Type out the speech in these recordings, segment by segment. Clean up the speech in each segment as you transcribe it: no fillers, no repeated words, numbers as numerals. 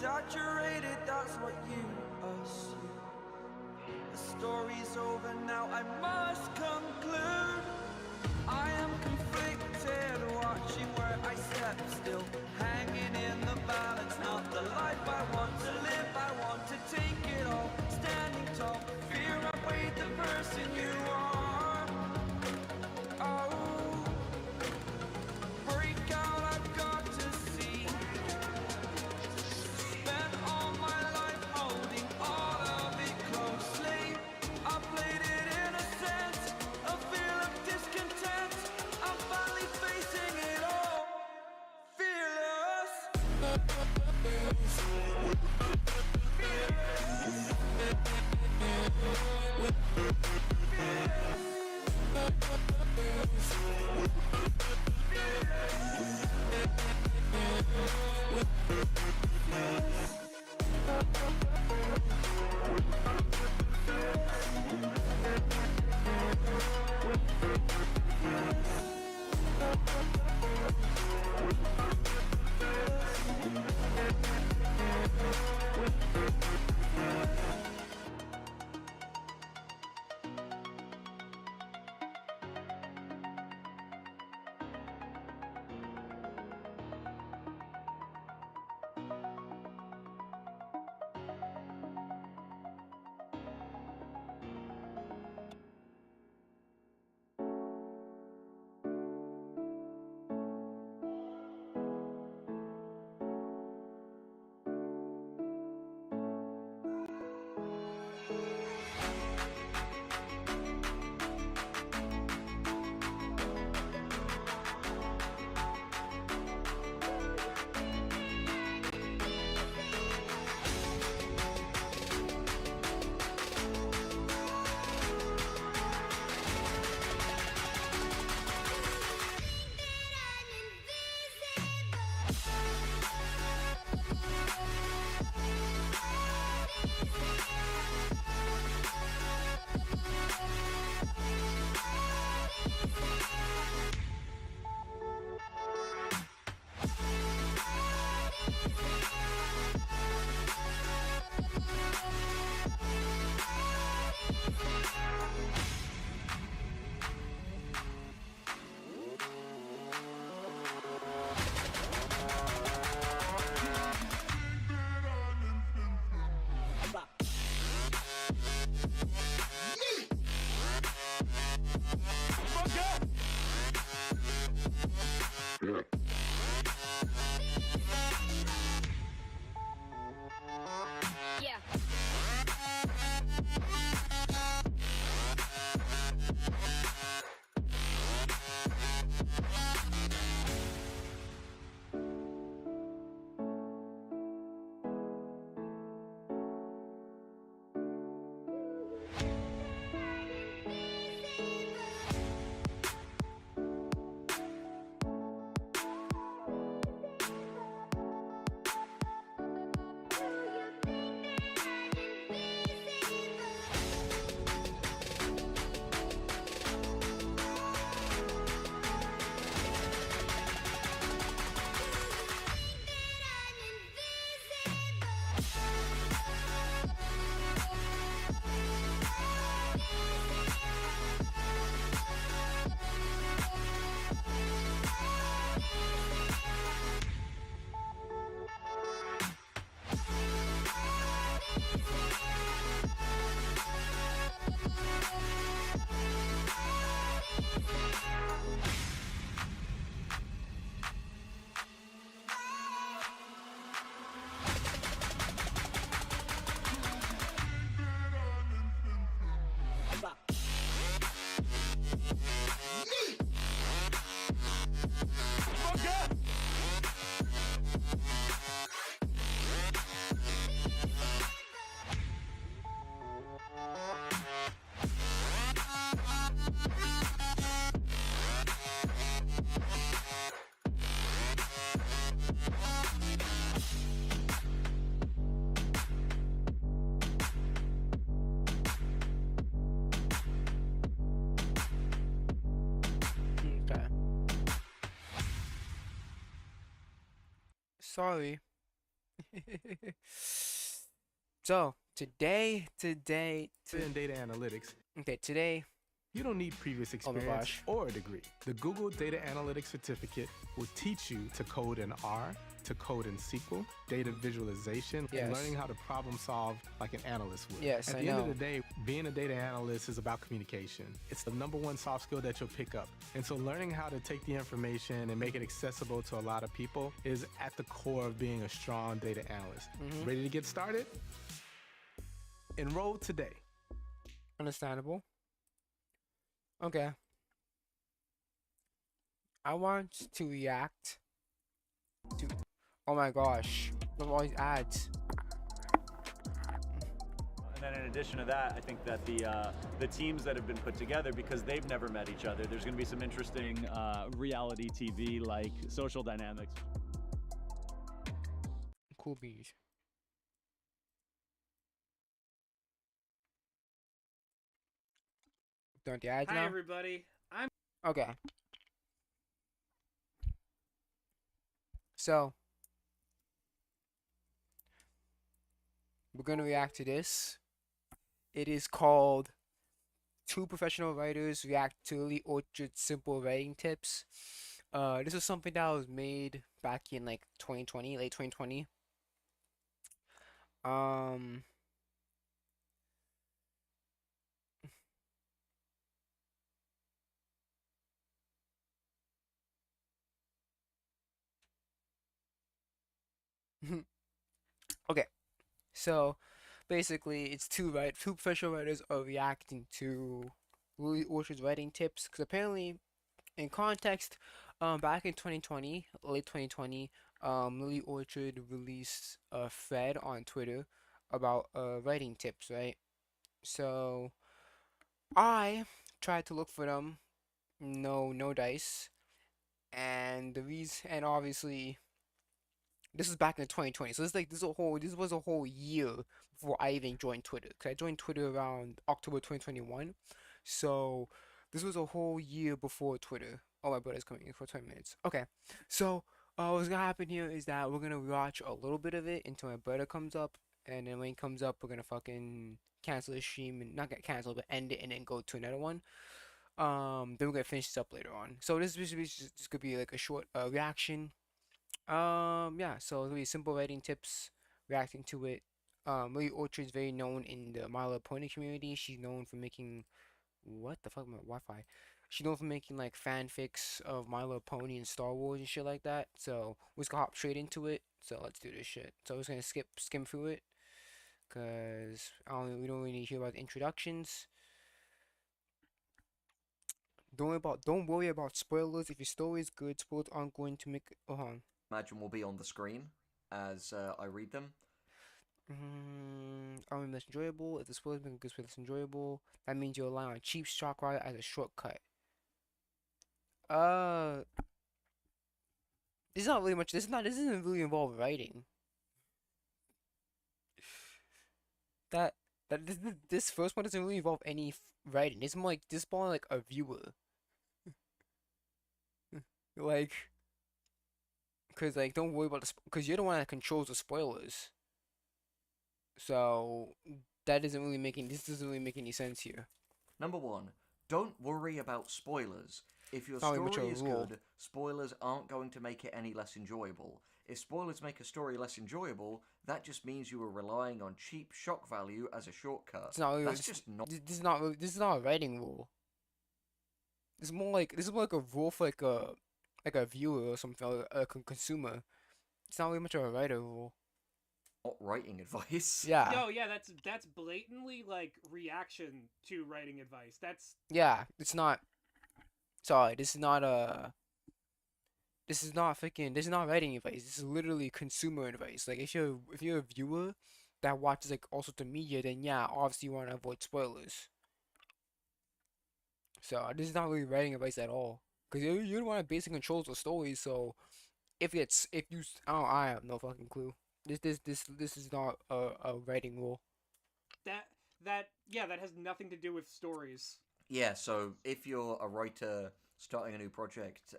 exaggerated, that's what you assume. The story's over now, I must conclude. I am conflicted, watching where I step still, hanging in the balance, not the life I want to live. I want to take it all, standing tall, fear I weighed the person you are. Oh, break out, I've got to see. Spent all my life holding all of it closely. I played it innocent, a feel of discontent. I'm finally facing it all, fearless. Sorry. So today, In data analytics, okay, today. you don't need previous Oh my experience gosh. or a degree. The Google Data Analytics Certificate will teach you to code in R, to code in SQL, data visualization, and learning Yes. how to problem solve like an analyst would. Yes, At I the end of the know. day, being a data analyst is about communication. It's the number one soft skill that you'll pick up. And so learning how to take the information and make it accessible to a lot of people is at the core of being a strong data analyst. Mm-hmm. Ready to get started? Enroll today. Understandable. Okay. I want to react to. Oh my gosh. Look at all these ads. And then in addition to that, I think that the teams that have been put together, because they've never met each other, there's going to be some interesting reality TV like social dynamics. Cool bees. Done with the ads Hi, now? everybody. I'm Okay. So, we're gonna react to this. It is called Two Professional Writers React to Lily Orchard's Simple Writing Tips. This is something that was made back in like 2020, late 2020. Um, okay. So basically, it's two professional writers are reacting to Lily Orchard's writing tips because apparently, in context, back in 2020, late 2020, Lily Orchard released a thread on Twitter about writing tips, right? So I tried to look for them, no dice, and the reason, and obviously this was back in 2020, so this was a whole year before I even joined Twitter. Cause I joined Twitter around October 2021, so this was a whole year before Twitter. Oh, my brother's coming in for 20 minutes. Okay, so what's gonna happen here is that we're gonna watch a little bit of it until my brother comes up, and then when he comes up, we're gonna fucking cancel the stream and not get canceled, but end it and then go to another one. Then we're gonna finish this up later on. So this is just gonna be like a short reaction. Yeah, so it's gonna be simple writing tips, reacting to it. Lily Orchard's very known in the My Little Pony community. She's known for making what the fuck my Wi-Fi. She's known for making like fanfics of My Little Pony and Star Wars and shit like that. So we're just gonna hop straight into it. So let's do this shit. So we're just gonna skim through it, cause we don't really hear about the introductions. Don't worry about spoilers. If your story is good, spoilers aren't going to make. Oh, hold on. Imagine will be on the screen as I read them. I mean, less enjoyable. If the spoilers make a good story less enjoyable, that means you rely on cheap shock ride as a shortcut. Uh, this is not really much. This doesn't really involve writing. That this first one doesn't really involve any writing. It's more like this more like a viewer. Like, cause like don't worry about cause you're the one that controls the spoilers. So this doesn't really make any sense here. Number one, don't worry about spoilers. If your It's not really much of story a is rule. good, spoilers aren't going to make it any less enjoyable. If spoilers make a story less enjoyable, that just means you are relying on cheap shock value as a shortcut. It's not really. That's just not. This is not a writing rule. This is more like a rule for like a viewer or something, or a consumer. It's not really much of a writer rule. Not writing advice. Yeah, no, yeah, that's blatantly like reaction to writing advice. That's yeah. It's not. Sorry, this is not a. This is not freaking. This is not writing advice. This is literally consumer advice. Like if you're a viewer that watches like all sorts of media, then yeah, obviously you want to avoid spoilers. So this is not really writing advice at all. Cause you're the one that basically controls the story. So if you I have no fucking clue. This is not a writing rule. that that yeah, that has nothing to do with stories. Yeah, so if you're a writer starting a new project,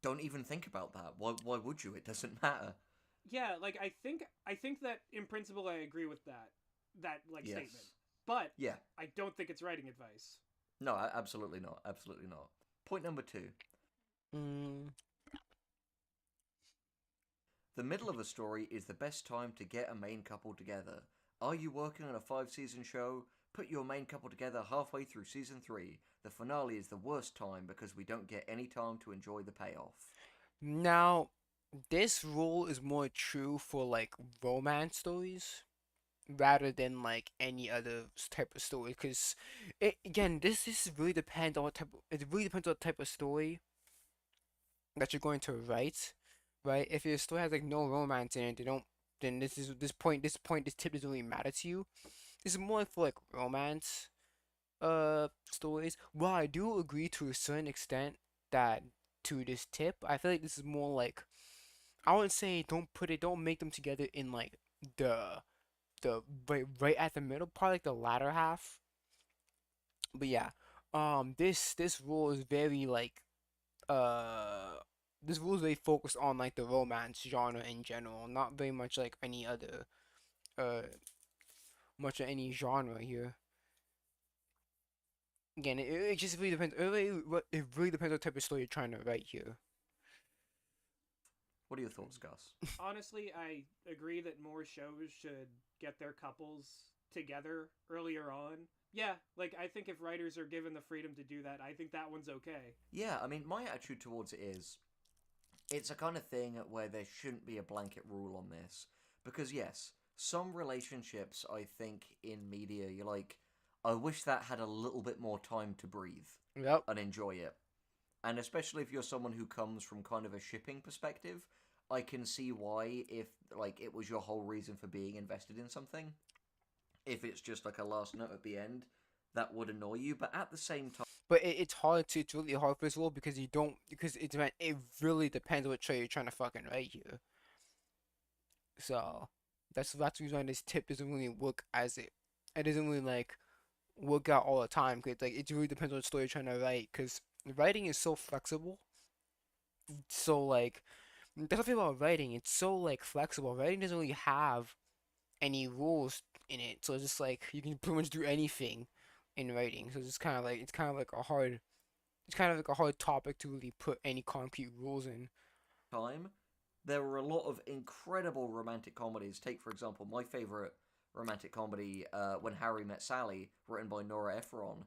don't even think about that. Why would you? It doesn't matter. Yeah, like I think that in principle I agree with that like Yes. statement. But Yeah. I don't think it's writing advice. No, absolutely not. Absolutely not. Point number 2. Mm, The middle of a story is the best time to get a main couple together. Are you working on a 5-season show? Put your main couple together halfway through season 3. The finale is the worst time because we don't get any time to enjoy the payoff. now, this rule is more true for like romance stories rather than like any other type of story. Because again, this really depends on what type. It really depends on what type of story that you're going to write, right? If your story has like no romance in it, they don't. Then this tip doesn't really matter to you. This is more for like romance stories. While I do agree to a certain extent that to this tip, I feel like this is more like I wouldn't say don't make them together in like the right at the middle part, like the latter half. But yeah, this rule is very like uh this rule is very focused on like the romance genre in general, not very much like any other uh much of any genre here. Again, it just really depends. It really depends on what type of story you're trying to write here. What are your thoughts, Gus? Honestly, I agree that more shows should get their couples together earlier on. Yeah, like I think if writers are given the freedom to do that, I think that one's okay. Yeah, I mean, my attitude towards it is it's a kind of thing where there shouldn't be a blanket rule on this. Because, yes, some relationships, I think, in media, you're like, I wish that had a little bit more time to breathe Yep. and enjoy it. And especially if you're someone who comes from kind of a shipping perspective, I can see why, if, like, it was your whole reason for being invested in something, if it's just like a last note at the end, that would annoy you. But at the same time, But it's hard to it's really hard for this rule because you don't because it really depends on what show you're trying to fucking write here. So that's the reason why this tip doesn't really work as it doesn't really like work out all the time because like it really depends on what story you're trying to write because writing is so flexible. So like that's the thing about writing. It's so like flexible. Writing doesn't really have any rules in it, so it's just like you can pretty much do anything in writing. So it's kind of like a hard it's kind of like a hard topic to really put any concrete rules in. there were a lot of incredible romantic comedies. Take, for example, my favorite romantic comedy, When Harry Met Sally, written by Nora Ephron.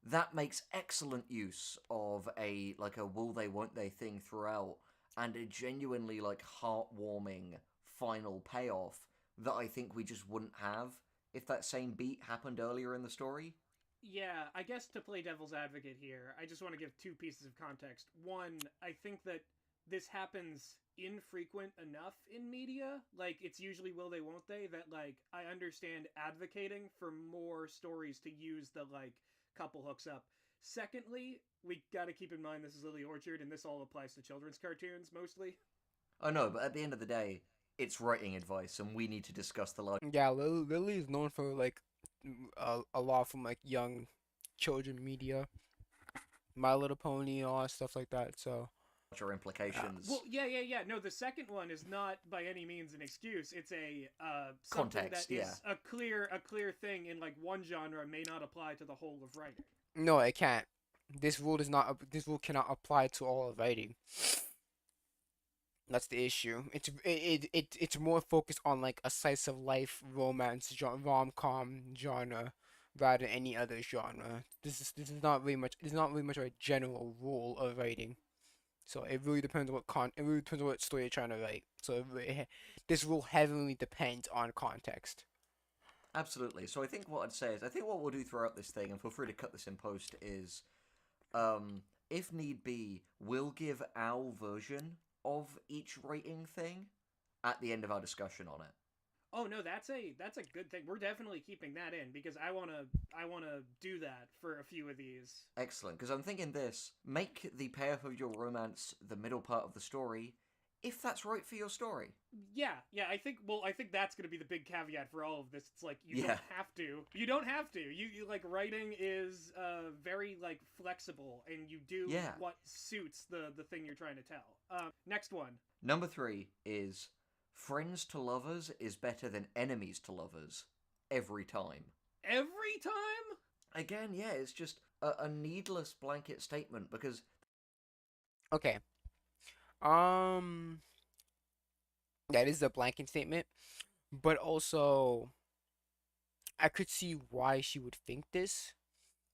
That makes excellent use of a will they won't they thing throughout, and a genuinely like heartwarming final payoff that I think we just wouldn't have if that same beat happened earlier in the story. Yeah, I guess to play devil's advocate here, I just want to give two pieces of context. One, I think that this happens infrequent enough in media. Like, it's usually will they, won't they, that, like, I understand advocating for more stories to use the, like, couple hooks up. Secondly, we gotta keep in mind this is Lily Orchard, and this all applies to children's cartoons, mostly. I know, but at the end of the day, it's writing advice, and we need to discuss the larger Yeah, Lily is known for like a lot from like young children media, My Little Pony, all that stuff like that. So implications. Well, yeah. No, the second one is not by any means an excuse. It's a something Context, that is yeah. a clear thing in like one genre may not apply to the whole of writing. no, it can't. This rule does not. This rule cannot apply to all of writing. That's the issue. It's more focused on like a slice of life romance rom-com genre rather than any other genre. This is not really much. It's not really much of a general rule of writing. So it really depends on it really depends on what story you're trying to write. So this rule heavily depends on context. Absolutely. So I think what I'd say is, I think what we'll do throughout this thing, and feel free to cut this in post, is, if need be, we'll give our version of each rating thing at the end of our discussion on it. Oh no, that's a good thing. We're definitely keeping that in because I wanna do that for a few of these. Excellent, because I'm thinking this, make the payoff of your romance the middle part of the story. if that's right for your story. Yeah, I think that's going to be the big caveat for all of this. It's like you Yeah. don't have to. You don't have to. You like writing is very like flexible, and you do Yeah. what suits the thing you're trying to tell. Next one. Number 3 is friends to lovers is better than enemies to lovers every time. Every time? Again, yeah, it's just a needless blanket statement because Okay. That is a blanket statement, but also I could see why she would think this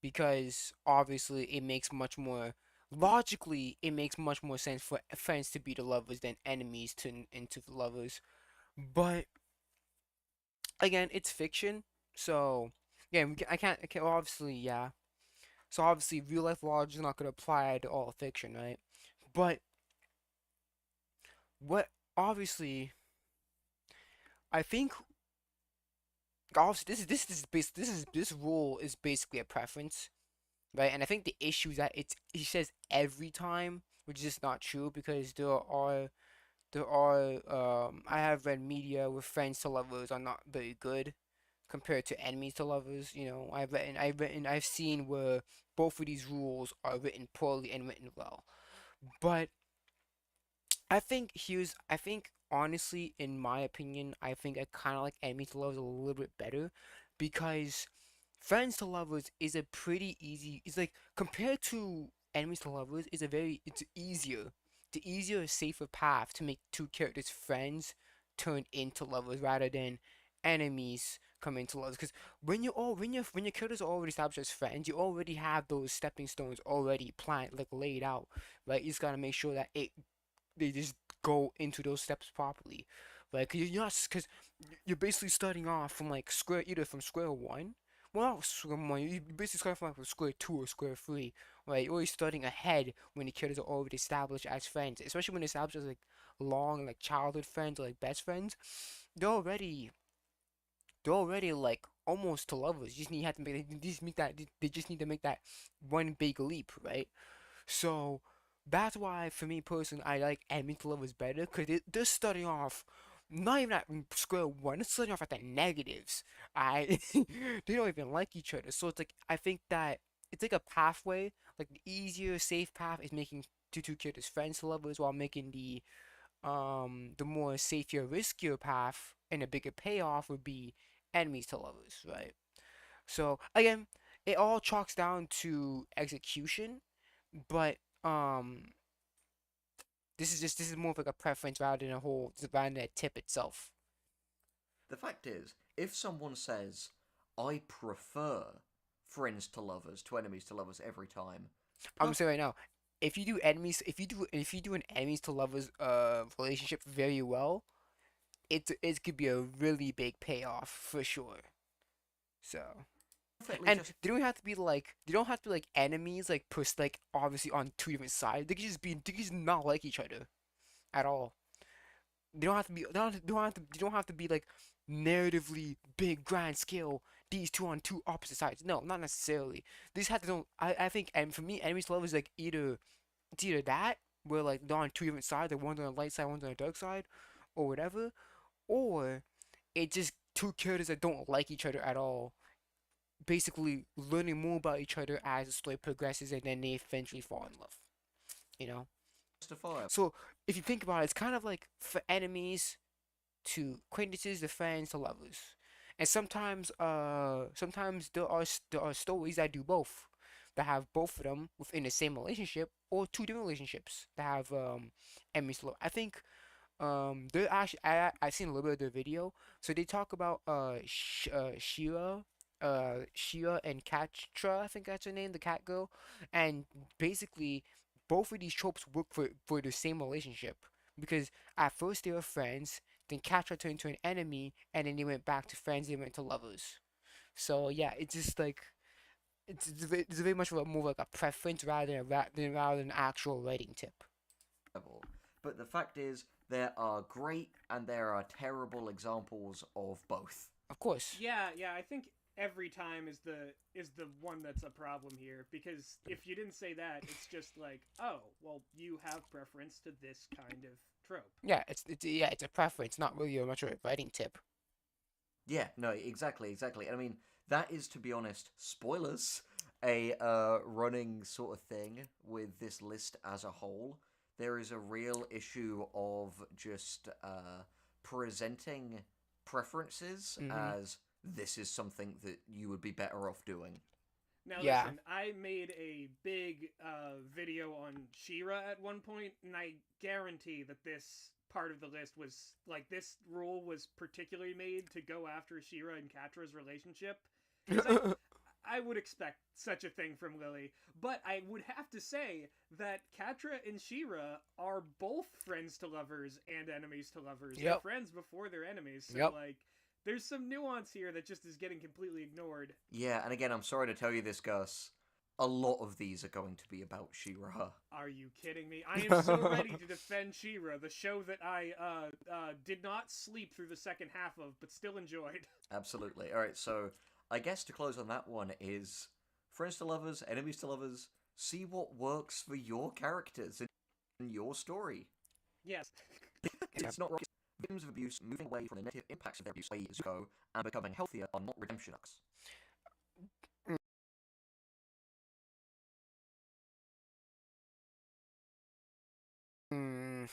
because obviously it makes much more logically it makes much more sense for friends to be the lovers than enemies to into the lovers. But again, it's fiction, so yeah, I can't obviously yeah. So obviously real life logic is not gonna apply to all fiction, right? But what obviously I think obviously this rule is basically a preference, right? And I think the issue is that he says every time, which is just not true because I have read media where friends to lovers are not very good compared to enemies to lovers. You know, I've seen where both of these rules are written poorly and written well. But I think honestly, in my opinion, I think I kind of like enemies to lovers a little bit better because friends to lovers is a pretty easy. It's like compared to enemies to lovers, it's easier, the easier, safer path to make two characters friends turn into lovers rather than enemies come into lovers. Because when your characters are already established as friends, you already have those stepping stones already planned, like laid out, right? You just gotta make sure that they just go into those steps properly. Like you're not because you're basically starting off from like either from square one. Well, not square one. You basically start from like square two or square three, right? You're always starting ahead when the characters are already established as friends, especially when they're established as like long like childhood friends or like best friends. They're already they're already like almost to lovers. You just need have to make they just make that they just need to make that one big leap, right? So that's why, for me personally, I like Admin to Lovers better because they're starting off not even at square one. They're starting off at the negatives. I they don't even like each other. So it's like I think that it's like a pathway. Like the easier, safe path is making two characters friends to lovers, while making the more safer, riskier path and a bigger payoff would be enemies to lovers, right? So again, it all chalks down to execution, but this is more of like a preference rather than rather than a tip itself. the fact is, if someone says, I prefer friends to lovers to enemies to lovers every time, I'm gonna say right now, if you do an enemies to lovers relationship very well, it could be a really big payoff for sure. So perfectly and just they don't have to be like enemies like obviously on two different sides. They could just not like each other at all. They don't have to be they don't have to be like narratively big grand scale these two on two opposite sides. No, not necessarily. They just have to don't I think and for me enemies to lovers is like either that where like they're on two different sides, like one's on the light side, one's on the dark side, or whatever, or it just two characters that don't like each other at all, basically learning more about each other as the story progresses, and then they eventually fall in love. You know. justifiable. So if you think about it, it's kind of like for enemies to acquaintances, to friends, to lovers. And sometimes there are stories that do both, that have both of them within the same relationship, or two different relationships that have enemies to love. I think they're actually I seen a little bit of the video. So they talk about Shira and Katra, I think that's her name, the cat girl, and basically both of these tropes work for the same relationship because at first they were friends, then Katra turned into an enemy, and then they went back to friends, they went to lovers. So yeah, it's just like it's very much of a more like a preference rather than an actual writing tip. But the fact is, there are great and there are terrible examples of both. Of course. Yeah, I think every time is the one that's a problem here because if you didn't say that, it's just like, oh, well, you have preference to this kind of trope. Yeah, it's a preference, not really much of a writing tip. Yeah, no, exactly. And I mean, that is, to be honest, spoilers, a running sort of thing with this list as a whole. There is a real issue of just presenting preferences Hmm. as this is something that you would be better off doing. Now Yeah. listen, I made a big video on Shira at one point, and I guarantee that this part of the list was like this rule was particularly made to go after Shira and Katra's relationship, because I would expect such a thing from Lily, but I would have to say that Katra and Shira are both friends to lovers and enemies to lovers. They're Yep. friends before they're enemies, so Yep. like there's some nuance here that just is getting completely ignored. Yeah, and again, I'm sorry to tell you this, Gus. A lot of these are going to be about She-Ra. Are you kidding me? I am so ready to defend She-Ra, the show that I did not sleep through the second half of, but still enjoyed. Absolutely. All right, so I guess to close on that one is friends to lovers, enemies to lovers. See what works for your characters in your story. Yes. It's not rocket. Victims of abuse moving away from the negative impacts of their abuse way go and becoming healthier are not redemption arcs. Mm.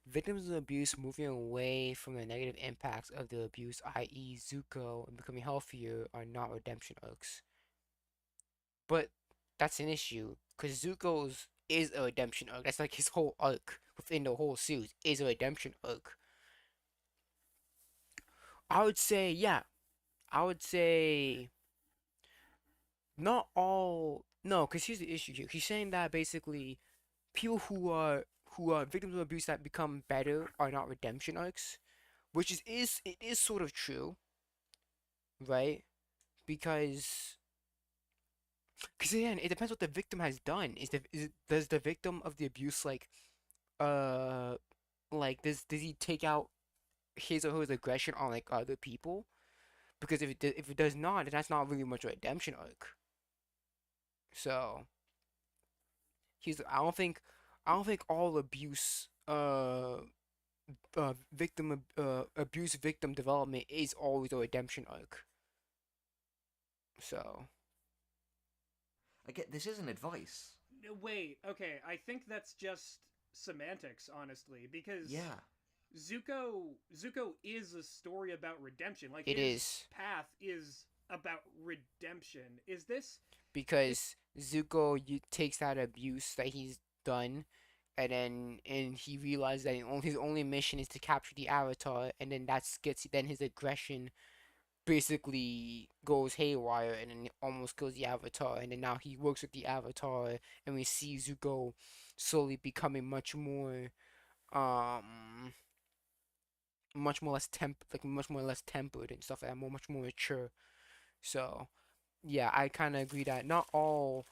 Victims of abuse moving away from the negative impacts of the abuse, i.e., Zuko, and becoming healthier, are not redemption arcs. But that's an issue, because Zuko's is a redemption arc. That's like his whole arc within the whole series is a redemption arc. I would say, yeah, I would say not all. No, because here's the issue here. He's saying that basically people who are victims of abuse that become better are not redemption arcs, which is it is sort of true, right? Because again, it depends what the victim has done. Does the victim of the abuse uh does he take out his or her aggression on like other people? Because if it does not, then that's not really much of a redemption arc. So I don't think all abuse victim development is always a redemption arc. So I get this isn't advice. No, wait, okay, I think that's just semantics, honestly, because Yeah. Zuko is a story about redemption. Like it his is path is about redemption. Is this because Zuko takes that abuse that he's done, and he realizes that his only mission is to capture the Avatar, and then his aggression basically goes haywire and then almost kills the Avatar, and then now he works with the Avatar, and we see Zuko slowly becoming um much more less tempered and stuff like that, much more mature. So yeah, I kind of agree that um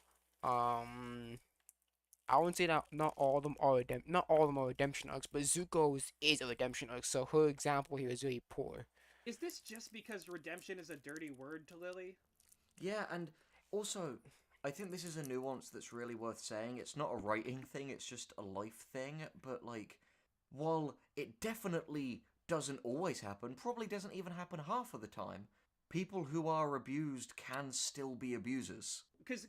I wouldn't say that not all of them are not all of them are redemption arcs, but Zuko's is a redemption arc, so her example here is really poor. is this just because redemption is a dirty word to Lily? Yeah, and also, I think this is a nuance that's really worth saying. It's not a writing thing, it's just a life thing, but like, while it definitely doesn't always happen, probably doesn't even happen half of the time, people who are abused can still be abusers. Because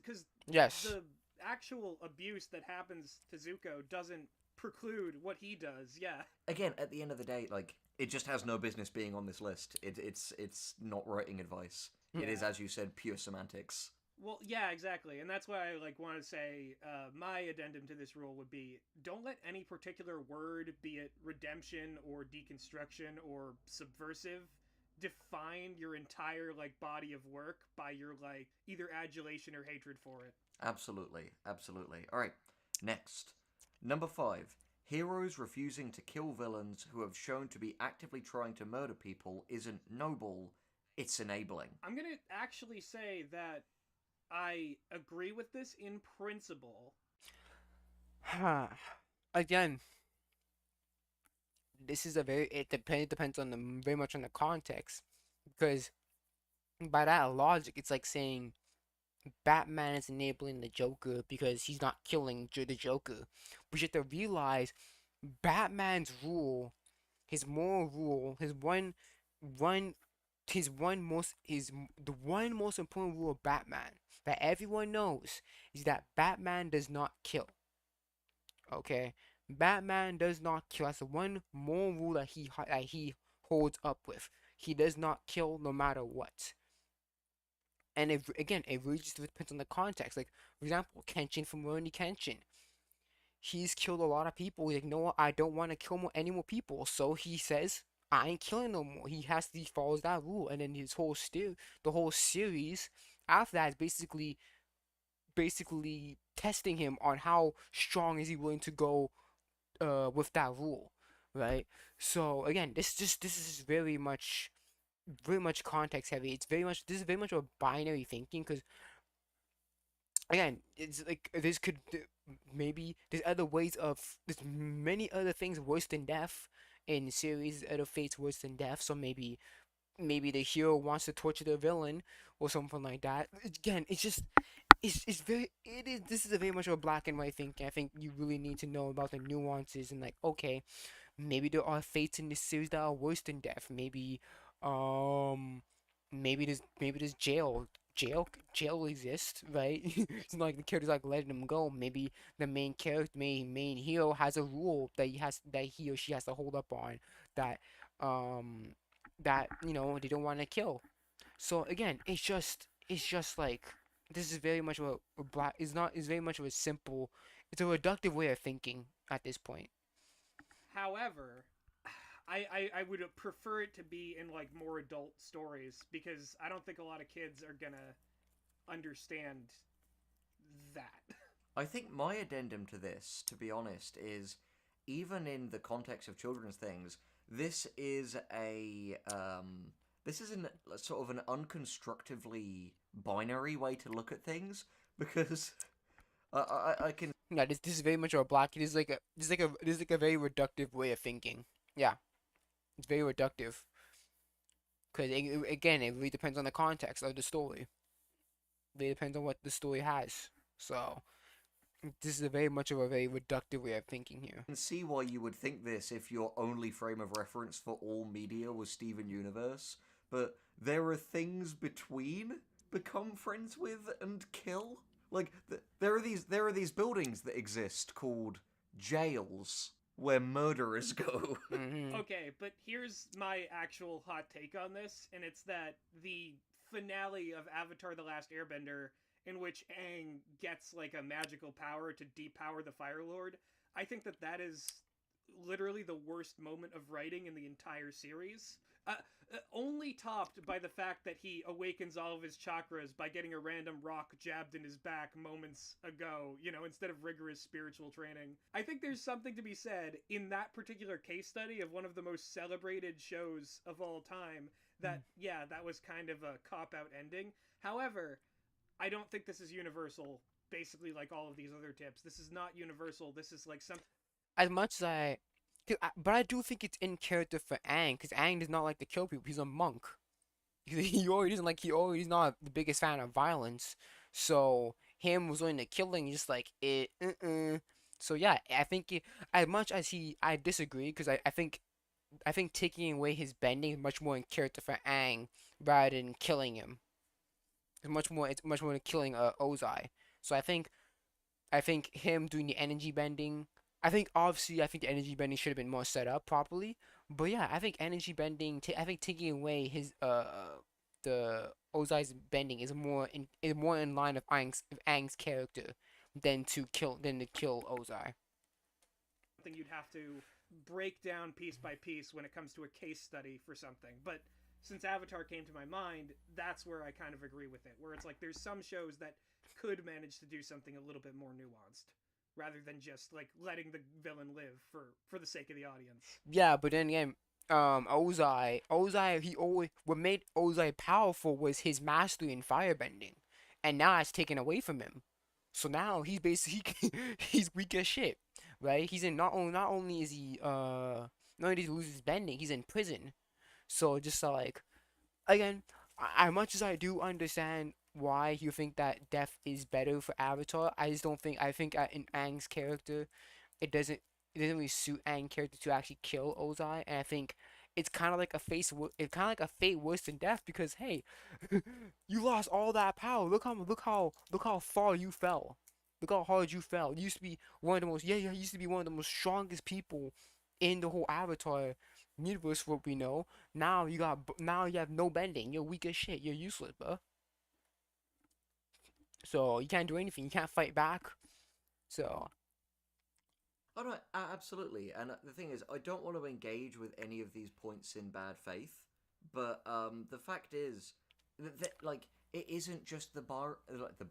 Yes. the actual abuse that happens to Zuko doesn't preclude what he does. Yeah. Again, at the end of the day, like, it just has no business being on this list. It's not writing advice. It is, as you said, pure semantics. Well, yeah, exactly, and that's why I like want to say my addendum to this rule would be: don't let any particular word, be it redemption or deconstruction or subversive, define your entire like body of work by your like either adulation or hatred for it. Absolutely, absolutely. All right, next. Number 5. Heroes refusing to kill villains who have shown to be actively trying to murder people isn't noble, it's enabling. I'm gonna actually say that I agree with this in principle. Again, this is a very it depends on the very much on the context, because By that logic, it's like saying Batman is enabling the Joker because he's not killing the Joker. But you have to realize Batman's rule, his moral rule, one, the one most important rule of Batman that everyone knows is that Batman does not kill. Okay, Batman does not kill. That's the one moral rule that he holds up with. He does not kill no matter what. And it really just depends on the context. Like, for example, Kenshin from Rurouni Kenshin. He's killed a lot of people. He's like, no, I don't want to kill any more people. So he says, I ain't killing no more. He follows that rule, and then the whole series after that is basically testing him on how strong is he willing to go with that rule, right? So again, this is very much context heavy. This is very much a binary thinking because again, it's like maybe there's many other things worse than death in series, other fates worse than death. So maybe the hero wants to torture the villain or something like that. Again, this is a very much of a black and white thinking. I think you really need to know about the nuances and like, okay, maybe there are fates in this series that are worse than death. Um, maybe there's jail exists, right? It's not like the character's like letting him go. Maybe the main hero has a rule that he or she has to hold up on that um that they don't want to kill. So again, it's just like this is very much of a black. It's very much of a simple. It's a reductive way of thinking at this point. However, I would prefer it to be in like more adult stories because I don't think a lot of kids are gonna understand that. I think my addendum to this, to be honest, is even in the context of children's things, this is sort of an unconstructively binary way to look at things because I can Yeah, this is very much of a black. This is like a very reductive way of thinking. Yeah, it's very reductive because again, it really depends on the context of the story. It really depends on what the story has. So this is a very much of a very reductive way of thinking here. see why you would think this if your only frame of reference for all media was Steven Universe, but there are things between become friends with and kill. Like there are these buildings that exist called jails where murderers go. Mm-hmm. Okay, but here's my actual hot take on this, and it's that the finale of Avatar: The Last Airbender, in which Aang gets like a magical power to depower the Fire Lord, I think that is literally the worst moment of writing in the entire series. Only topped by the fact that he awakens all of his chakras by getting a random rock jabbed in his back moments ago, instead of rigorous spiritual training. I think there's something to be said in that particular case study of one of the most celebrated shows of all time that, yeah, that was kind of a cop-out ending. However, I don't think this is universal, basically like all of these other tips. This is not universal. This is like something... As much as but I do think it's in character for Aang, because Aang does not like to kill people. He's a monk. He already doesn't like. He already is not the biggest fan of violence. So him was willing to killing, just like it. So yeah, I think as much as I disagree, because I think taking away his bending is much more in character for Aang rather than killing him. It's much more than killing Ozai. So I think him doing the energy bending. I think the energy bending should have been more set up properly. But yeah, I think energy bending. I think taking away his the Ozai's bending is more in line of Aang's character than to kill Ozai. something you'd have to break down piece by piece when it comes to a case study for something. But since Avatar came to my mind, that's where I kind of agree with it. Where it's like there's some shows that could manage to do something a little bit more nuanced rather than just like letting the villain live for the sake of the audience. Yeah, but then again, Ozai, what made Ozai powerful was his mastery in firebending, and now it's taken away from him. So now he's basically he's weak as shit, right? He's in not only is he not only does he lose his bending, he's in prison. So just like again, as much as I do understand why you think that death is better for Avatar, I just don't think. I think in Aang's character, it doesn't it doesn't really suit Aang's character to actually kill Ozai, and I think it's kind of like it's kind of like a fate worse than death because hey, you lost all that power. Look how far you fell. Look how hard you fell. You used to be one of the most you used to be one of the most strongest people in the whole Avatar universe. What we know now, now you have no bending. You're weak as shit. You're useless, bro. So you can't do anything. You can't fight back. So Oh no, absolutely. And the thing is, I don't want to engage with any of these points in bad faith, but the fact is that like it isn't just the Byrony, the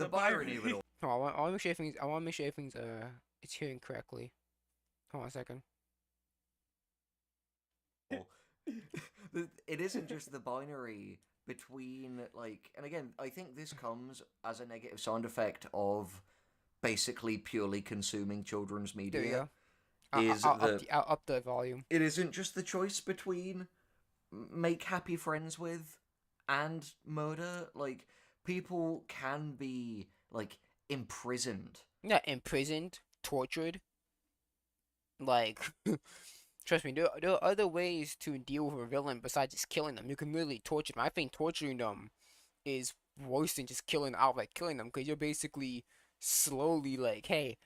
Byrony of it all. oh, I want to make sure things. I want to make sure things. It's hearing correctly. Hold on a second. It isn't just the binary between like, and again, I think this comes as a negative sound effect of basically purely consuming children's There you media. go. I'll up the volume. It isn't just the choice between make happy friends with and murder. Like, people can be like imprisoned. Yeah, imprisoned, tortured. Like, trust me, there are other ways to deal with a villain besides just killing them. You can really torture them. I think torturing them is worse than just outright killing them, because you're basically slowly like, hey,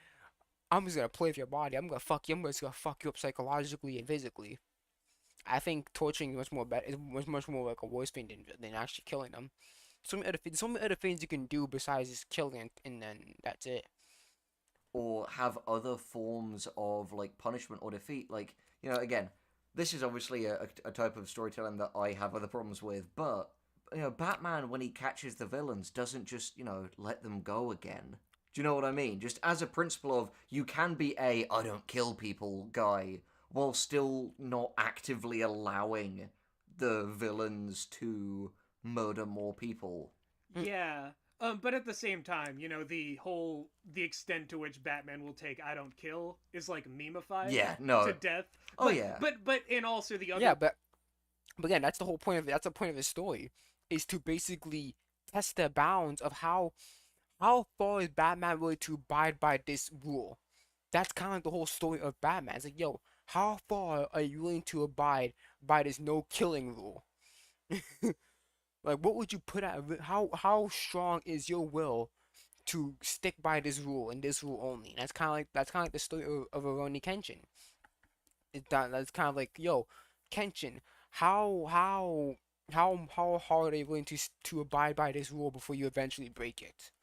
I'm just gonna play with your body. I'm gonna fuck you. I'm just gonna fuck you up psychologically and physically. I think torturing is much more bad. Is much more like a worse thing than actually killing them. So many other things you can do besides just killing, and then that's it. Or have other forms of like punishment or defeat. Like, you know, again, this is obviously a type of storytelling that I have other problems with, but you know, Batman, when he catches the villains, doesn't just, you know, let them go again. Do you know what I mean? Just as a principle of, you can be a I don't kill people guy while still not actively allowing the villains to murder more people. Yeah. But at the same time, you know, the extent to which Batman will take "I don't kill" is like memeified Yeah, no. to death. Oh, But, yeah. but and also the other. Yeah, but again, that's the whole point of it. That's the point of the story, is to basically test the bounds of how far is Batman willing to abide by this rule. That's kind of like the whole story of Batman. It's like, yo, how far are you willing to abide by this no killing rule? Like, what would you put at? How strong is your will to stick by this rule and this rule only? And that's kind of like the story of Rurouni Kenshin. That's kind of like, yo, Kenshin, how hard are you willing to abide by this rule before you eventually break it?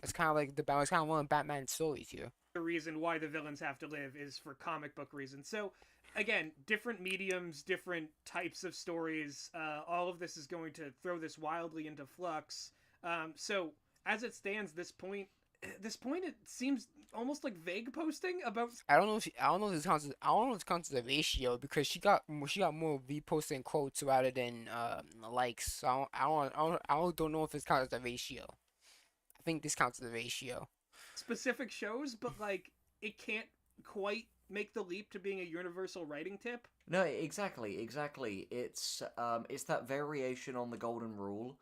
It's kind of like it's kind of one of Batman's stories here. The reason why the villains have to live is for comic book reasons. So, again, different mediums, different types of stories. All of this is going to throw this wildly into flux. So, as it stands, this point, it seems almost like vague posting about. I don't know if this counts as a ratio, because she got more reposts and quotes rather than likes. So I don't know if this counts as a ratio. I think this counts as a ratio. Specific shows, but like it can't quite make the leap to being a universal writing tip. No, exactly. It's that variation on the golden rule,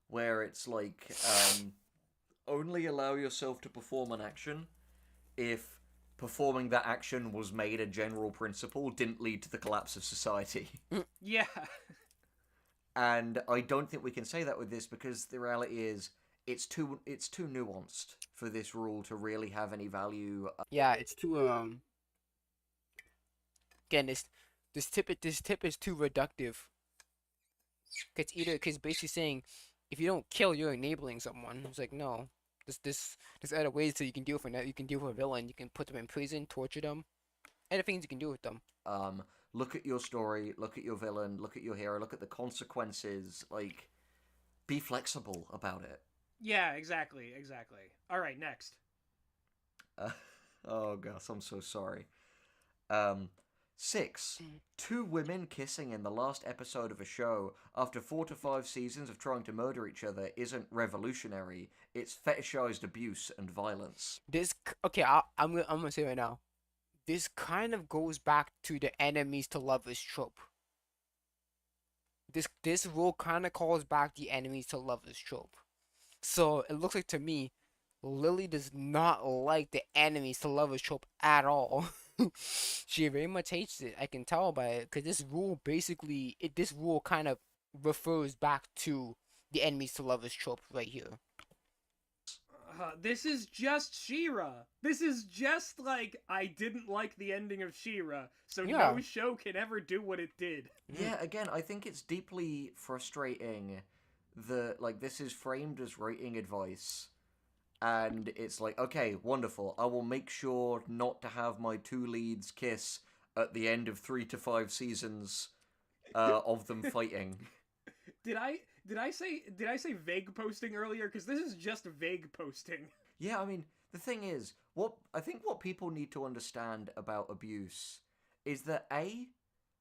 where it's like only allow yourself to perform an action if performing that action was made a general principle, didn't lead to the collapse of society. Yeah. And I don't think we can say that with this, because the reality is it's too nuanced for this rule to really have any value. Yeah, it's too again, this tip is too reductive. Cause basically saying, if you don't kill, you're enabling someone. It's like, no, there's other ways that you can deal with that. You can deal with a villain. You can put them in prison, torture them, other things you can do with them. Look at your story, look at your villain, look at your hero, look at the consequences. Like, be flexible about it. Yeah, exactly. All right, next. Oh gosh, I'm so sorry. 6. 2 women kissing in the last episode of a show after 4 to 5 seasons of trying to murder each other isn't revolutionary. It's fetishized abuse and violence. I'm gonna say right now, this kind of goes back to the enemies to lovers trope. this rule kind of calls back the enemies to lovers trope. So it looks like to me, Lily does not like the enemies to lovers trope at all. She very much hates it. I can tell by it, because this rule basically, this rule kind of refers back to the enemies to lovers trope right here. This is just She-Ra. This is just like I didn't like the ending of She-Ra, so Yeah. no show can ever do what it did. Yeah, again, I think it's deeply frustrating that, like, this is framed as writing advice, and it's like, okay, wonderful, I will make sure not to have my two leads kiss at the end of 3 to 5 seasons of them fighting. Did I say vague posting earlier? Because this is just vague posting. Yeah, I mean, the thing is, I think what people need to understand about abuse is that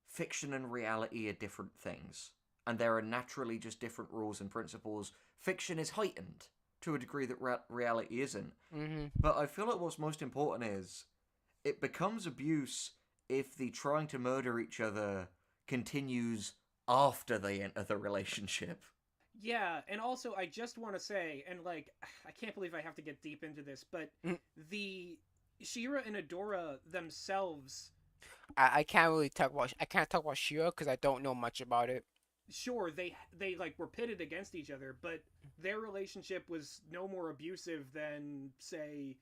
fiction and reality are different things, and there are naturally just different rules and principles. Fiction is heightened to a degree that reality isn't. Mm-hmm. But I feel like what's most important is it becomes abuse if the trying to murder each other continues after they enter the relationship. Yeah, and also I just want to say, and like, I can't believe I have to get deep into this, but the She-Ra and Adora themselves, I can't really talk about She-Ra because I don't know much about it. sure, they like were pitted against each other, but their relationship was no more abusive than, say,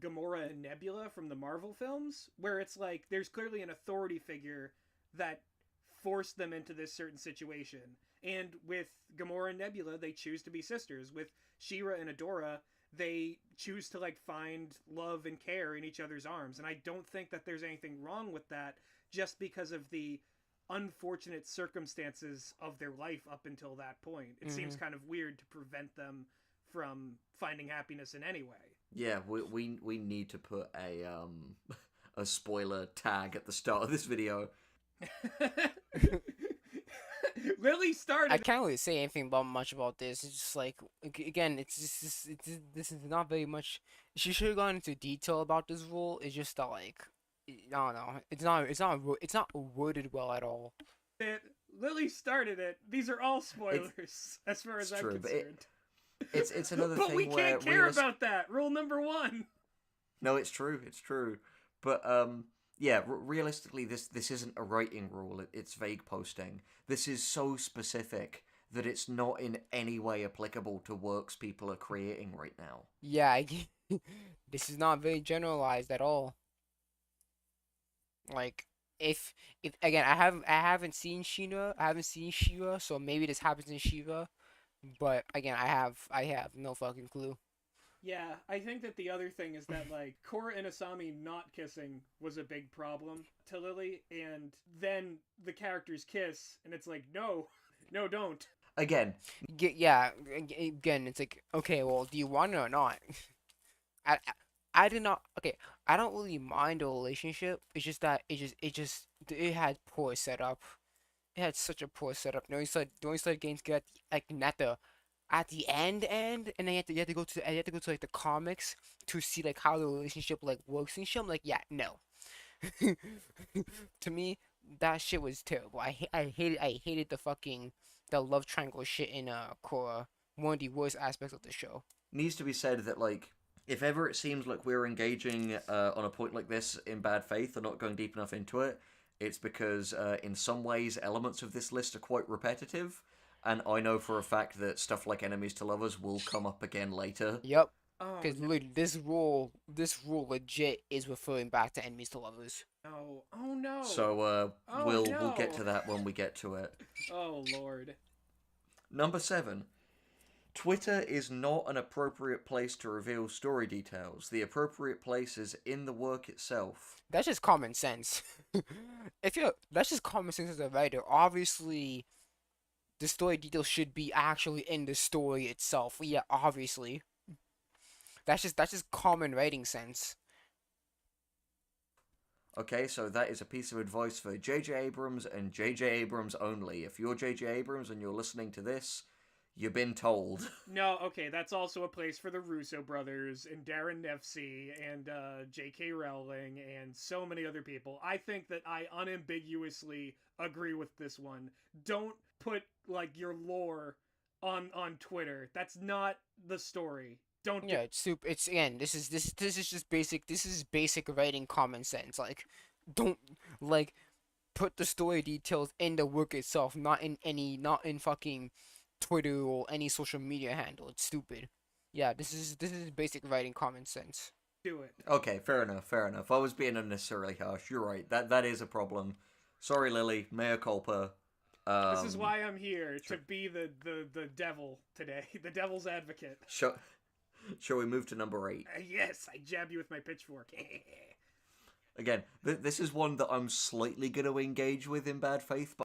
Gamora and Nebula from the Marvel films, where it's like there's clearly an authority figure that forced them into this certain situation. And with Gamora and Nebula, they choose to be sisters. With She-Ra and Adora, they choose to like find love and care in each other's arms. And I don't think that there's anything wrong with that, just because of the unfortunate circumstances of their life up until that point. It seems kind of weird to prevent them from finding happiness in any way. Yeah, we need to put a spoiler tag at the start of this video. Lily started. I can't really say anything much about this. It's just like, again, this is not very much. She should have gone into detail about this rule. It's just that, like, I don't know. It's not worded well at all. Lily started it. These are all spoilers, as far as I'm true, but concerned. It's another But thing we where can't care about that. Rule number 1. No, it's true. But yeah, realistically, this isn't a writing rule. It's vague posting. This is so specific that it's not in any way applicable to works people are creating right now. Yeah, this is not very generalized at all. Like, if again, I haven't seen She-Ra, so maybe this happens in She-Ra, but again, I have no fucking clue. Yeah, I think that the other thing is that, like, Korra and Asami not kissing was a big problem to Lily, and then the characters kiss, and it's like, no, don't. Again, Yeah, again, it's like, okay, well, do you want it or not? I did not. Okay, I don't really mind the relationship. It's just that it had poor setup. It had such a poor setup. No, you started games get like at the end, and then you have to go to like the comics to see like how the relationship like works and shit. I'm like, yeah, no. To me, that shit was terrible. I hated the love triangle shit in Korra. One of the worst aspects of the show. needs to be said that, like, if ever it seems like we're engaging on a point like this in bad faith or not going deep enough into it, it's because in some ways elements of this list are quite repetitive. And I know for a fact that stuff like enemies to lovers will come up again later. Yep. Oh, Because this rule legit is referring back to enemies to lovers. no. Oh, no. So Oh, we'll no. get to that when we get to it. Oh, Lord. Number 7. Twitter is not an appropriate place to reveal story details. The appropriate place is in the work itself. That's just common sense. That's just common sense as a writer. Obviously, the story details should be actually in the story itself. Yeah, obviously. That's just common writing sense. Okay, so that is a piece of advice for J.J. Abrams and J.J. Abrams only. If you're J.J. Abrams and you're listening to this, You've been told. No, okay, that's also a place for the Russo brothers and Darren Nefsey and J.K. Rowling and so many other people. I think that I unambiguously agree with this one. Don't put like your lore on Twitter. That's not the story. Don't do Yeah, it's super. It's again. This is just basic. This is basic writing common sense. Like, don't like put the story details in the work itself, not in fucking Twitter or any social media handle. It's stupid. Yeah, this is basic writing common sense. it. Okay, fair enough, fair enough. I was being unnecessarily harsh. You're right. That is a problem. Sorry, Lily. Mea culpa. This is why I'm here, to be the devil today. The devil's advocate. Shall we move to number 8? Yes, I jab you with my pitchfork. Again, this is one that I'm slightly going to engage with in bad faith, but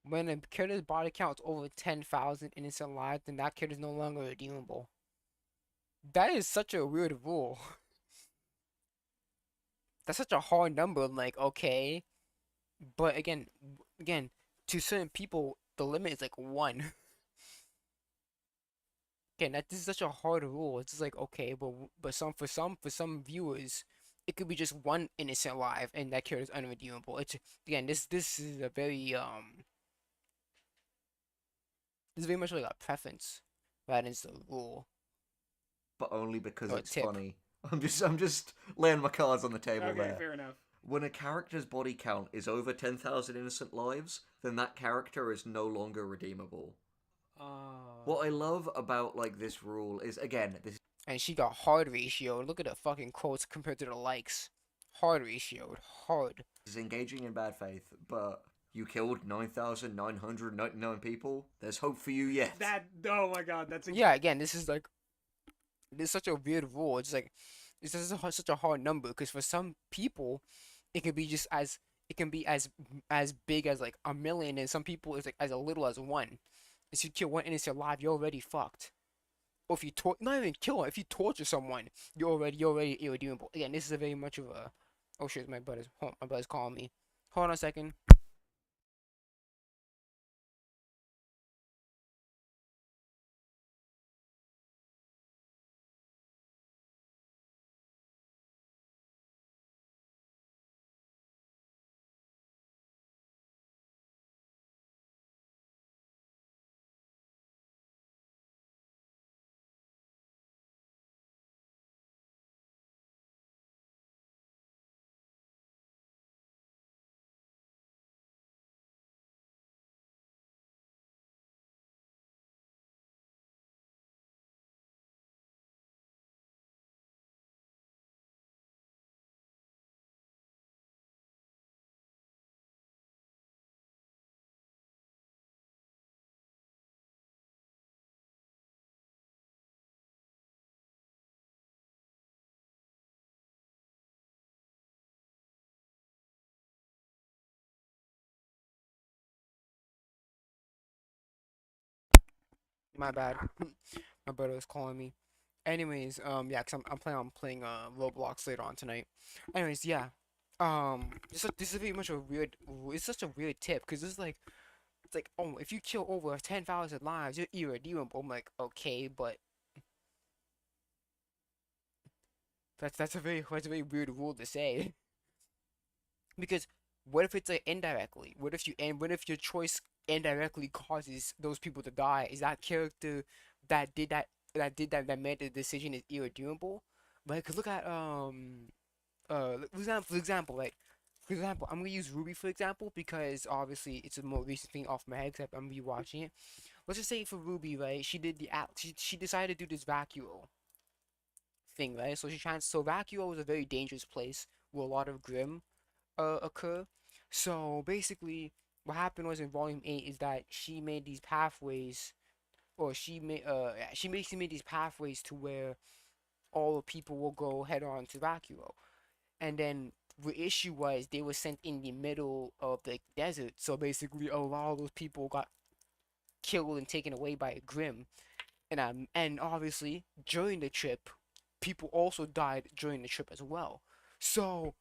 When a character's body count is over 10,000 innocent lives, then that character is no longer redeemable. That is such a weird rule. That's such a hard number. Like, okay, but again, to certain people, the limit is like 1. Again, this is such a hard rule. It's just like, okay, but for some viewers, it could be just 1 innocent life, and that character is unredeemable. It's again, this is a very this is very much like a preference rather than just a rule. only because Or a it's tip. funny. I'm just laying my cards on the table Okay, there. fair enough. When a character's body count is over 10,000 innocent lives, then that character is no longer redeemable. What I love about like this rule is, again, this And she got hard ratio. Look at the fucking quotes compared to the likes. Hard ratio, hard. is engaging in bad faith, but you killed 9,999 people. There's hope for you yet. Oh my god, that's Yeah, again, this is such a weird rule. It's like it's just such a hard number because for some people, it can be as big as like a million, and some people it's like as little as 1. If you kill 1 innocent alive, you're already fucked. Or if you not even kill her, if you torture someone, you're already irredeemable. Again, this is a very much of a. Oh shit, my brother's calling me. Hold on a second. My bad. My brother was calling me. Anyways, yeah, cause I'm planning on playing Roblox later on tonight. Anyways, yeah, this is very much a weird. It's such a weird tip, cause it's like, oh, if you kill over 10,000 lives, you're irredeemable. I'm like, okay, but that's a very weird rule to say. Because what if it's like indirectly? What if your choice indirectly causes those people to die? Is that character that made the decision is irredeemable? Right? Cause look at for example, I'm gonna use Ruby for example because obviously it's a more recent thing off my head because I'm rewatching it. Let's just say for Ruby, right? She did she decided to do this vacuo thing, right? So vacuo is a very dangerous place where a lot of grim occur. So basically, what happened was in Volume 8 is that she made these pathways, or she basically made these pathways to where all the people will go head on to Vacuo. And then the issue was they were sent in the middle of the desert, so basically a lot of those people got killed and taken away by a Grim. And obviously during the trip, people also died during the trip as well. So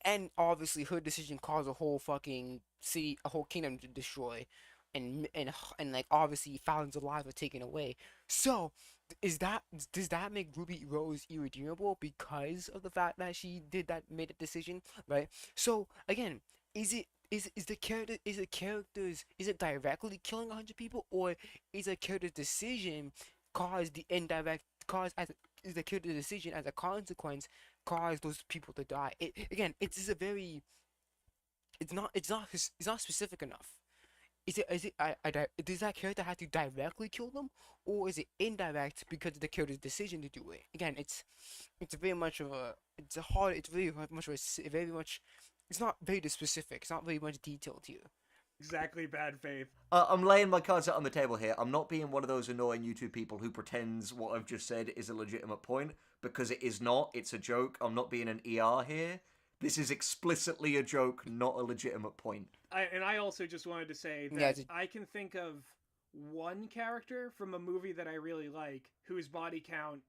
and obviously her decision caused a whole fucking city, a whole kingdom to destroy. and like obviously thousands of lives were taken away. So does that make Ruby Rose irredeemable because of the fact that she made a decision, right? So again, is it is the character is it directly killing 100 people, or is a character's decision cause the indirect cause as is the character's decision as a consequence cause those people to die? Again, it's a very it's not specific enough. Does that character have to directly kill them, or is it indirect because of the character's decision to do it? Again, it's very much of a it's a hard it's very much of very much it's not very specific. It's not very much detailed here. Exactly, bad faith. I'm laying my cards out on the table here. I'm not being one of those annoying YouTube people who pretends what I've just said is a legitimate point, because it is not. It's a joke. I'm not being an ER here. This is explicitly a joke, not a legitimate point. I also just wanted to say that I can think of one character from a movie that I really like whose body count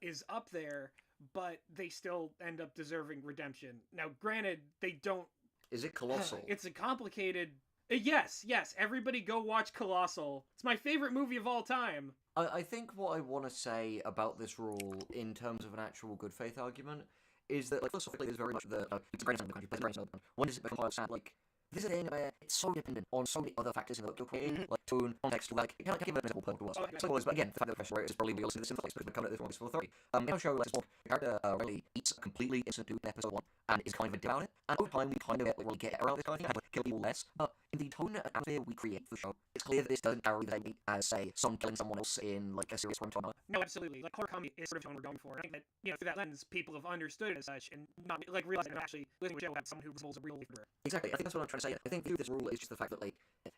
is up there, but they still end up deserving redemption. Now, granted, they don't. Is it Colossal? It's a complicated. Yes. Everybody go watch Colossal. It's my favorite movie of all time. I think what I want to say about this rule, in terms of an actual good faith argument, is that, like, philosophically, there's very much the it's a great example of the country, plays a great example. When does it become sad? Like, this is a thing where it's so dependent on so many other factors in the look you're creating, like tone, context, like, you can't give an example per was. So was, but again, the fact that the pressure is probably real, this in the place, because we're coming at this from full authority. In our show, like, the character really eats a completely instant food in episode 1, and is kind of a dick about it, and over time we kind of get around this kind of thing, and like, kill people less, but in the tone and atmosphere we create for the show, it's clear that this doesn't carry the same weight as, say, someone killing someone else in, like, a serious rom-com. No, absolutely. Like, horror comedy is sort of tone we're going for. And I think that, through that lens, people have understood it as such, and not, like, realizing that actually listening to a show about someone who resembles a real life murderer. Exactly, I think that's what I'm trying to say. I think through this rule is just the fact that, like,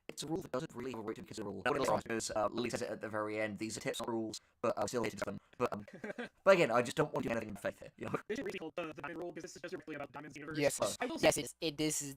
it's a rule that doesn't really have a right to be considered a rule. Because Lily says it at the very end, these are tips, not rules, but I'm still here to discuss them. But again, I just don't want to do anything in faith here, you know? This should really be called the Diamond Rule, because this is just really about Diamond's universe. Yes, I will say, this is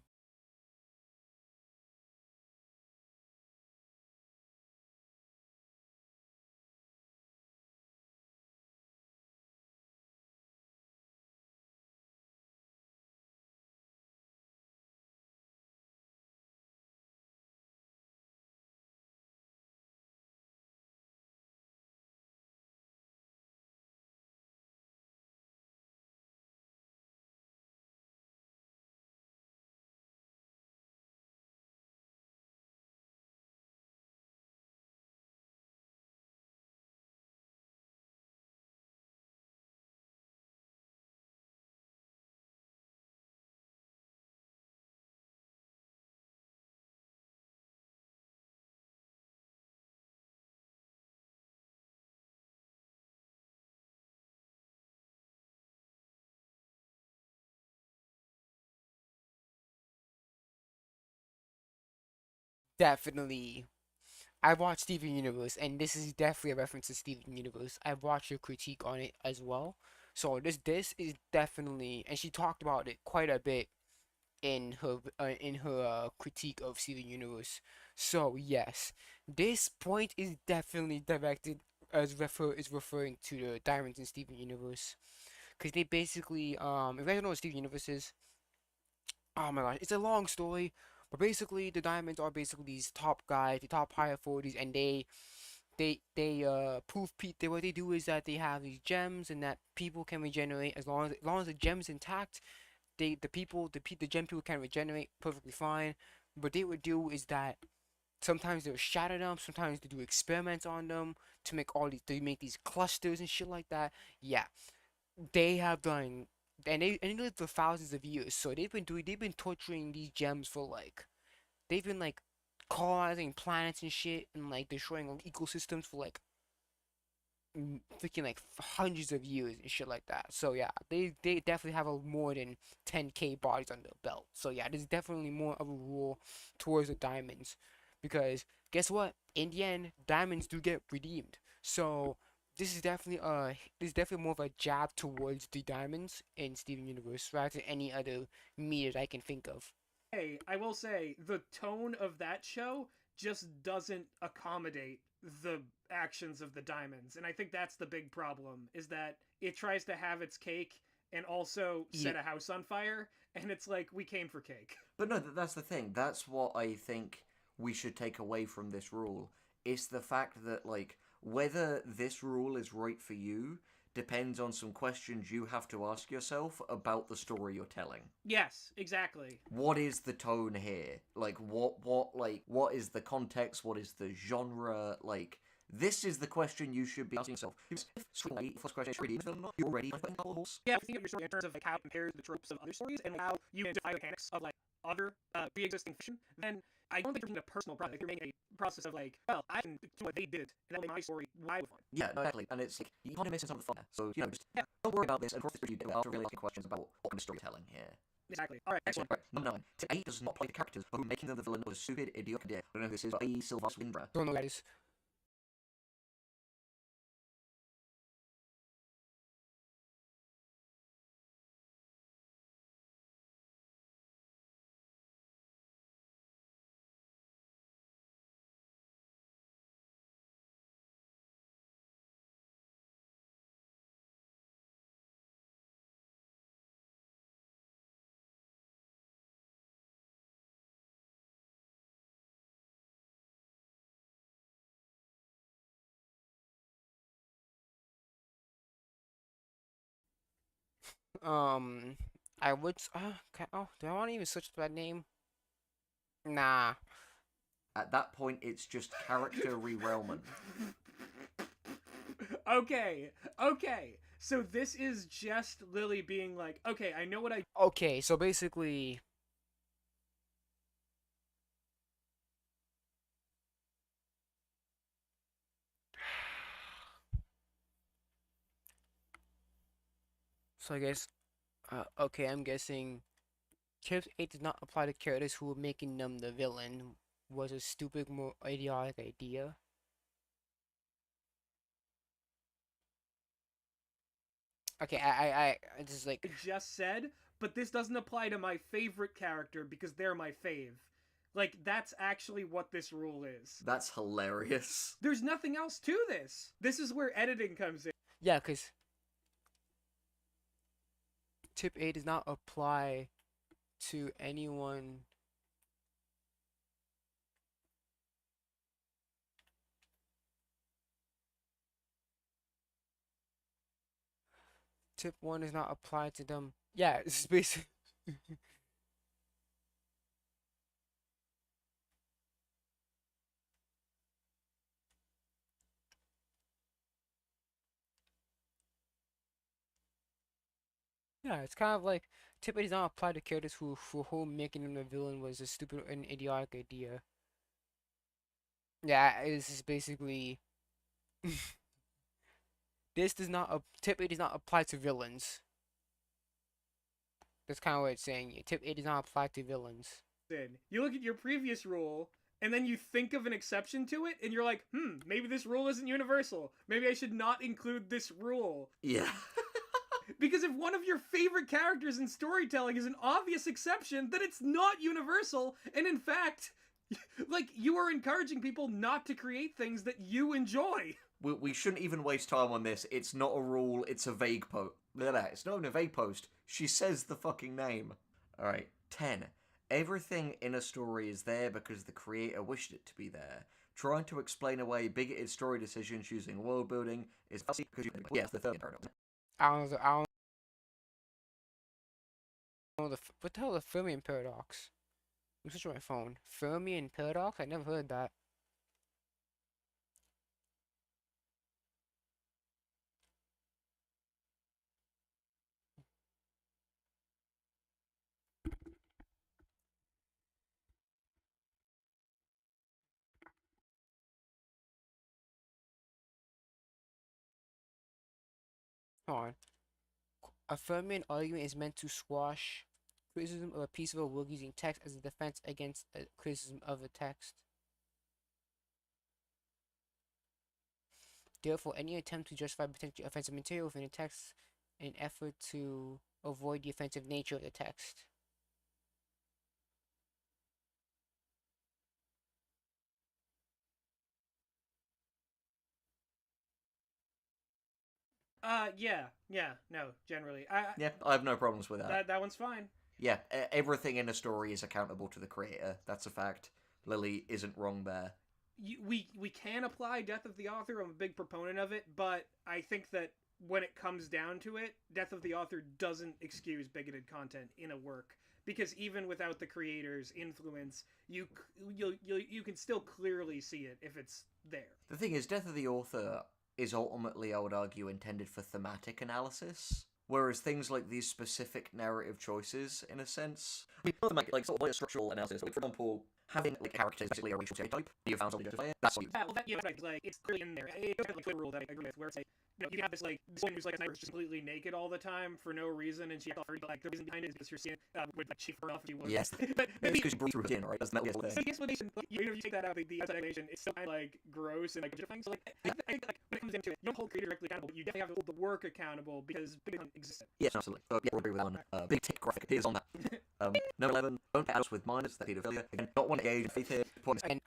definitely. I watched Steven Universe, and this is definitely a reference to Steven Universe. I watched your critique on it as well. So this is definitely, and she talked about it quite a bit in her critique of Steven Universe. So yes, this point is definitely directed is referring to the Diamonds in Steven Universe, because they basically if you guys don't know what Steven Universe is, oh my gosh, it's a long story, but basically the Diamonds are basically these top guys, the top high authorities, and they prove what they do is that they have these gems and that people can regenerate as long as the gem's intact. The gem people can regenerate perfectly fine. What they would do is that sometimes they'll shatter them, sometimes they do experiments on them to make these clusters and shit like that. Yeah, they have done, and they lived for thousands of years. So they've been torturing these gems for like they've been like colonizing planets and shit and like destroying ecosystems for like freaking like hundreds of years and shit like that. So yeah, they definitely have a more than 10k bodies on their belt. So yeah, there's definitely more of a rule towards the diamonds, because guess what? In the end, diamonds do get redeemed. So this is definitely more of a jab towards the diamonds in Steven Universe rather than any other media that I can think of. hey, I will say, the tone of that show just doesn't accommodate the actions of the Diamonds. And I think that's the big problem, is that it tries to have its cake and also set a house on fire, and it's like, we came for cake. But no, that's the thing. That's what I think we should take away from this rule. It's the fact that, like, whether this rule is right for you depends on some questions you have to ask yourself about the story you're telling. Yes, exactly. What is the tone here? Like, what is the context? What is the genre? Like, this is the question you should be asking yourself. First question is really, you're already putting a horse. Yeah, if you think of your story in terms of like how it compares the tropes of other stories and how you can define mechanics of like other pre-existing fiction, then I don't think you're making a personal product. You're making a process of like, well, I can do what they did, and that way my story why would fun. Yeah, no, exactly. And it's like, you're kind of missing some of the fun. So, just don't worry about this, and cross through you after really asking questions about what kind of storytelling here. Exactly. All right, excellent. Right. Number 9. Tip 8 does not play the characters, but who making them the villain was a stupid, idiotic idea. I don't know who this is, but A. Silva Swindra. Don't know what that is. I would. Do I want to even switch to that name? Nah. At that point, it's just character rerealment. Okay. So this is just Lily being like, okay, I know what I. Okay, so basically. So I guess. Okay, I'm guessing. Tip 8 does not apply to characters who were making them the villain. Was a stupid, more idiotic idea. Okay, I just like. Just said, but this doesn't apply to my favorite character because they're my fave. Like, that's actually what this rule is. That's hilarious. There's nothing else to this. This is where editing comes in. Yeah, because Tip 8 does not apply to anyone. Tip 1 does not apply to them. Yeah, it's basically. Yeah, it's kind of like Tip 8 does not apply to characters who for whom making them the villain was a stupid and idiotic idea. Yeah, this is basically. This does not. Tip 8 does not apply to villains. That's kind of what it's saying. Tip 8 does not apply to villains. You look at your previous rule, and then you think of an exception to it, and you're like, maybe this rule isn't universal. Maybe I should not include this rule. Yeah. Because if one of your favorite characters in storytelling is an obvious exception, then it's not universal, and in fact, like, you are encouraging people not to create things that you enjoy. We shouldn't even waste time on this. It's not a rule, it's a vague post. It's not even a vague post. She says the fucking name. Alright, 10. Everything in a story is there because the creator wished it to be there. Trying to explain away bigoted story decisions using world building is fussy because you... Yes, the third paradox. I don't know what the hell is the Fermion paradox? I'm switching my phone. Fermion paradox? I never heard that. Hold on. A Fermion argument is meant to squash criticism of a piece of a work using text as a defense against a criticism of the text. Therefore, any attempt to justify potentially offensive material within a text in an effort to avoid the offensive nature of the text. No, generally. Yeah, I have no problems with that. That one's fine. Yeah, everything in a story is accountable to the creator. That's a fact. Lily isn't wrong there. We can apply death of the author. I'm a big proponent of it, but I think that when it comes down to it, death of the author doesn't excuse bigoted content in a work, because even without the creator's influence, you can still clearly see it if it's there. The thing is, death of the author is ultimately, I would argue, intended for thematic analysis. Whereas things like these specific narrative choices, in a sense, I mean, nothing like sort of like a structural analysis. For example, having like characters basically a racial stereotype, you found something justify it. That's what you. Yeah, well, that's right. Like, it's clearly in there. It's kind of like a rule that I agree with, where it's like, you can have this like this woman who's like a sniper, just completely naked all the time for no reason, and she acts all dirty, but like the reason behind it is because you're seeing with like she fur off if she was. Yes. But It's because you breathe through her skin, right? That's metal so the explanation, like, even if you take that out, the outside explanation, it's still kind of like gross and like different. So like, I think like when it comes down to it, you don't hold creator directly accountable, but you definitely have to hold the work accountable because big exists. Yes, absolutely. So, yeah, we'll agree with one. Big tick graphic appears on that. Number 11, don't pay adults with minors, that pedophilia. Again, not want to engage in faith here. Point is, And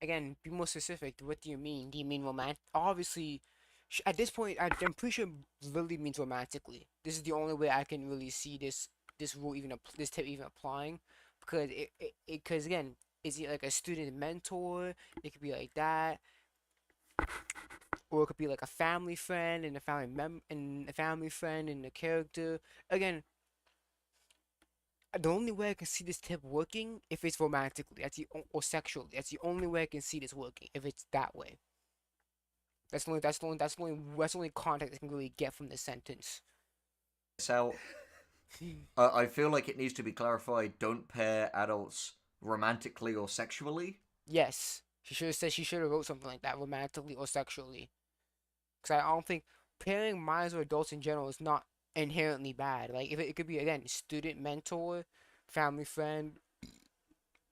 again, be more specific. What do you mean? Do you mean romantic? Obviously, at this point, I'm pretty sure really means romantically. This is the only way I can really see this rule even this tip even applying, because because again, is it like a student mentor? It could be like that, or it could be like a family friend and a family friend and a character. Again, the only way I can see this tip working if it's romantically, or sexually. That's the only way I can see this working if it's that way. That's the only context I can really get from this sentence. so I feel like it needs to be clarified. Don't pair adults romantically or sexually. Yes, she should have wrote something like that, romantically or sexually. Because I don't think pairing minors or adults in general is not inherently bad. Like if it could be again student mentor, family friend,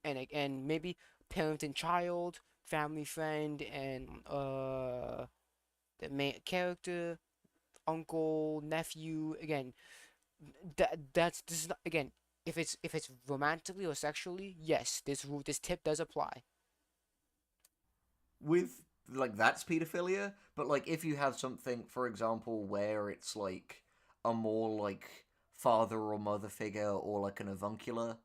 and maybe parent and child, family friend, and the main character, uncle, nephew. Again, this is not, again, if it's romantically or sexually, yes, this tip does apply. With like that's pedophilia, but like if you have something, for example, where it's like a more like father or mother figure or like an avuncular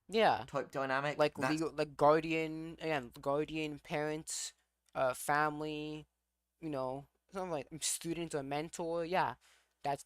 Yeah, type dynamic, like that's legal, like guardian, again, guardian, parents, family, something like student or mentor. Yeah,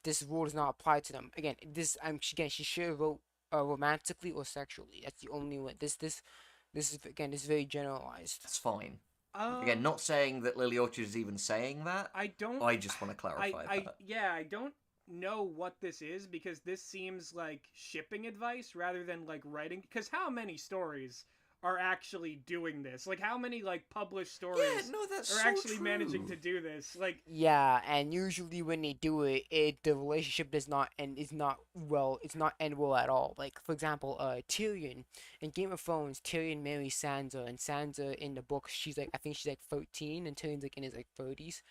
this rule does not apply to them. Again, again, she should have wrote romantically or sexually. That's the only way. This is again, this is very generalized. fine. Again, not saying that Lily Orchard is even saying that. I don't. I just want to clarify that. Yeah, I don't know what this is, because this seems like shipping advice rather than like writing. Because how many stories are actually doing this? Like, how many like published stories that's are so actually true. managing to do this? Like, Yeah, and usually when they do it, the relationship does not end. It's not well. It's not end well at all. Like for example, Tyrion in Game of Thrones, Tyrion marries Sansa, and Sansa in the book, I think she's like 13, and Tyrion's like in his like 30s,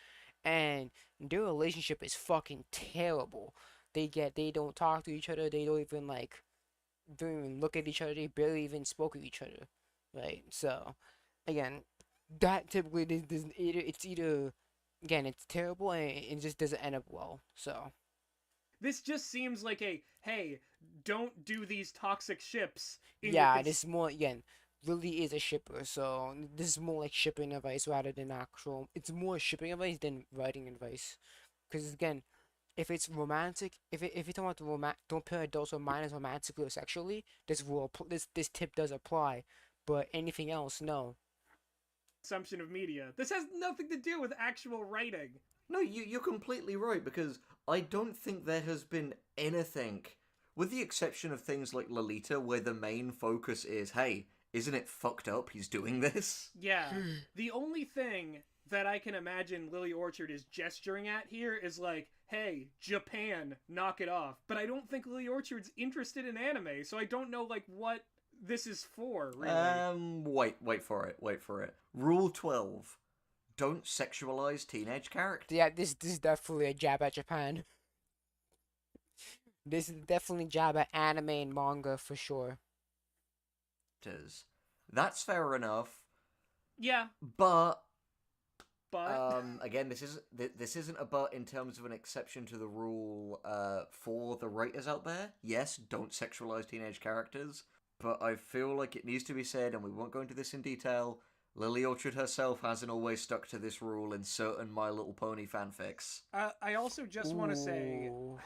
and their relationship is fucking terrible. They don't talk to each other. They don't even look at each other. They barely even spoke with each other, right? So, again, that typically it's either again it's terrible and it just doesn't end up well. So this just seems like a hey, don't do these toxic ships. yeah, this is more again really is a shipper. So this is more like shipping advice rather than actual. It's more shipping advice than writing advice, because again, if it's romantic, if you're talking about don't pair adults or minors romantically or sexually, this tip does apply, but anything else, no. Consumption of media. This has nothing to do with actual writing. No, you're completely right, because I don't think there has been anything, with the exception of things like Lolita, where the main focus is, hey, isn't it fucked up he's doing this? Yeah. The only thing that I can imagine Lily Orchard is gesturing at here is like, hey, Japan, knock it off. But I don't think Lily Orchard's interested in anime, so I don't know like what this is for, really. Wait for it. Rule 12. Don't sexualize teenage characters. Yeah, this is definitely a jab at Japan. This is definitely jab at anime and manga for sure. That's fair enough. Yeah, But but again, this isn't a but in terms of an exception to the rule for the writers out there. Yes, don't sexualize teenage characters, but I feel like it needs to be said, and we won't go into this in detail. Lily Orchard herself hasn't always stuck to this rule in certain My Little Pony fanfics. I also just want to say, Ooh.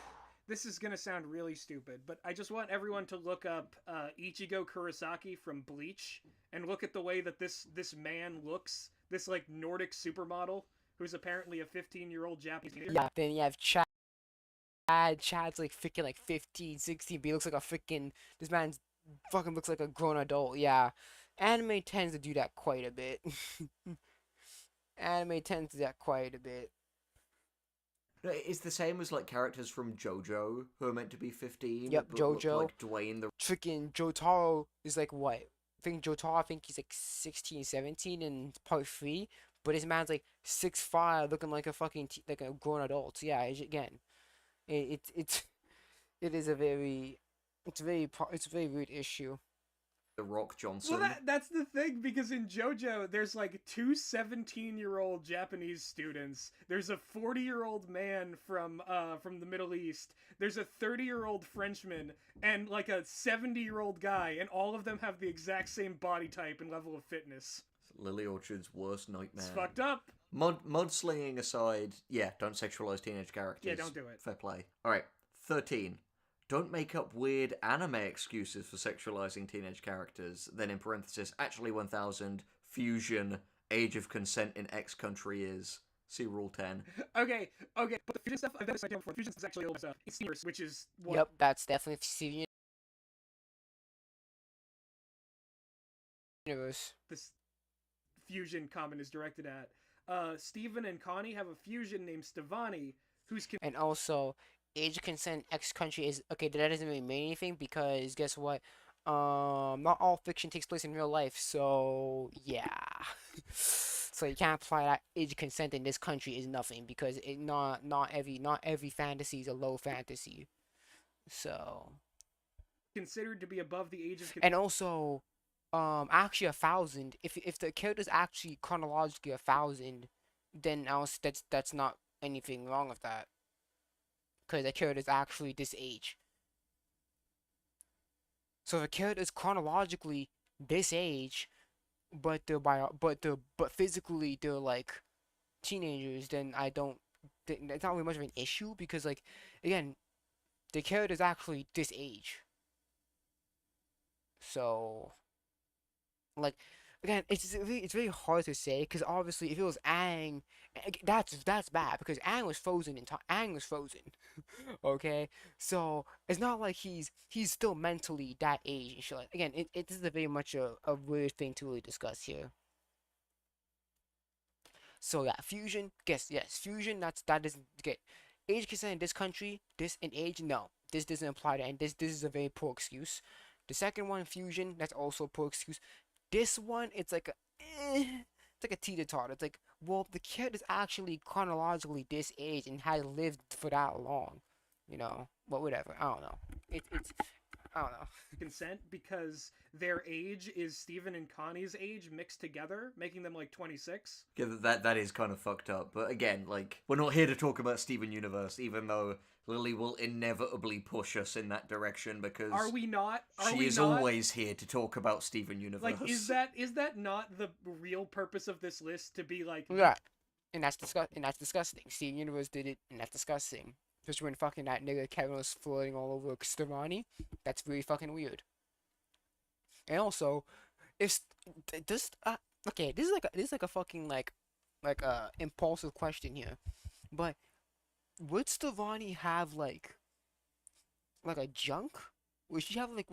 this is gonna sound really stupid, but I just want everyone to look up Ichigo Kurosaki from Bleach and look at the way that this man looks. This like Nordic supermodel who's apparently a 15-year-old Japanese teenager. Yeah, then you have Chad. Chad's like freaking like 15, 16, but he looks like a freaking. This man's fucking looks like a grown adult. Yeah, anime tends to do that quite a bit. Anime tends to do that quite a bit. No, it's the same as like characters from JoJo who are meant to be 15. Yep, but look JoJo. like Dwayne the Freaking Jotaro is like what? I think he's like 16, 17 in part 3, but his man's like 6'5", looking like a fucking like a grown adult. So yeah, again, it is a very it's a very weird issue. Rock Johnson. Well, that's the thing, because in JoJo, there's like two 17-year-old Japanese students. There's a 40-year-old man from the Middle East. There's a 30-year-old Frenchman, and like a 70-year-old guy, and all of them have the exact same body type and level of fitness. Lily Orchard's worst nightmare. It's fucked up. Mudslinging aside, yeah, don't sexualize teenage characters. Yeah, don't do it. Fair play. Alright, 13. Don't make up weird anime excuses for sexualizing teenage characters. Then in parenthesis, actually 1000, fusion, age of consent in X country is. See Rule 10. Okay, but the fusion stuff, I've done this idea before. Fusion is actually old stuff. It's Steamers, which is what Yep, that's definitely Steven Universe. this fusion comment is directed at. Steven and Connie have a fusion named Stevani, who's And also, age of consent X country is okay. That doesn't really mean anything because guess what? Not all fiction takes place in real life, so yeah. So you can't apply that age of consent in this country is nothing because not every fantasy is a low fantasy. So considered to be above the age of and also, actually 1000. If the character's actually chronologically 1000, then else that's not anything wrong with that. Because the character is actually this age. So if a character is chronologically this age, but physically they're like teenagers, then it's not really much of an issue because like again, the character is actually this age. So like again, it's very hard to say because obviously if it was Aang, that's bad because Aang was frozen in time. Aang was frozen, okay. So it's not like he's still mentally that age and shit. Again, this is a very much a weird thing to really discuss here. So yeah, fusion. Yes, fusion. That doesn't get age consent in this country. This in age, no. This doesn't apply to, and this is a very poor excuse. The second one, fusion. That's also a poor excuse. This one, it's like it's like a teeter-totter. It's like, well, the kid is actually chronologically this age and has lived for that long, you know. But whatever, I don't know. It's I don't know. consent because their age is Stephen and Connie's age mixed together, making them like 26. Yeah, that is kind of fucked up. But again, like, we're not here to talk about Steven Universe, even though Lily will inevitably push us in that direction because Are we not? she is always here to talk about Steven Universe. Like, is that not the real purpose of this list to be like? Yeah, and that's disgusting. Steven Universe did it, and that's disgusting. Just when fucking that nigga Kevin was floating all over Stevani, that's really fucking weird. And also, if this okay, this is like a fucking like impulsive question here, but would Stevani have like a junk? Would she have like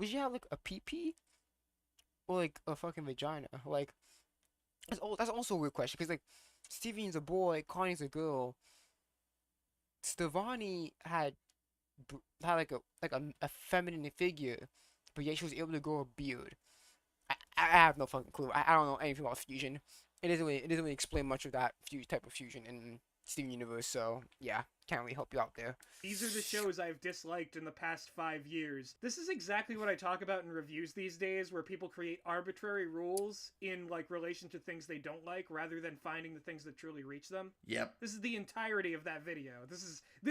a pee or like a fucking vagina? Like that's also a weird question because like Steven's a boy, Connie's a girl. Stevani had like a feminine figure, but yet she was able to grow a beard. I have no fucking clue. I don't know anything about fusion. It doesn't really explain much of that type of fusion in Steven Universe. So yeah, can't really help you out there. These are the shows I've disliked in the past 5 years. This is exactly what I talk about in reviews these days, where people create arbitrary rules in like relation to things they don't like, rather than finding the things that truly reach them. Yep. This is the entirety of that video. This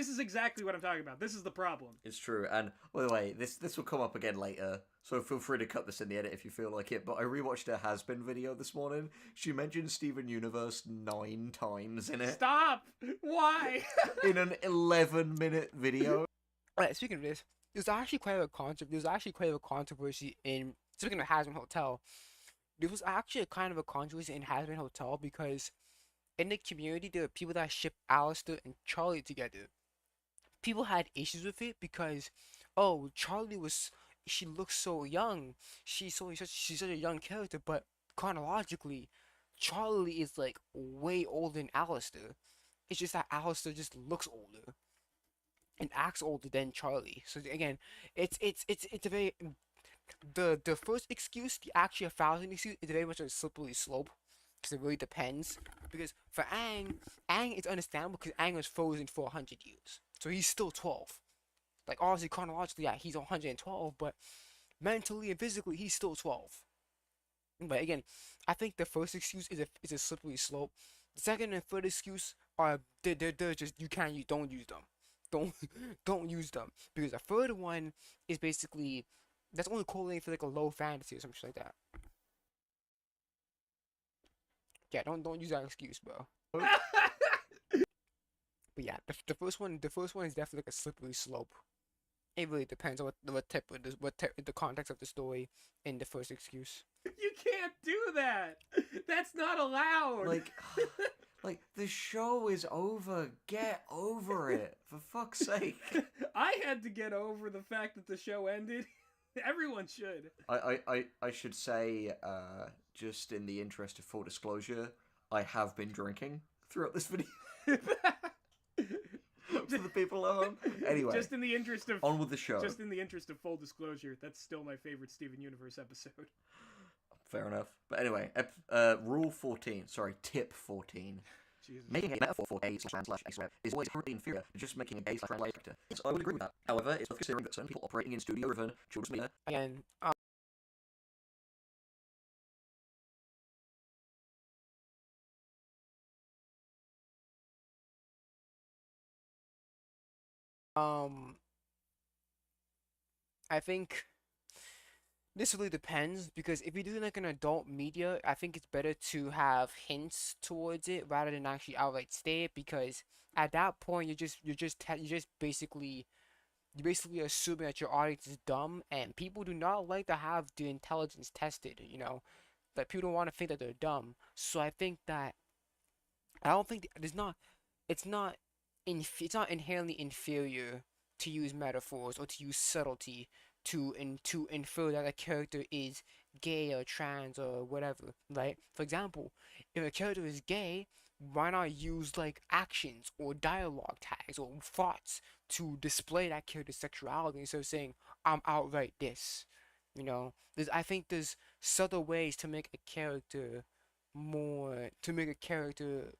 is exactly what I'm talking about. This is the problem. It's true, and by the way, this will come up again later, so feel free to cut this in the edit if you feel like it, but I rewatched a Has-Been video this morning. She mentioned Steven Universe 9 times in it. Stop! Why? In an 11-minute video. Alright, speaking of this, there's actually quite a controversy in speaking of Hazbin Hotel. There was actually a kind of a controversy in Hazbin Hotel because in the community there are people that ship Alistair and Charlie together. People had issues with it because, oh, she looks so young. She's such a young character, but chronologically, Charlie is like way older than Alistair. It's just that Alistair just looks older and acts older than Charlie. So again, it's a very the first excuse, the actually 1,000 excuse, is very much a slippery slope because it really depends. Because for Aang it's understandable because Aang was frozen for 100 years, so he's still 12. Like obviously chronologically, yeah, he's 112, but mentally and physically he's still 12. But again, I think the first excuse is a slippery slope. The second and third excuse are they're just don't use them. Don't use them, because the third one is basically that's only correlating for like a low fantasy or something like that. Yeah, don't use that excuse, bro. But yeah, the first one is definitely like a slippery slope. It really depends on what the context of the story in the first excuse. You can't do that. That's not allowed. Like the show is over. Get over it, for fuck's sake. I had to get over the fact that the show ended. Everyone should. I should say, just in the interest of full disclosure, I have been drinking throughout this video. For the people at home. Anyway, just in the interest of on with the show. Just in the interest of full disclosure, that's still my favorite Steven Universe episode. Fair enough. But anyway, rule 14. Sorry, tip 14. Jesus. Making a metaphor for gay/trans/x is always inherently inferior to just making a gay/trans character. Yes, I would agree with that. However, it's worth considering that certain people operating in studio-driven children's media. Again, I think this really depends, because if you're doing like an adult media, I think it's better to have hints towards it rather than actually outright state it, because at that point you're basically assuming that your audience is dumb, and people do not like to have the intelligence tested, you know, like people don't want to think that they're dumb. So I think that I don't think it's not it's not inherently inferior to use metaphors or to use subtlety to infer that a character is gay or trans or whatever, right? For example, if a character is gay, why not use like actions or dialogue tags or thoughts to display that character's sexuality instead of saying I'm outright this? You know, I think there's subtle ways to make a character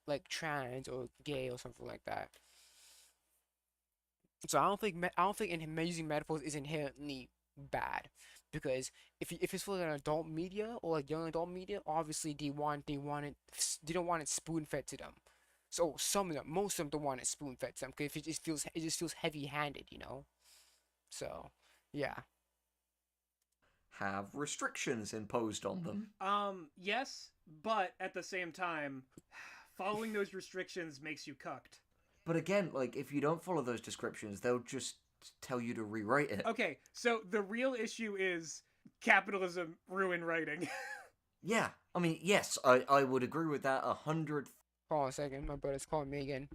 like trans or gay or something like that. So I don't think using metaphors is inherently bad, because if it's for an adult media or like young adult media, obviously they don't want it spoon fed to them. So most of them don't want it spoon fed to them, because it just feels heavy handed, you know. So yeah. Have restrictions imposed on them. Yes, but at the same time, following those restrictions makes you cucked. But again, like, if you don't follow those descriptions, they'll just tell you to rewrite it. Okay, so the real issue is capitalism ruin writing. Yeah, I mean, yes, I would agree with that 100. Hold on a second, my brother's calling me again.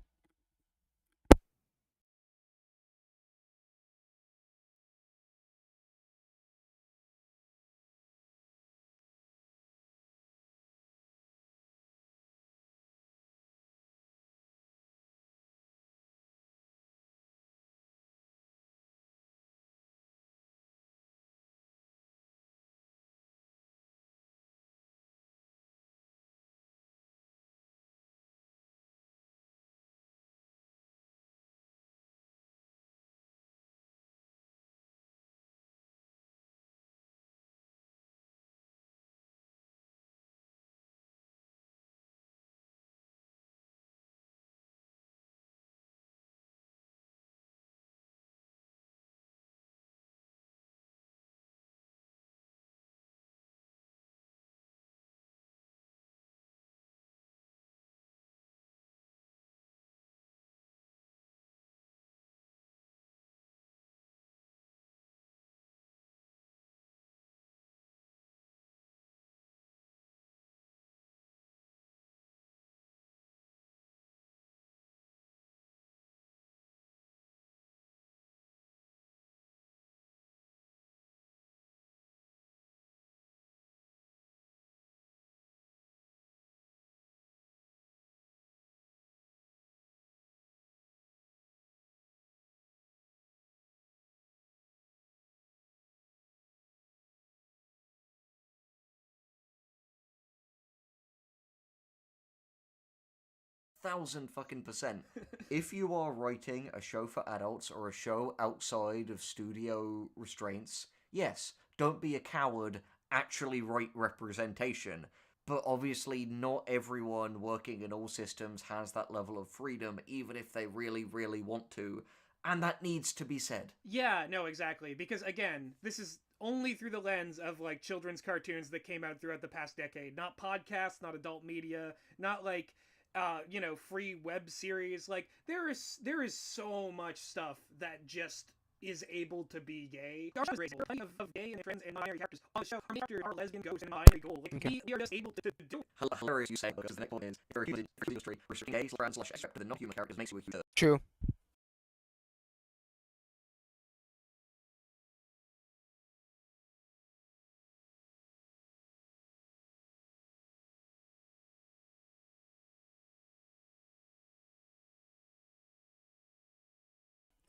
1000% if you are writing a show for adults or a show outside of studio restraints, yes, don't be a coward, actually write representation. But obviously, not everyone working in all systems has that level of freedom, even if they really, really want to. And that needs to be said. Yeah, no, exactly. Because again, this is only through the lens of like children's cartoons that came out throughout the past decade. Not podcasts, not adult media, not like free web series. Like there is so much stuff that just is able to be gay. There are plenty of gay and trans and non-binary characters on the show. Our main characters are lesbian, ghosts, and binary gold. Like we are just able to do it. Hilarious you say, because the next one is, if you're a human in the industry, restricting gays, trans, except for the non-human characters makes you a human. True.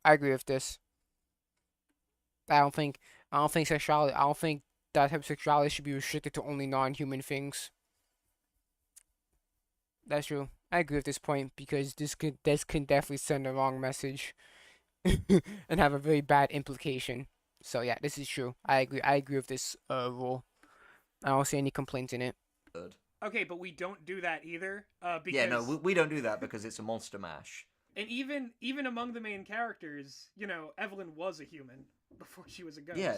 I agree with this. I don't think sexuality. I don't think that type of sexuality should be restricted to only non-human things. That's true. I agree with this point because this can definitely send the wrong message and have a very bad implication. So yeah, this is true. I agree. I agree with this rule. I don't see any complaints in it. Okay, but we don't do that either. Because Yeah, no, we don't do that because it's a monster mash. And even among the main characters, Evelyn was a human before she was a ghost. Yeah,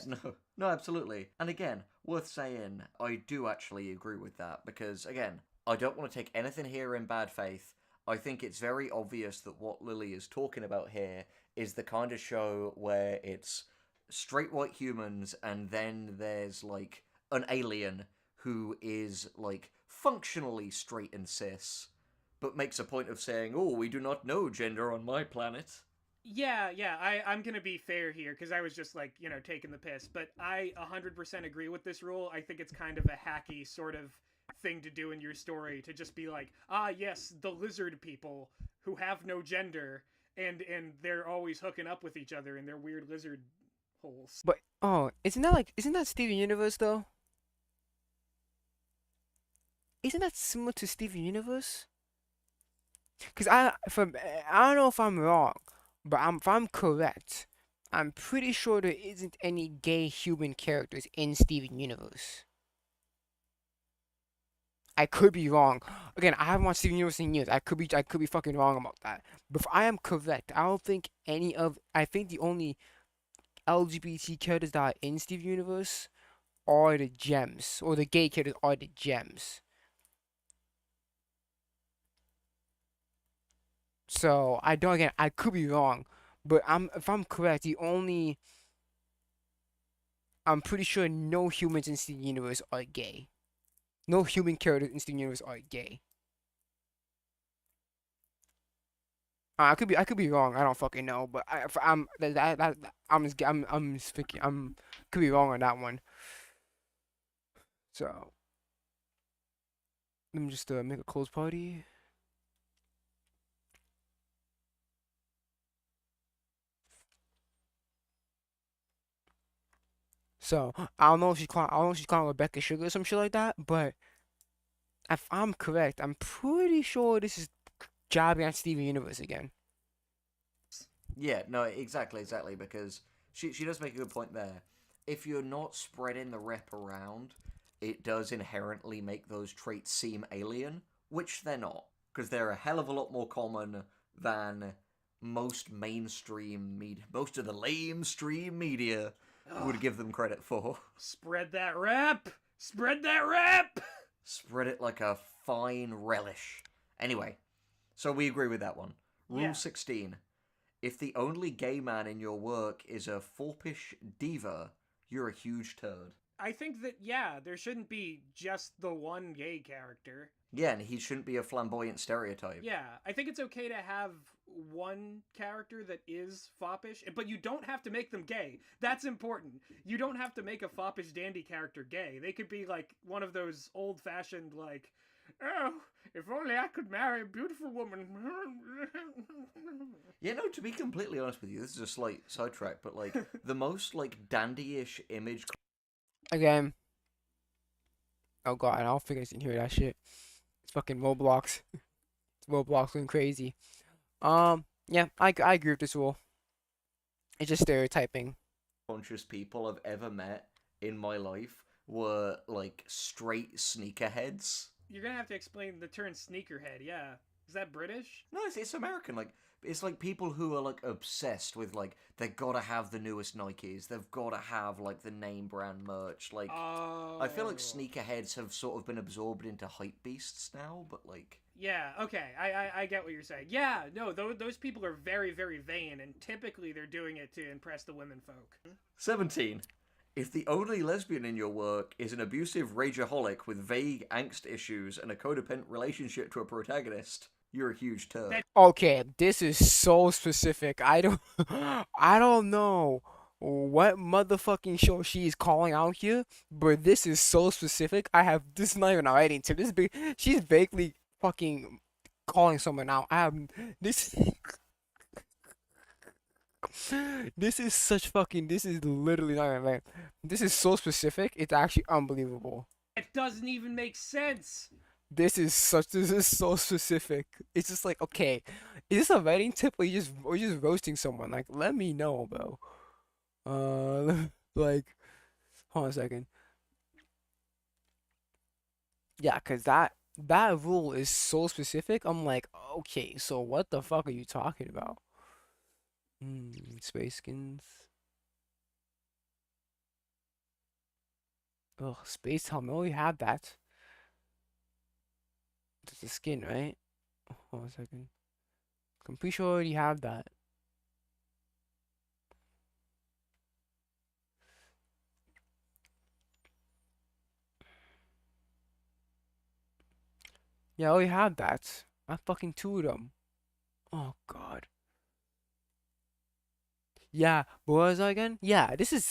no, absolutely. And again, worth saying, I do actually agree with that because, again, I don't want to take anything here in bad faith. I think it's very obvious that what Lily is talking about here is the kind of show where it's straight white humans and then there's, like, an alien who is, like, functionally straight and cis, but makes a point of saying, oh, we do not know gender on my planet. Yeah, I'm gonna be fair here, because I was just, like, taking the piss, but I 100% agree with this rule. I think it's kind of a hacky sort of thing to do in your story, to just be like, yes, the lizard people who have no gender, and they're always hooking up with each other in their weird lizard holes. But isn't that Steven Universe though? Isn't that similar to Steven Universe? Cause I don't know if I'm wrong, but if I'm correct, I'm pretty sure there isn't any gay human characters in Steven Universe. I could be wrong. Again, I haven't watched Steven Universe in years. I could be fucking wrong about that. But if I am correct, I don't think I think the only LGBT characters that are in Steven Universe are the gems, or the gay characters are the gems. So I don't. Again, I could be wrong, but if I'm correct, I'm pretty sure no humans in Steven Universe are gay. No human characters in Steven Universe are gay. I could be wrong. I don't fucking know, but I'm could be wrong on that one. So let me just make a close party. So I don't know if she's calling Rebecca Sugar or some shit like that, but if I'm correct, I'm pretty sure this is jobbing at Steven Universe again. Yeah, no, exactly, because she does make a good point there. If you're not spreading the rep around, it does inherently make those traits seem alien, which they're not, because they're a hell of a lot more common than most mainstream media, most of the lamestream media would give them credit for. Spread that rep! Spread that rep! Spread it like a fine relish. Anyway, so we agree with that one. Rule 16. If the only gay man in your work is a foppish diva, you're a huge turd. I think that, there shouldn't be just the one gay character. Yeah, and he shouldn't be a flamboyant stereotype. Yeah, I think it's okay to have one character that is foppish, but you don't have to make them gay. That's important. You don't have to make a foppish dandy character gay. They could be, like, one of those old-fashioned, like, oh, if only I could marry a beautiful woman. Yeah, no, to be completely honest with you, this is a slight sidetrack, but, like, the most, like, dandy-ish image... Again. Oh god, I don't think I can hear that shit. It's fucking Roblox. It's Roblox going crazy. Yeah, I agree with this rule. It's just stereotyping. Conscious people I've ever met in my life were like straight sneakerheads. You're gonna have to explain the term sneakerhead. Yeah, is that British? No, it's American. Like it's like people who are like obsessed with like they gotta have the newest Nikes. They've gotta have like the name brand merch. Like I feel like sneakerheads have sort of been absorbed into hype beasts now. But like Yeah, okay, I get what you're saying. Yeah, no, those people are very, very vain, and typically they're doing it to impress the women folk. 17. If the only lesbian in your work is an abusive rageaholic with vague angst issues and a codependent relationship to a protagonist, you're a huge turd. Okay, this is so specific. I don't I don't know what motherfucking show she's calling out here, but this is so specific. This is not even a writing tip. This is big. She's vaguely fucking calling someone out. I have this. This is such fucking. This is literally not even right. This is so specific. It's actually unbelievable. It doesn't even make sense. This is so specific. It's just like, okay, is this a writing tip or you just roasting someone? Like, let me know, bro. Like, hold on a second. Yeah, cause that rule is so specific. I'm like, okay, so what the fuck are you talking about? Space skins. Ugh, space helmet. Oh, you have that. It's a skin, right? Hold on a second. I'm pretty sure I already have that. Yeah, I already have that. I fucking two of them. Oh god. Yeah, what was I again? Yeah, this is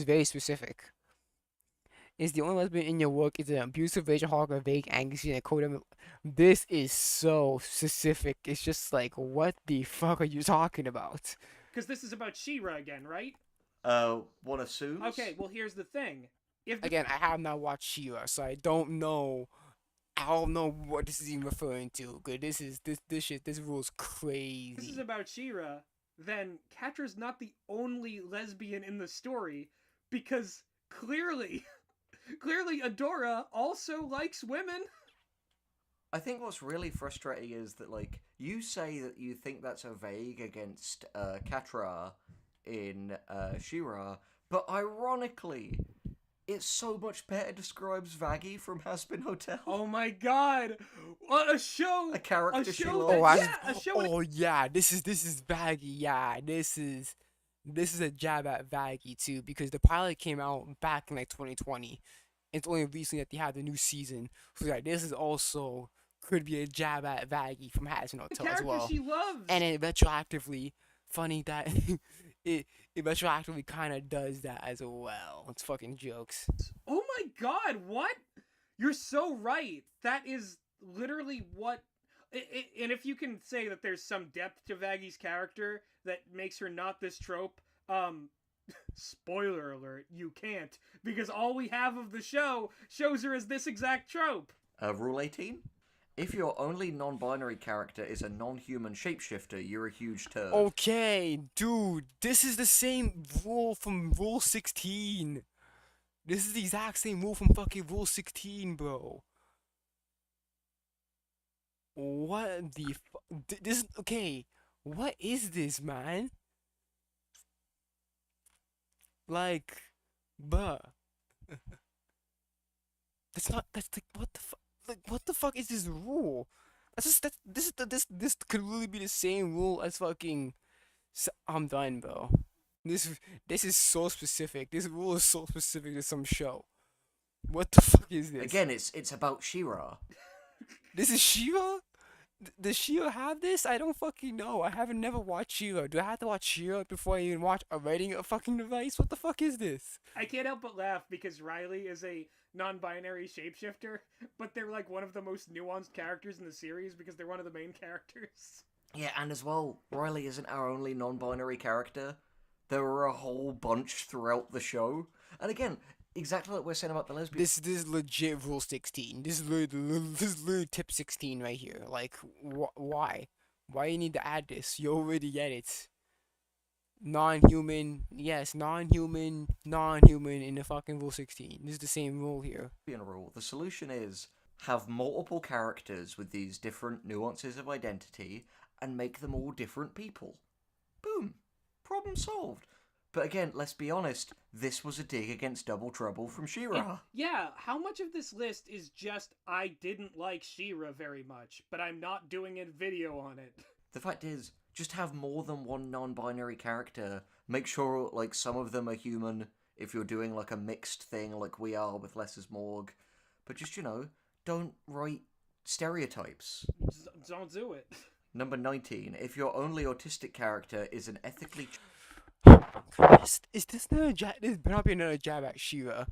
very specific. Is the only lesbian in your work is an abusive rageaholic or vague angry and a code. This is so specific. It's just like, what the fuck are you talking about? Because this is about She-Ra again, right? One assumes? Okay, well here's the thing. If the Again, I have not watched She-Ra, so I don't know. I don't know what this is even referring to. Cause this rule's crazy. this is about She-Ra, then Catra's not the only lesbian in the story, because clearly Adora also likes women. I think what's really frustrating is that, like, you say that you think that's a vague against Catra in She-Ra, but ironically, it so much better describes Vaggie from Hazbin Hotel. Oh my god! What a show! A character she show loves. that- yeah, a show. Oh yeah, this is Baggy. Yeah, this is a jab at Baggy too, because the pilot came out back in like 2020. It's only recently that they had the new season, so like this is also could be a jab at Baggy from Hazbin The Hotel as character well. she loves. And it retroactively, funny that it retroactively kind of does that as well. It's fucking jokes. Oh my god, what? You're so right. That is literally what. And if you can say that there's some depth to Vaggie's character that makes her not this trope, spoiler alert, you can't, because all we have of the show shows her as this exact trope. Rule 18? If your only non-binary character is a non-human shapeshifter, you're a huge turd. Okay, dude, this is the same rule from Rule 16. This is the exact same rule from fucking Rule 16, bro. What the this okay, what is this, man? Like, bruh. That's like, what the fuck? Like, what the fuck is this rule? This could really be the same rule as fucking. I'm done, bro. This is so specific. This rule is so specific to some show. What the fuck is this? Again, it's about She-Ra. This is She-Ra? Does She-Ra have this? I don't fucking know. I haven't never watched She-Ra. Do I have to watch She-Ra before I even watch a writing a fucking device? What the fuck is this? I can't help but laugh because Riley is a non-binary shapeshifter, but they're like one of the most nuanced characters in the series because they're one of the main characters. Yeah, and as well, Riley isn't our only non-binary character. There were a whole bunch throughout the show. And again, exactly like we're saying about the lesbian. This is legit rule 16. This is literally tip 16 right here. Like, why? Why you need to add this? You already get it. Non-human, yes, non-human in the fucking rule 16. This is the same rule here. Rule. The solution is have multiple characters with these different nuances of identity and make them all different people. Boom. Problem solved. But again, let's be honest, this was a dig against Double Trouble from She-Ra. Yeah, how much of this list is just I didn't like She-Ra very much, but I'm not doing a video on it? The fact is, just have more than one non-binary character. Make sure, like, some of them are human, if you're doing, like, a mixed thing like we are with Less is Morgue. But just, don't write stereotypes. Don't do it. Number 19. If your only autistic character is an ethically... Christ, is this another jab? This better not be another jab at She-Ra.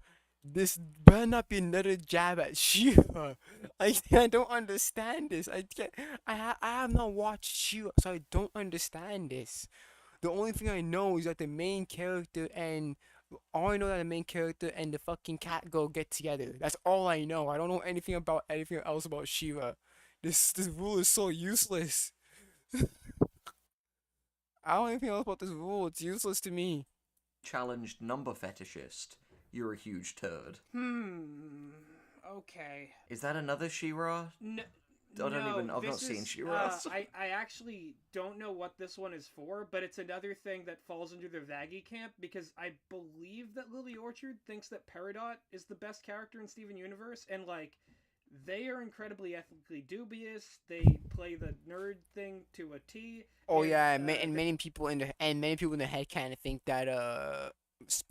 This better not be another jab at She-Ra. I don't understand this. I have not watched She-Ra, so I don't understand this. The only thing I know is that the main character and all I know that the main character and the fucking cat girl get together. That's all I know. I don't know anything about anything else about She-Ra. This rule is so useless. I don't know anything else about this rule. It's useless to me. challenged number fetishist, you're a huge turd. Okay. Is that another She-Ra? I've not seen She-Ra. I actually don't know what this one is for, but it's another thing that falls under the Vaggie camp, because I believe that Lily Orchard thinks that Peridot is the best character in Steven Universe, and, like, they are incredibly ethically dubious. They play the nerd thing to a T. Oh yeah, and many people in the headcanon think that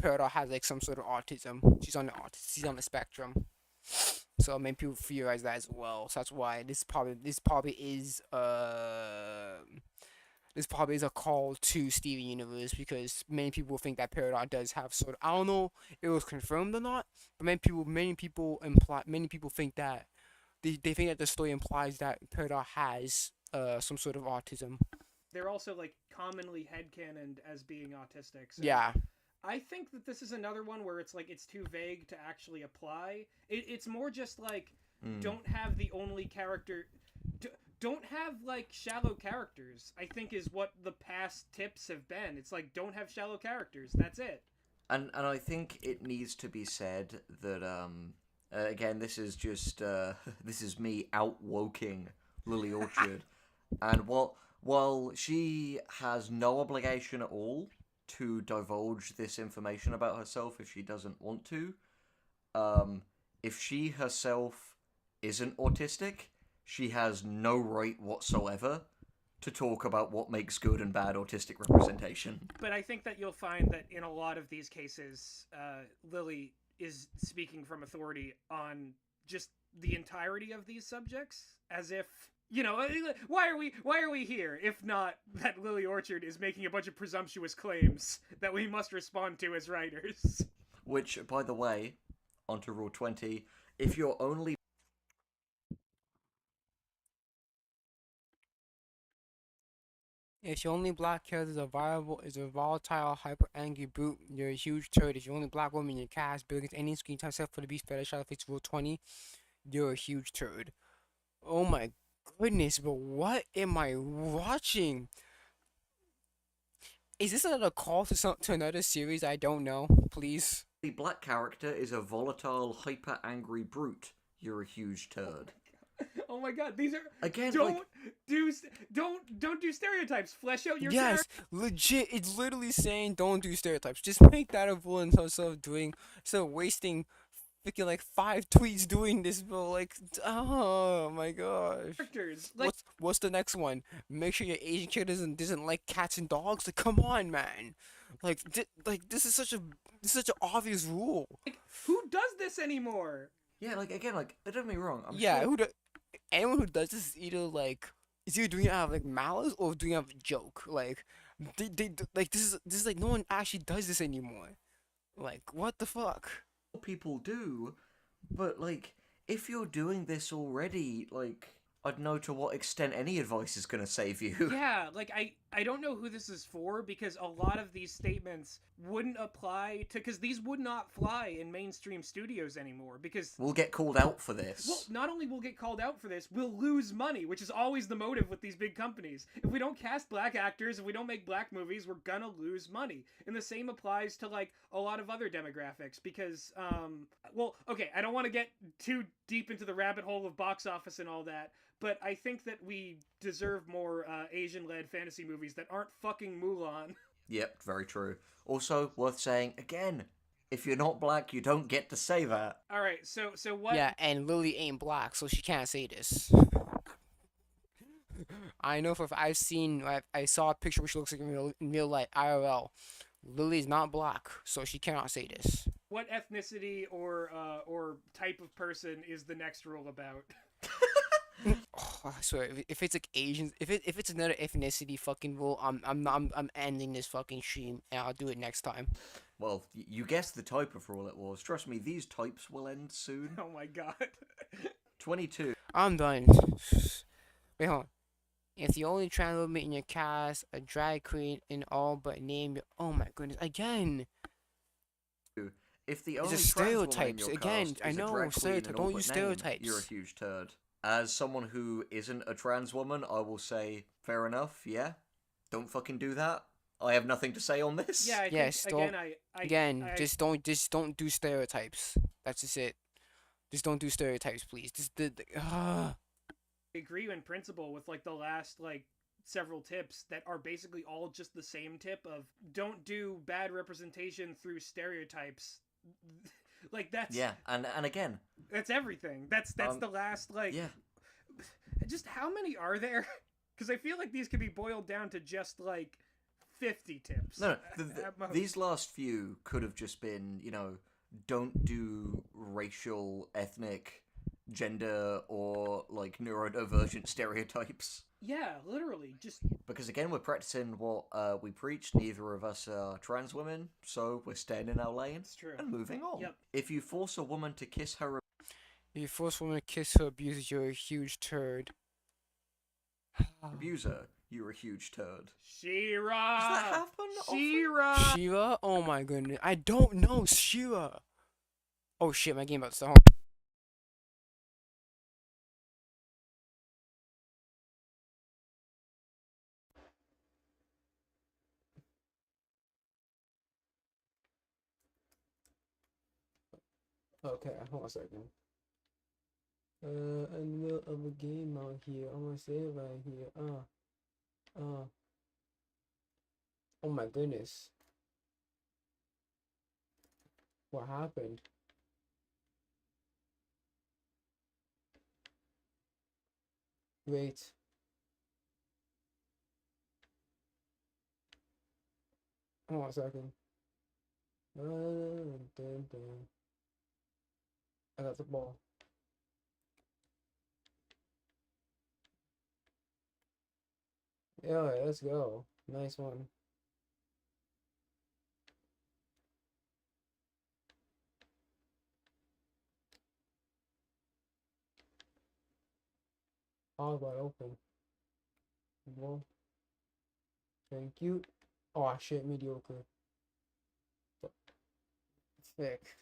Peridot has like some sort of autism. She's on the spectrum. So many people theorize that as well. So that's why this probably is a call to Steven Universe, because many people think that Peridot does have sort of, I don't know if it was confirmed or not, but many people think that they think that the story implies that Peridot has some sort of autism. They're also, like, commonly headcanoned as being autistic. So Yeah. I think that this is another one where it's like it's too vague to actually apply. It's more just like don't have the only character. Don't have, like, shallow characters, I think, is what the past tips have been. It's like, don't have shallow characters. That's it. And I think it needs to be said that, again, this is just, this is me outwoking Lily Orchard. And while she has no obligation at all to divulge this information about herself if she doesn't want to, if she herself isn't autistic, she has no right whatsoever to talk about what makes good and bad autistic representation. But I think that you'll find that in a lot of these cases, Lily is speaking from authority on just the entirety of these subjects, as if, why are we here if not that Lily Orchard is making a bunch of presumptuous claims that we must respond to as writers. Which, by the way, onto Rule 20, if you're only If your only black character is a volatile, hyper angry brute, you're a huge turd. If you're only black woman in your cast building any screen time set for the beast fetish outfits rule 20, you're a huge turd. Oh my goodness, but what am I watching? Is this another call to another series I don't know? Please. the black character is a volatile, hyper angry brute, you're a huge turd. Oh my god, these are Again, don't do stereotypes. Flesh out your Yes, legit. It's literally saying don't do stereotypes. Just make that a rule instead of wasting freaking like 5 tweets doing this, bro. Like, oh my gosh. characters. Like, What's the next one? Make sure your Asian kid doesn't like cats and dogs. Like, come on, man. Like, this is such an obvious rule. who does this anymore? Yeah, like, again, like, don't get me wrong. Anyone who does this is either doing it out of like malice or doing it out of a joke. Like, they like this is like no one actually does this anymore. Like, what the fuck? People do, but, like, if you're doing this already, like, I'd know to what extent any advice is gonna save you. Yeah, like I don't know who this is for, because a lot of these statements wouldn't apply to, because these would not fly in mainstream studios anymore, because We'll get called out for well, this. not only will get called out for this, we'll lose money, which is always the motive with these big companies. If we don't cast black actors, if we don't make black movies, we're gonna lose money. And the same applies to like a lot of other demographics, because well, okay, I don't want to get too deep into the rabbit hole of box office and all that, but I think that we deserve more Asian-led fantasy movies that aren't fucking Mulan. Yep, very true. Also, worth saying again, if you're not black, you don't get to say that. All right, so what? Yeah, and Lily ain't black, so she can't say this. I know for I've seen I saw a picture where she looks like in real life IRL. Lily's not black, so she cannot say this. What ethnicity or type of person is the next rule about? Oh, I swear, if it's like Asians, if it's another ethnicity fucking rule, I'm ending this fucking stream, and I'll do it next time. Well, you guessed the type of rule it was. Trust me, these types will end soon. Oh my god. 22. I'm done. Wait, hold on. If the only trans woman in your cast, a drag queen, and all but name your, oh my goodness, again. If the It's only just trans woman in stereotypes. your Again, cast I is a know, drag queen stereotype- and don't all use but name, stereotypes. you're a huge turd. As someone who isn't a trans woman, I will say, fair enough, yeah. Don't fucking do that. I have nothing to say on this. Yeah, I Yes, think, don't- again, I just don't do stereotypes. That's just it. Just don't do stereotypes, please. agree in principle with like the last like several tips that are basically all just the same tip of don't do bad representation through stereotypes. Like that's Yeah, and again, that's everything. That's the last like yeah. just how many are there? Because I feel like these could be boiled down to just like 50 tips. No, at most. these last few could have just been, don't do racial, ethnic, gender, or like neurodivergent stereotypes. Yeah, literally, just Because again, we're practicing what we preach. Neither of us are trans women, so we're staying in our lane it's true. and moving on. Yep. If you force a woman to kiss her, If you force a woman to kiss her abuser, you're a huge turd. abuser, you're a huge turd. She-Ra. Does that happen often? She-Ra. Shira? Oh my goodness. I don't know Shira. Oh shit, my game about to start. Okay, hold on a second. In the middle of a game out here. I'm gonna say it right here. Oh my goodness. What happened? Wait. Hold on a second. I got the ball. Yeah, let's go. Nice one. All wide open. Well, thank you. Oh shit, mediocre. Thick.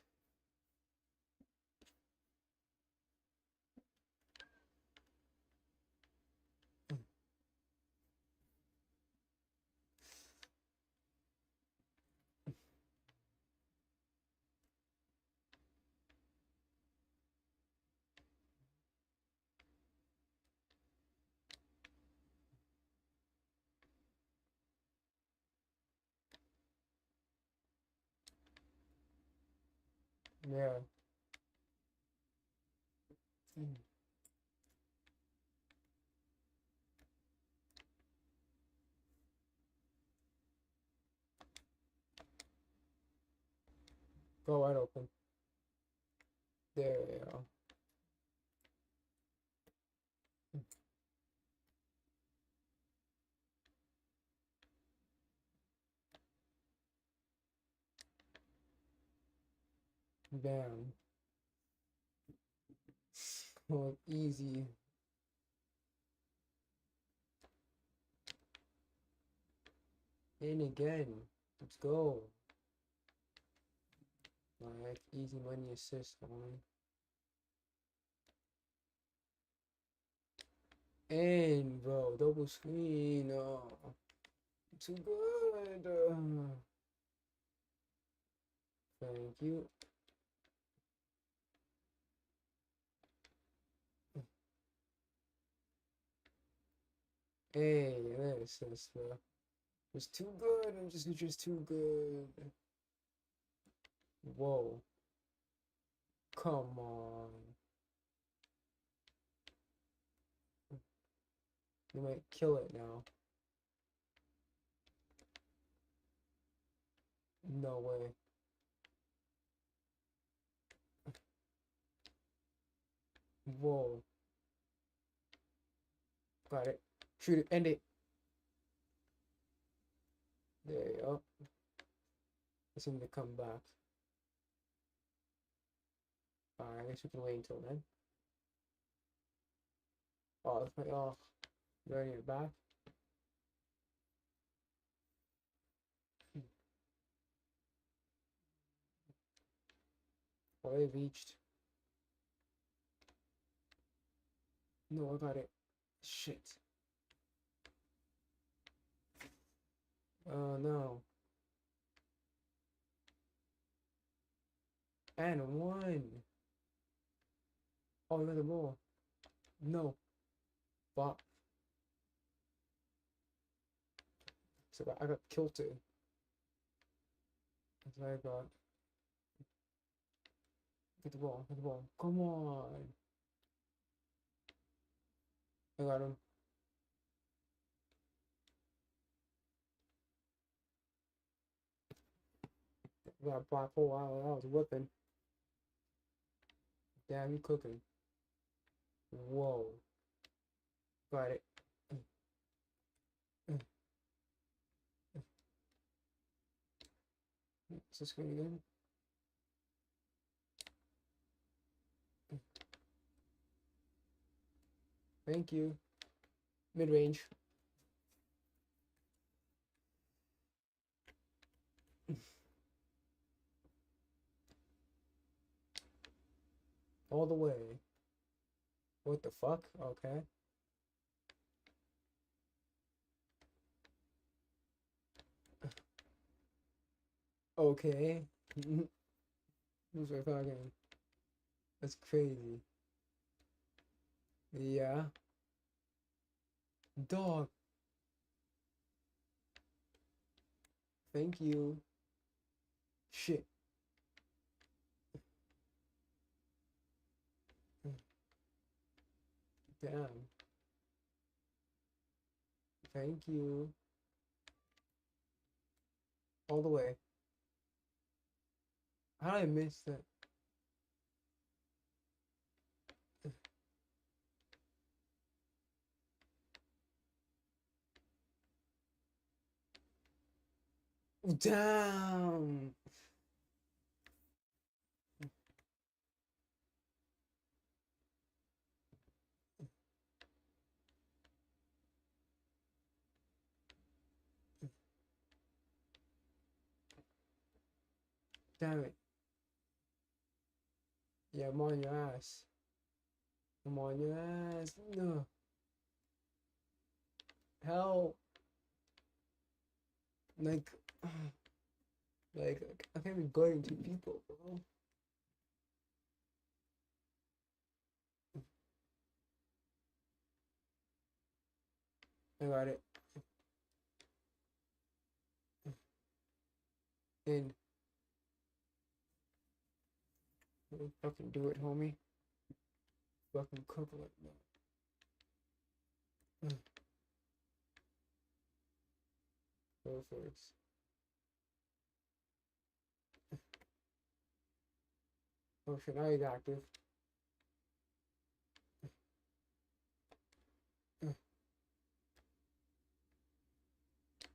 Yeah. Go wide open. There we go. Bam. Oh, easy. In again. Let's go. Like easy money assist on. And bro, double screen. Oh, too good. Thank you. Hey, this is it's too good. It's just too good. Whoa. Come on. You might kill it now. No way. Whoa. Got it. Shoot it. End it. There you go. I seem to come back. Alright, I guess we can wait until then. Oh, it's my oh. You already back? Oh, they reached. No, I got it. Shit. Oh no. And one. Oh, another ball. No. But so I got tilted. That's what I got. Get the ball. Get the ball. Come on. I got him. Got black hole. Wow, that was whipping. Damn, you cooking. Whoa. Got it. Is this screen again? Thank you. Mid range. All the way. What the fuck? Okay. Okay. Who's our fucking? That's crazy. Yeah. Dog. Thank you. Shit. Damn. Thank you. All the way. How did I miss that? Damn. Damn it. Yeah, I'm on your ass. I'm on your ass. No. Help. Like, like I can't be guarding two people, bro. I got it. And fucking do it, homie. Fucking cook like that. Perfect. Oh shit, now he's active.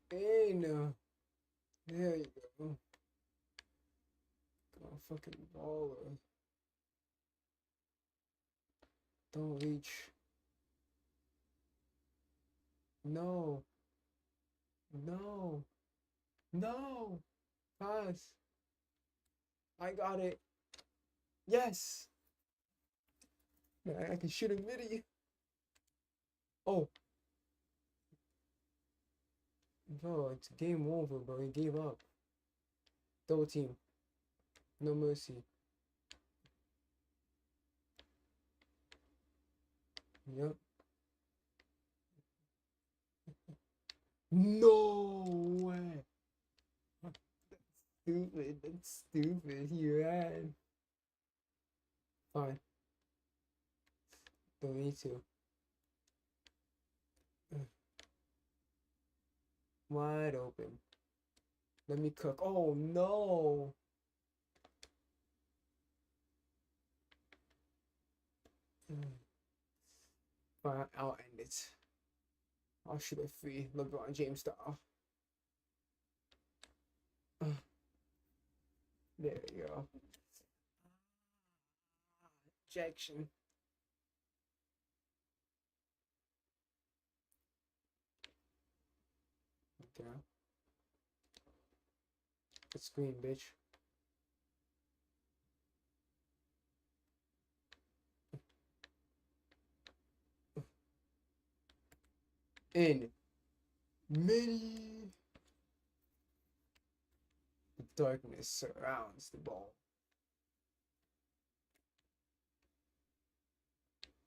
Hey, no. There you go. Oh, fucking baller. Don't reach. No. No. No! Pass. I got it. Yes! Man, I can shoot a midi. Oh. Bro, it's game over, bro. He gave up. Double team. No mercy. Yep. No way. Stupid. That's stupid. He ran. Fine. Don't need to. Wide open. Let me cook. Oh no. Fine, I'll end it. I'll shoot a free LeBron James style. There you go. Ejection. Okay. Good screen, bitch. In many. The darkness surrounds the ball.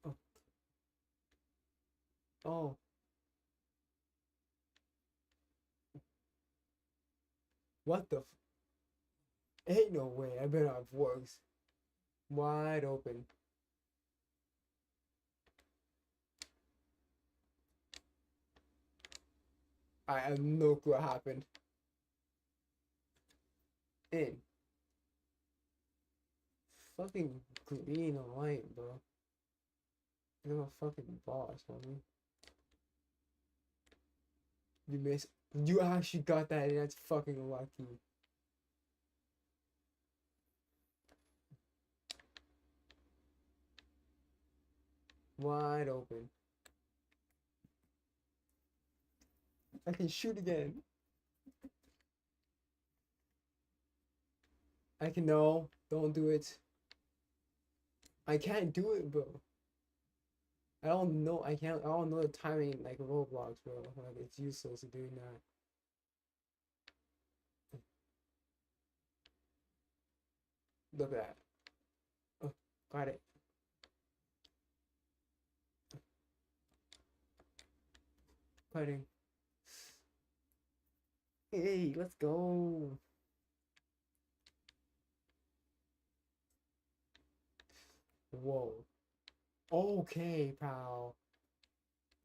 Oh. Oh. What the Ain't no way. I better have works. Wide open. I have no clue what happened. In. Fucking green and white, bro. You're a fucking boss, homie. You missed. You actually got that, and that's fucking lucky. Wide open. I can shoot again. I can no. Don't do it. I can't do it, bro. I don't know. I don't know the timing like Roblox, bro. Like it's useless to doing that. Look at that. Oh, got it. Putting. Hey, let's go. Whoa. Okay, pal.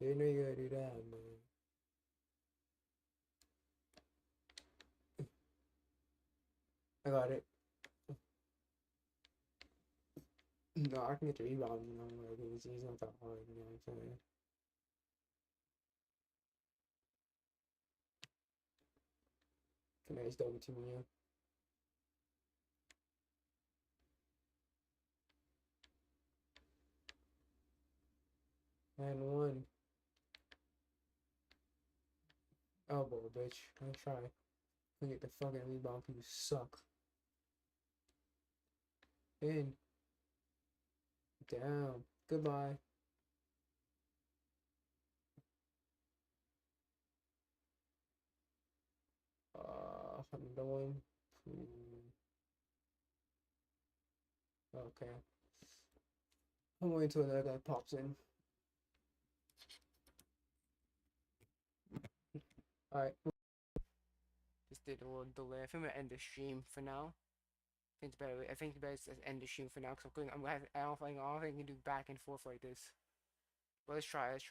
Didn't know you gotta do that, man. I got it. No, I can get the rebound, you know, like it's not that hard, you know what I'm saying? Can I just double team you? And one. Elbow, bitch. I'll try. I'll get the fucking rebound, you suck. In. Down. Goodbye. I'm going to. Okay. I'm going to another guy pops in. Alright. Just did a little delay. I think I'm gonna end the stream for now. I think it's better to end the stream for now because I don't think I can do back and forth like this. But let's try it.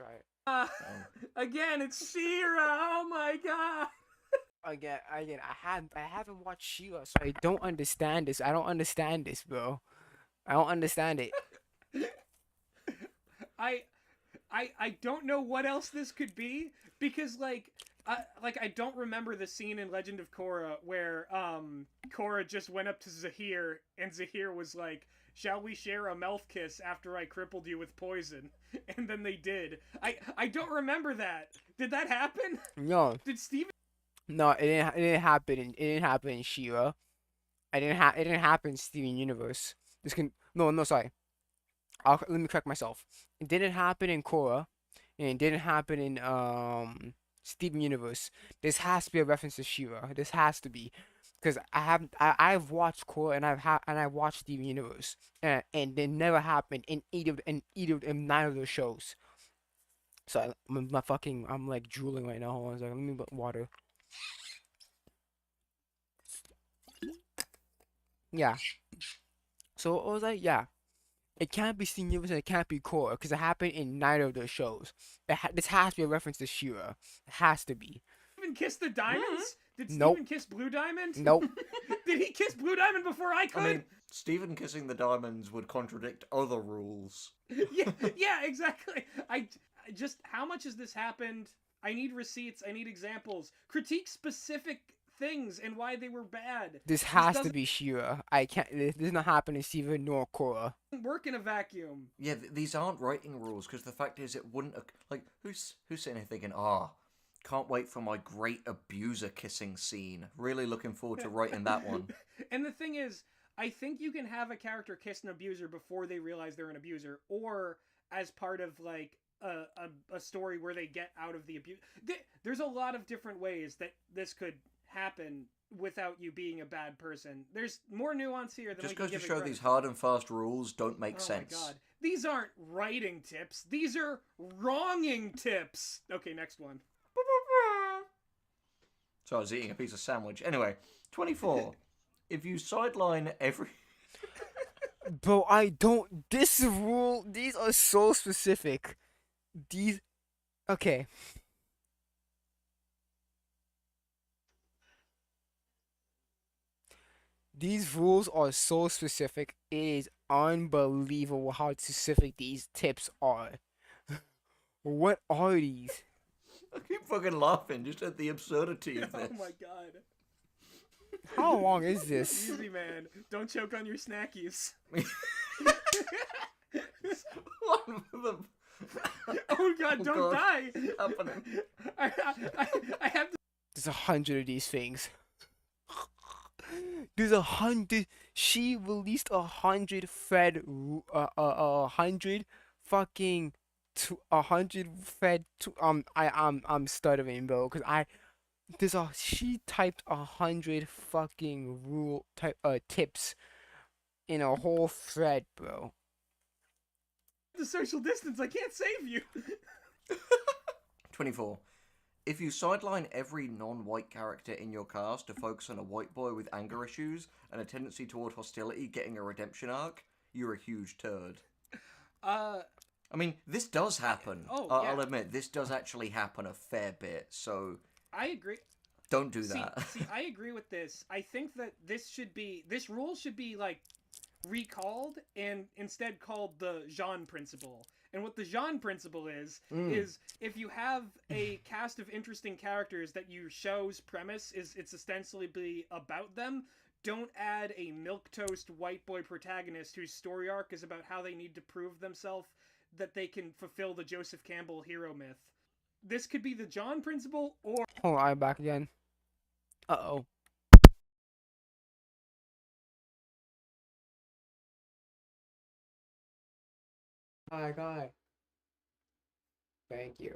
Again, it's She-Ra. Oh my god. Again, I haven't watched Sheila, so I don't understand this. I don't understand this, bro. I don't understand it. I don't know what else this could be because I don't remember the scene in Legend of Korra where Korra just went up to Zahir and Zahir was like, "Shall we share a mouth kiss after I crippled you with poison?" And then they did. I don't remember that. Did that happen? No. Did Steven No, it didn't happen in She-Ra. It didn't happen in Steven Universe. This can no sorry. Let me correct myself. It didn't happen in Korra, and it didn't happen in Steven Universe. This has to be a reference to She-Ra. This has to be, because I've watched Korra and I've watched Steven Universe, and it never happened in in none of those shows. So I'm like drooling right now. Hold on a second. Let me get water. Yeah. So I was like, yeah. It can't be Steven Universe and it can't be Korra because it happened in neither of those shows. This has to be a reference to She-Ra. It has to be. Steven kiss the diamonds? Did Nope. Steven kiss Blue Diamond? Nope. Did he kiss Blue Diamond before I could? I mean, Stephen kissing the diamonds would contradict other rules. yeah, exactly. I just, how much has this happened? I need receipts. I need examples. Critique specific things and why they were bad. This has to doesn't be She-Ra. I can't. This does not happen in Steven nor Korra. work in a vacuum. Yeah, these aren't writing rules because the fact is, it wouldn't like who's sitting here thinking, can't wait for my great abuser kissing scene. Really looking forward to writing that one. And the thing is, I think you can have a character kiss an abuser before they realize they're an abuser, or as part of like a story where they get out of the abuse. There's a lot of different ways that this could happen without you being a bad person. There's more nuance here than Just we can goes to give it show credit. these hard and fast rules don't make sense. Oh my god. These aren't writing tips. These are wronging tips. Okay, next one. So I was eating a piece of sandwich. Anyway, 24. If you sideline every... Bro, I don't. This rule. These are so specific. These. Okay. These rules are so specific. It is unbelievable how specific these tips are. What are these? I keep fucking laughing just at the absurdity of this. Oh my god. How long is this? Easy, man. Don't choke on your snackies. What the... Oh god, don't God. die. happening? I have to. There's 100 of these things. There's 100. She released 100 fed, 100 fucking, 100 fed. I'm stuttering, bro, cause she typed 100 fucking rule type tips in a whole thread, bro. The social distance. I can't save you. 24. If you sideline every non-white character in your cast to focus on a white boy with anger issues and a tendency toward hostility getting a redemption arc, you're a huge turd. I mean, this does happen. Oh, I'll yeah. admit, this does actually happen a fair bit, so I agree. don't do that. See, I agree with this. I think that this rule should be like recalled and instead called the Jean principle. And what the Jean principle is if you have a cast of interesting characters that your show's premise is it's ostensibly about them, don't add a milquetoast white boy protagonist whose story arc is about how they need to prove themselves that they can fulfill the Joseph Campbell hero myth. This could be the John principle or Hold on, I'm back again. Uh-oh. Hi, guy. Thank you.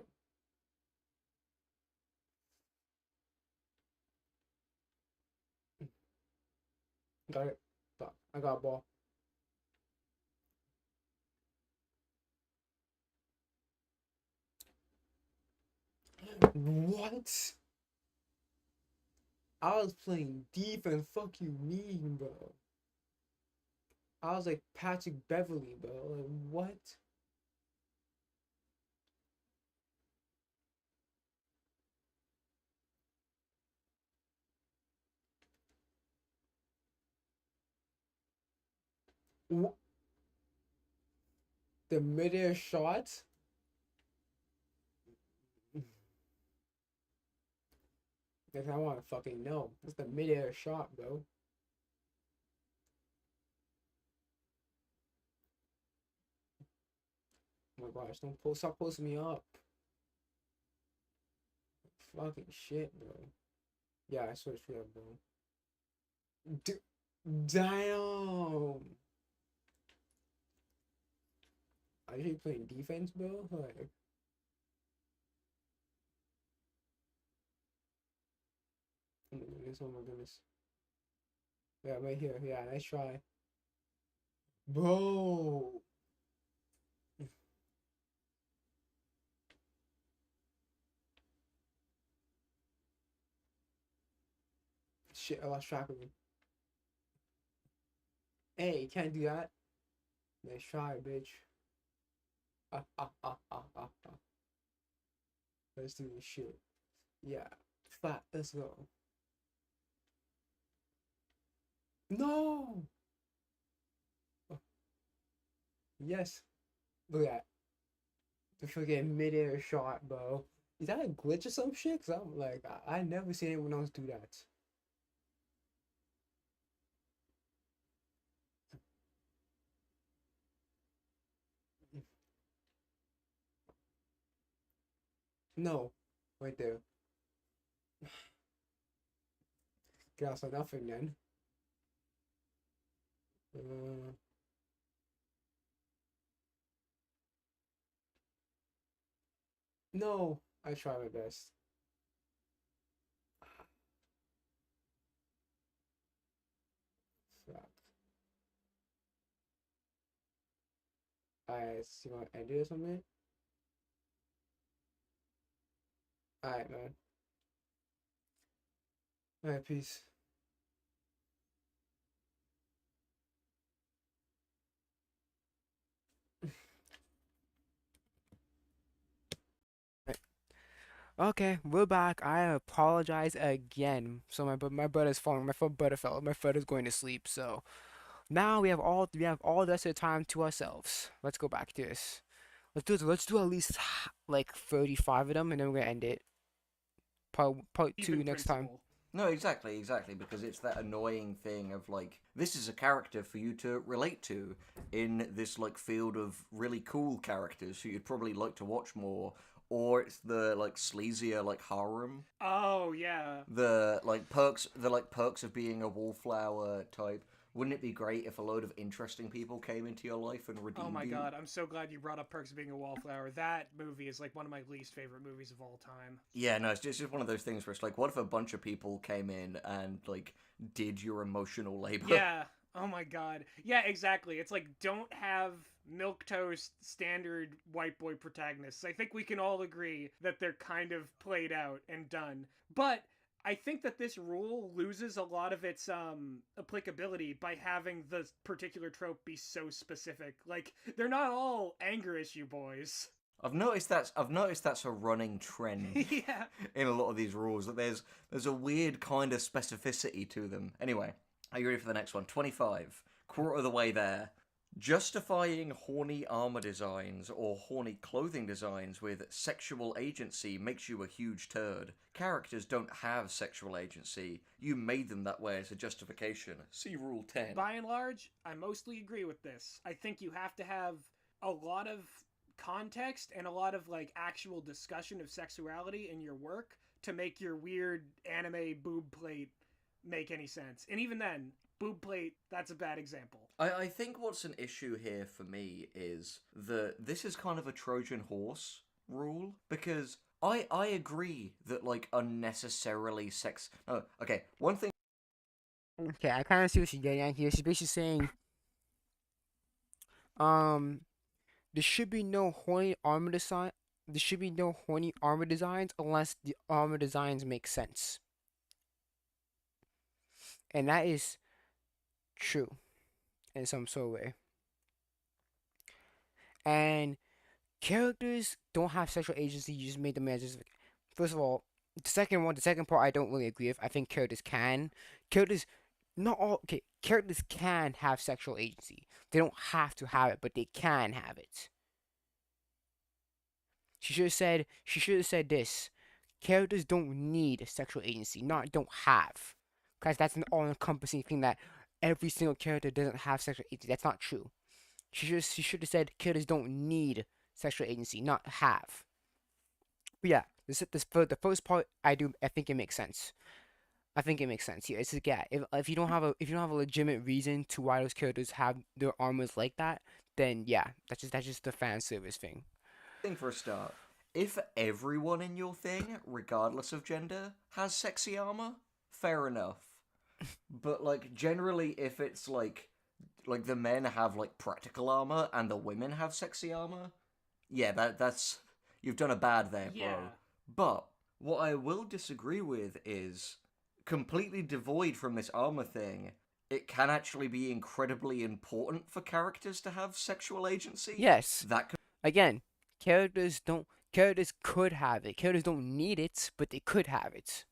Got it. I got a ball. What? I was playing defense. Fuck you mean, bro? I was like Patrick Beverly, bro. Like, what? Wh- The midair shot? If I want to fucking know. It's the midair shot, bro. Oh my gosh, stop posting me up. Fucking shit, bro. Yeah, I switched for that, bro. Damn. Are you playing defense, bro? Like, oh my goodness, oh my goodness. Yeah, right here. Yeah, nice try. Bro. Shit, I lost track of him. Hey, you can't do that. Nice try, bitch. Ah, ah, ah, ah, ah, ah. Let's do this shit. Yeah. Flat, let's go. No! Oh, yes. Look at that. The freaking mid-air shot, bro. Is that a glitch or some shit? Cause I'm like, I never seen anyone else do that. No. Right there. Get outside nothing then. Uh, no. I try my best. Fuck. Alright, so you want to end it or something? Alright, man. Alright, peace. Okay, we're back. I apologize again. So my brother's falling. My brother fell. My brother's going to sleep. So now we have all the rest of the time to ourselves. Let's go back to this. Let's do at least like 35 of them, and then we're gonna end it. Part two Even next time. principle. No, exactly, because it's that annoying thing of like, this is a character for you to relate to in this like field of really cool characters who you'd probably like to watch more, or it's the like sleazier like harem, Oh yeah. the like perks of being a wallflower type. Wouldn't it be great if a load of interesting people came into your life and redeemed Oh my you? god, I'm so glad you brought up Perks of Being a Wallflower. That movie is like one of my least favorite movies of all time. Yeah, no, it's just one of those things where it's like, what if a bunch of people came in and like did your emotional labor? Yeah. Oh my god. Yeah, exactly. It's like don't have milquetoast standard white boy protagonists. I think we can all agree that they're kind of played out and done. But I think that this rule loses a lot of its applicability by having the particular trope be so specific. Like they're not all anger issue boys. I've noticed that's a running trend Yeah. in a lot of these rules, that there's a weird kind of specificity to them. Anyway, are you ready for the next one? 25. Quarter of the way there. Justifying horny armor designs or horny clothing designs with sexual agency makes you a huge turd. Characters don't have sexual agency. You made them that way as a justification. See Rule 10. By and large, I mostly agree with this. I think you have to have a lot of context and a lot of like actual discussion of sexuality in your work to make your weird anime boob plate make any sense. And even then, boob plate, that's a bad example. I think what's an issue here for me is that this is kind of a Trojan horse rule, because I agree that like unnecessarily sex. No, okay. One thing. Okay, I kind of see what she's getting at here. She's basically saying, there should be no horny armor design. There should be no horny armor designs unless the armor designs make sense, and that is true in some sort of way. And characters don't have sexual agency. You just made them as first of all. The second part, I don't really agree with. I think characters can. Characters, not all. Okay, characters can have sexual agency. They don't have to have it, but they can have it. She should have said. She should have said this. Characters don't need sexual agency. Not don't have, because that's an all-encompassing thing that every single character doesn't have sexual agency. That's not true. She should have said characters don't need sexual agency, not have. But yeah, the first part I think it makes sense. I think it makes sense. Yeah, it's like, yeah. If you don't have a legitimate reason to why those characters have their armors like that, then yeah, that's just the fan service thing. Thing for a start, if everyone in your thing, regardless of gender, has sexy armor, fair enough. But like generally, if it's like the men have like practical armor and the women have sexy armor, yeah, that's you've done a bad there, bro. Yeah. But what I will disagree with is completely devoid from this armor thing. It can actually be incredibly important for characters to have sexual agency. Yes. That could Again, characters could have it. Characters don't need it, but they could have it.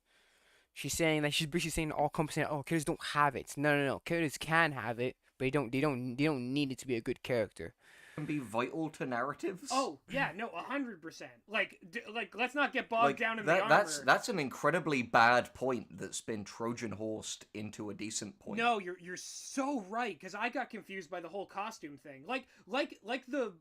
She's basically saying all companies, oh, characters don't have it. No, no, no. Characters can have it, but they don't need it to be a good character. be vital to narratives. Oh yeah, no, 100%. Like let's not get bogged down in the armor. That's an incredibly bad point that's been Trojan horsed into a decent point. No, you're so right, because I got confused by the whole costume thing. Like the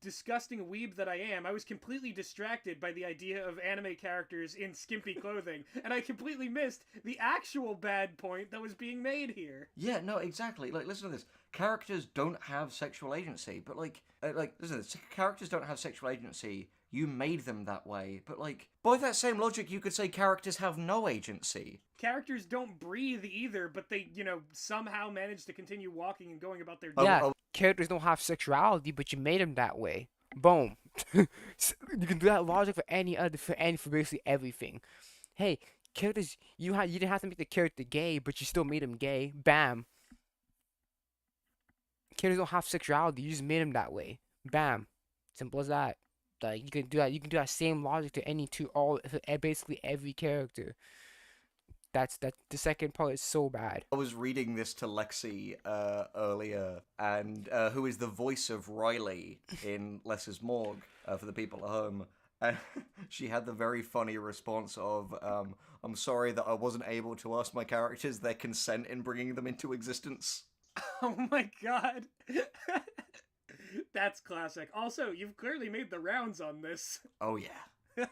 disgusting weeb that I am, I was completely distracted by the idea of anime characters in skimpy clothing, and I completely missed the actual bad point that was being made here. Yeah, no, exactly. Like, listen to this. Characters don't have sexual agency, but like, listen to this. Characters don't have sexual agency. You made them that way, but like, by that same logic, you could say characters have no agency. Characters don't breathe either, but they, somehow manage to continue walking and going about their Oh, day. Yeah, characters don't have sexuality, but you made them that way. Boom. You can do that logic for basically everything. Hey, characters, you didn't have to make the character gay, but you still made him gay. Bam. Characters don't have sexuality, you just made them that way. Bam. Simple as that. Like you can do that. You can do that same logic to basically every character. That the second part is so bad. I was reading this to Lexi earlier, and who is the voice of Riley in Less is Morgue for the people at home. And she had the very funny response of, I'm sorry that I wasn't able to ask my characters their consent in bringing them into existence. Oh my god. That's classic. Also, you've clearly made the rounds on this. Oh, yeah.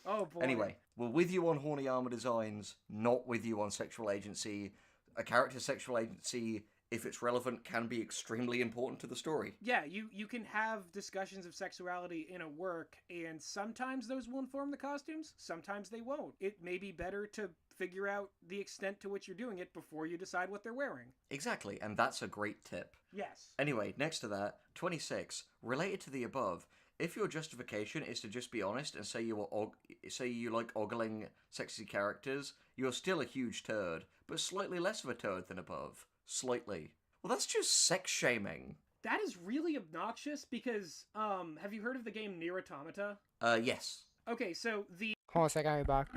Oh boy. Anyway, we're with you on horny armor designs, not with you on sexual agency. A character's sexual agency, if it's relevant, can be extremely important to the story. Yeah, you can have discussions of sexuality in a work, and sometimes those will inform the costumes, sometimes they won't. It may be better to figure out the extent to which you're doing it before you decide what they're wearing. Exactly, and that's a great tip. Yes. Anyway, next to that, 26, related to the above, if your justification is to just be honest and say you like ogling sexy characters, you're still a huge turd, but slightly less of a turd than above. Slightly. Well, that's just sex shaming. That is really obnoxious because, have you heard of the game Nier Automata? Yes. Okay, so the Hold on a second, I'll be back.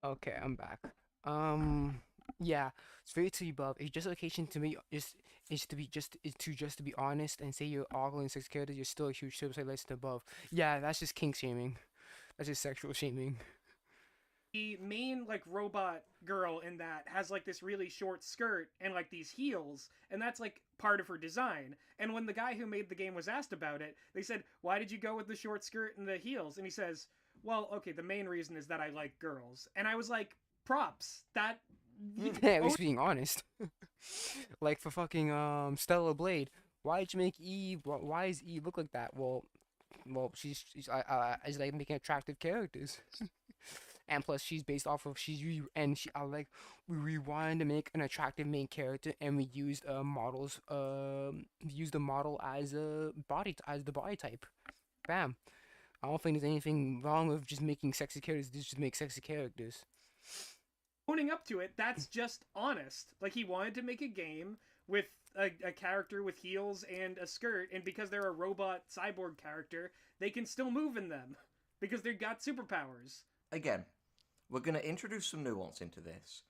Okay, I'm back. Yeah, it's very to the above. It's justification to me is to be honest and say you're ogling sex characters. You're still a huge suicide list above. Yeah, that's just kink shaming. That's just sexual shaming. the main robot girl in that has this really short skirt and these heels, and that's part of her design. And when the guy who made the game was asked about it, they said, "Why did you go with the short skirt and the heels?" And he says, "Well, okay, the main reason is that I like girls." And I was like, props. That Yeah, at least being honest. Like for fucking Stella Blade, why'd you make Eve? Why does Eve look like that? Well, she's is like making attractive characters. And plus, she's based off of we rewind to make an attractive main character, and we used used the model as the body type. Bam. I don't think there's anything wrong with just making sexy characters. Just make sexy characters. owning up to it, that's just honest. Like, he wanted to make a game with a character with heels and a skirt, and because they're a robot cyborg character, they can still move in them because they've got superpowers. Again, we're going to introduce some nuance into this.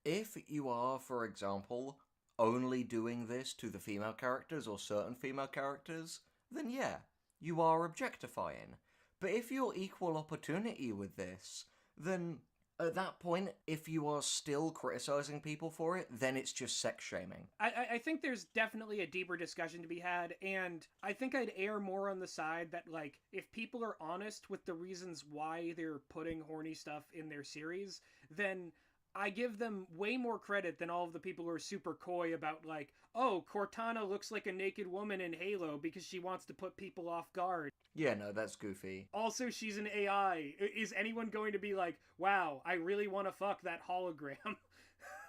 If you are, for example, only doing this to the female characters or certain female characters, then yeah, you are objectifying. But if you're equal opportunity with this, then at that point, if you are still criticizing people for it, then it's just sex shaming. I think there's definitely a deeper discussion to be had, and I think I'd err more on the side that, like, if people are honest with the reasons why they're putting horny stuff in their series, then I give them way more credit than all of the people who are super coy about, like, oh, Cortana looks like a naked woman in Halo because she wants to put people off guard. Yeah, no, that's goofy. Also, she's an AI. Is anyone going to be like, wow, I really want to fuck that hologram?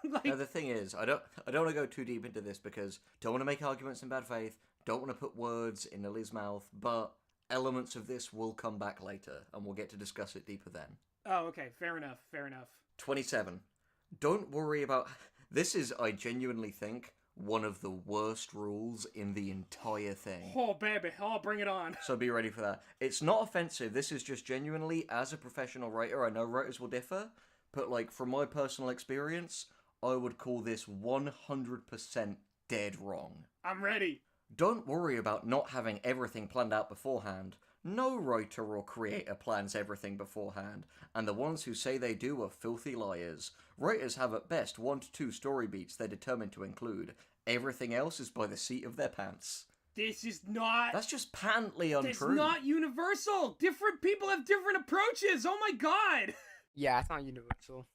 Like, Now the thing is, I don't want to go too deep into this because don't want to make arguments in bad faith, don't want to put words in Lily's mouth, but elements of this will come back later, and we'll get to discuss it deeper then. oh, okay, fair enough, fair enough. 27. Don't worry about... This is, I genuinely think, one of the worst rules in the entire thing. Oh, baby, oh, bring it on. So be ready for that. It's not offensive. This is just genuinely, as a professional writer, I know writers will differ, but, like, from my personal experience, I would call this 100% dead wrong. I'm ready. Don't worry about not having everything planned out beforehand. No writer or creator plans everything beforehand, and the ones who say they do are filthy liars. Writers have at best 1 to 2 story beats they're determined to include. Everything else is by the seat of their pants. This is not... That's just patently untrue. It's not universal. Different people have different approaches. Oh my god. Yeah, it's not universal.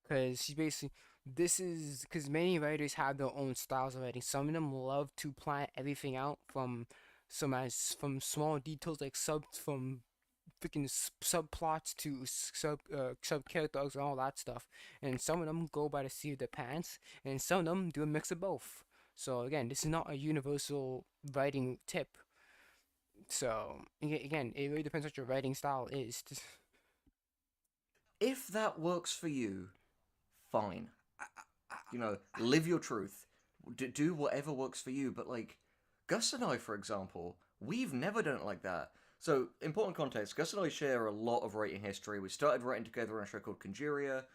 Because she basically, this is, because many writers have their own styles of writing. Some of them love to plan everything out from small details like from freaking subplots to sub characters and all that stuff. And some of them go by the seat of their pants, and some of them do a mix of both. So again, this is not a universal writing tip. So again, it really depends what your writing style is. If that works for you, fine. You know, live your truth. Do whatever works for you, but like, Gus and I, for example, we've never done it like that. So, important context, Gus and I share a lot of writing history. We started writing together on a show called Conjuria.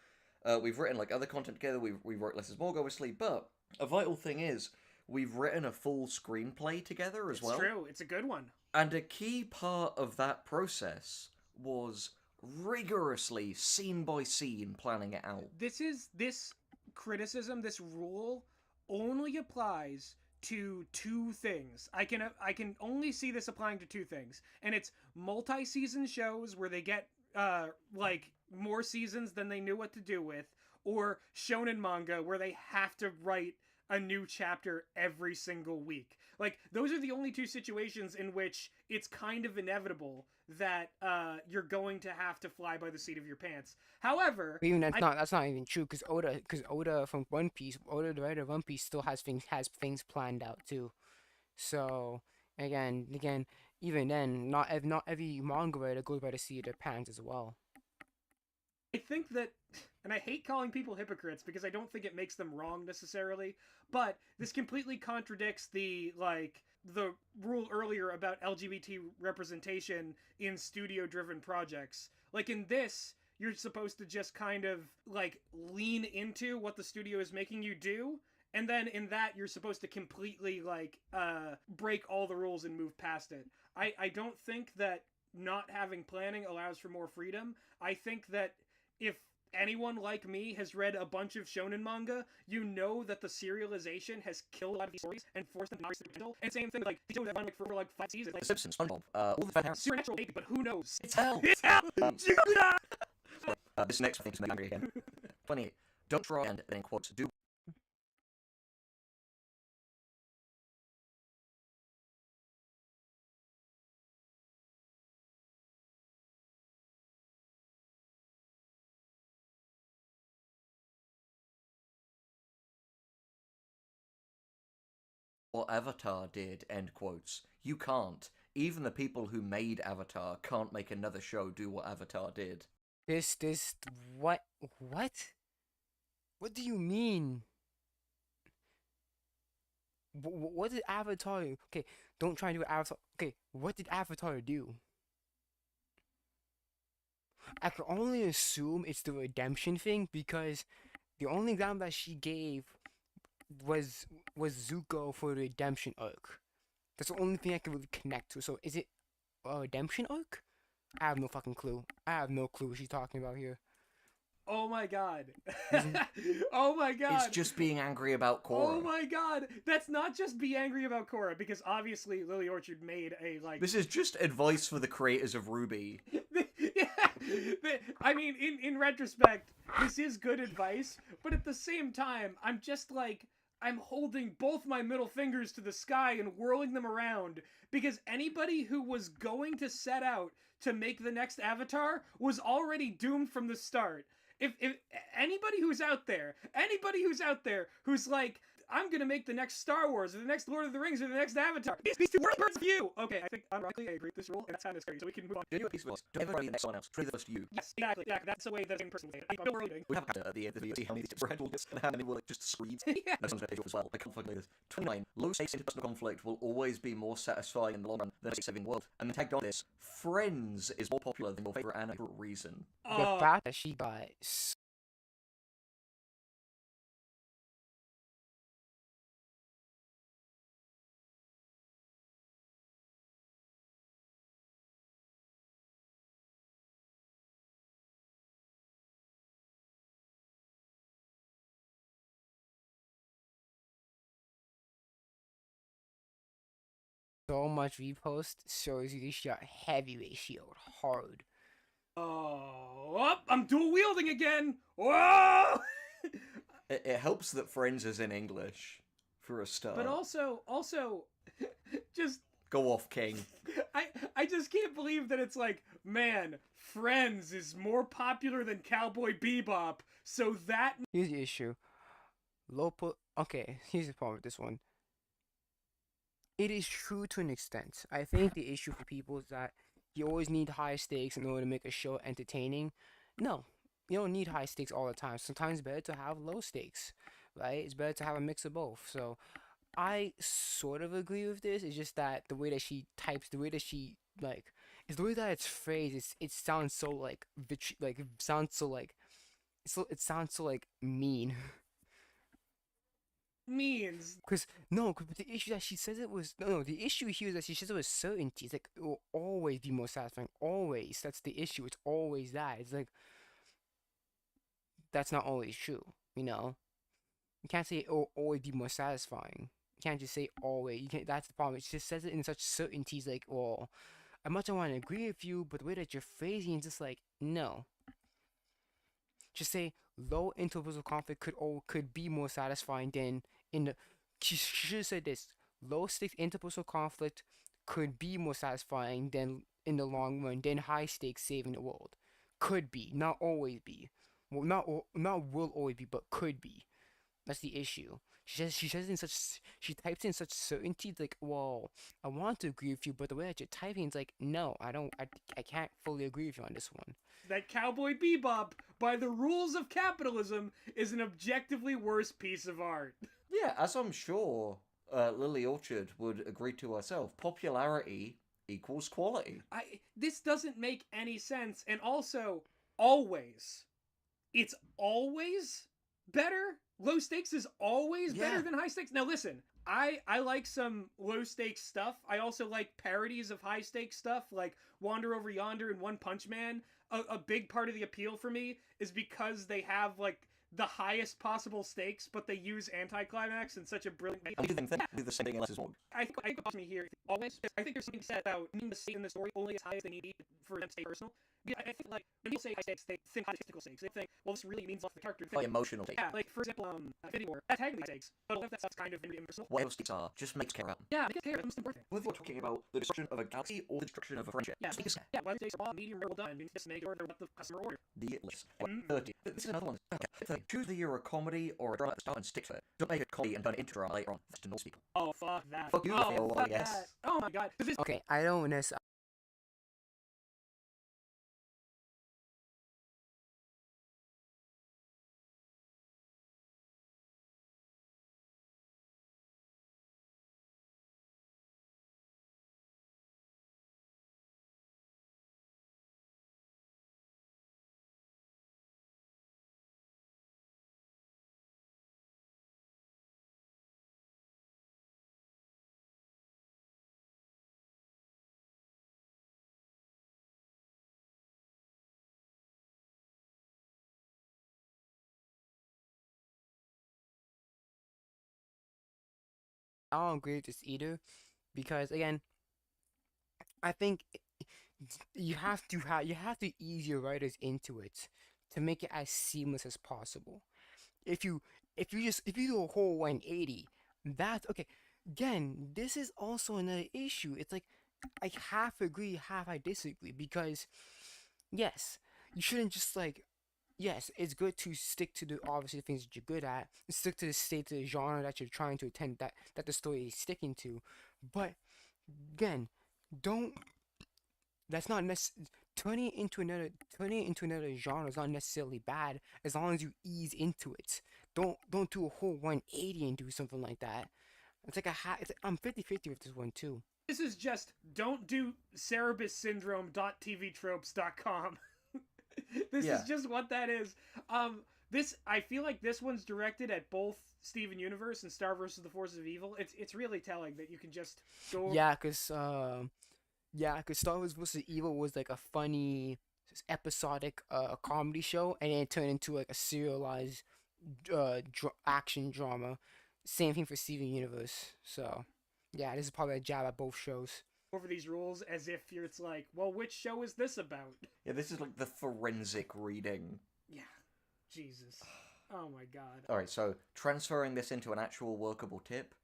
We've written, like, other content together. We wrote Less is More, obviously, but a vital thing is, we've written a full screenplay together as well. It's true, it's a good one. And a key part of that process was rigorously, scene by scene, planning it out. This criticism, this rule, only applies to 2 things. I can only see this applying to 2 things, and it's multi-season shows where they get like more seasons than they knew what to do with, or shonen manga where they have to write a new chapter every single week. Like, those are the only 2 situations in which it's kind of inevitable that you're going to have to fly by the seat of your pants. However, But even that's not even true, because Oda from One Piece, Oda the writer of One Piece still has things planned out too. So again, even then, not every manga writer goes by the seat of their pants as well. I think that, and I hate calling people hypocrites because I don't think it makes them wrong necessarily, but this completely contradicts the rule earlier about LGBT representation in studio-driven projects. Like, in this, you're supposed to just kind of, like, lean into what the studio is making you do, and then in that, you're supposed to completely, like, break all the rules and move past it. I don't think that not having planning allows for more freedom. I think that if anyone like me has read a bunch of shonen manga, you know that the serialization has killed a lot of these stories and forced them to reach their potential. And same thing, like, these shows have run, like, for like 5 seasons. Like, The Simpsons, SpongeBob, all the fan Supernatural, maybe, but who knows? It's hell! It's hell! This next thing's angry again. 28. Don't try and then quote, do what Avatar did, end quotes. You can't. Even the people who made Avatar can't make another show do what Avatar did. What? What do you mean? What did Avatar do? Okay, don't try and do Avatar. Okay, what did Avatar do? I can only assume it's the redemption thing because the only example that she gave was Zuko for the redemption arc. That's the only thing I can really connect to. So is it a redemption arc? I have no fucking clue. I have no clue what she's talking about here. Oh my god. Isn't- Oh my god. It's just being angry about Korra. Oh my god. That's not just be angry about Korra, because obviously Lily Orchard made a, like... This is just advice for the creators of RWBY. I mean, in retrospect, this is good advice, but at the same time, I'm just like, I'm holding both my middle fingers to the sky and whirling them around, because anybody who was going to set out to make the next Avatar was already doomed from the start. If anybody who's out there who's like, I'm gonna make the next Star Wars or the next Lord of the Rings or the next Avatar, these two world birds of you. Okay, I think ironically I agree with this rule, and that's kind of scary. So we can move on. Do a piece of advice. Don't ever write the next one else. Treat it first to you. Yes, exactly. That's the way the same person will say it. Don't worry. We have a counter at the end of the video to see how many tips we're handled and how many will like just screed. Yeah. That's one's as well. Like conflict leaders. 29. Low stakes interpersonal conflict will always be more satisfying in the long run than a saving the world. And then tagged on this, Friends is more popular than your favorite anime for a reason. The fact that she got so much repost shows you this shit heavy ratioed hard. Oh, I'm dual wielding again. Whoa! It helps that Friends is in English for a start. But also, just Go off, King. I just can't believe that it's like, man, Friends is more popular than Cowboy Bebop, so that... Here's the issue. Okay, here's the problem with this one. It is true to an extent. I think the issue for people is that you always need high stakes in order to make a show entertaining. No, you don't need high stakes all the time. Sometimes it's better to have low stakes, right? It's better to have a mix of both. So I sort of agree with this. It's just that the way that she types, the way that she is the way that it's phrased. It sounds so like it sounds so like it sounds so like mean. means... Cause the issue that she says it was the issue here is that she says it was certainty. It's like it will always be more satisfying. Always, that's the issue. It's always that. It's like that's not always true. You know, you can't say it will always be more satisfying. You can't just say always. You can't. That's the problem. It just says it in such certainties. Like, well, I much I want to agree with you, but the way that you're phrasing is just like no. Just say low interpersonal conflict could be more satisfying than in the. She should have said this: low stakes interpersonal conflict could be more satisfying than in the long run than high stakes saving the world. Could be, not always be. Well, not will always be, but could be. That's the issue. She types in such certainty. It's like, well, I want to agree with you, but the way that you're typing is like, no, I can't fully agree with you on this one. That Cowboy Bebop, by the rules of capitalism, is an objectively worse piece of art. Yeah, as I'm sure Lily Orchard would agree to herself, popularity equals quality. This doesn't make any sense, and also, always. It's always better? Low stakes is always better than high stakes? Now listen, I like some low stakes stuff. I also like parodies of high stakes stuff, like Wander Over Yonder and One Punch Man. A big part of the appeal for me is because they have, like, the highest possible stakes, but they use anticlimax in such a brilliant way. I do the same thing unless it's more. I think it me here always. I think there's something said about needing the stake in the story only as high as they need for them to stay personal. Yeah, I think, like, when people say high stakes, they think high statistical stakes. They think, well, this really means off the character. Like emotional stakes. Yeah, like, for example, Infinity War, that's technically stakes, but a lot of that stuff's kind of impersonal. Whatever stakes are, just makes care happen. Yeah, make it care, that's the most important thing. Whether we're talking about the destruction of a galaxy or the destruction of a friendship, Yeah, stakes care. yeah, whether stakes are medium, rare, well done, means just make order what the customer ordered. The list. 30. This is another one. Okay. 30. Choose whether you're a comedy or a drama at the start and stick to it. Don't make a comedy and turn it into drama later on. That's to Norse people. Oh, fuck that. Fuck you, oh, Phil, fuck I guess. that. Oh my god. Okay, I don't necessarily. I don't agree with this either, because again, I think you have to ease your writers into it to make it as seamless as possible. If you if you do a whole 180, that's okay. Again, this is also another issue. It's like I half agree, half I disagree, because yes, you shouldn't just like yes, it's good to stick to the obviously things that you're good at, stick to the state to the genre that you're trying to attend, that the story is sticking to. But again, don't that's not necessarily turning it into another genre is not necessarily bad as long as you ease into it. Don't do a whole 180 and do something like that. It's like I'm 50-50 with this one too. This is just don't do cerebussyndrome.tvtropes.com. This Yeah. is just what that is. This I feel like this one's directed at both Steven Universe and Star vs. the Forces of Evil. It's really telling that you can just go. Yeah, cause Star Wars vs. Evil was like a funny episodic comedy show, and then it turned into like a serialized action drama. Same thing for Steven Universe. So yeah, this is probably a jab at both shows. Over these rules as if it's like, well, which show is this about? Yeah, this is like the forensic reading. Yeah, Jesus. Oh my god. Alright, so transferring this into an actual workable tip,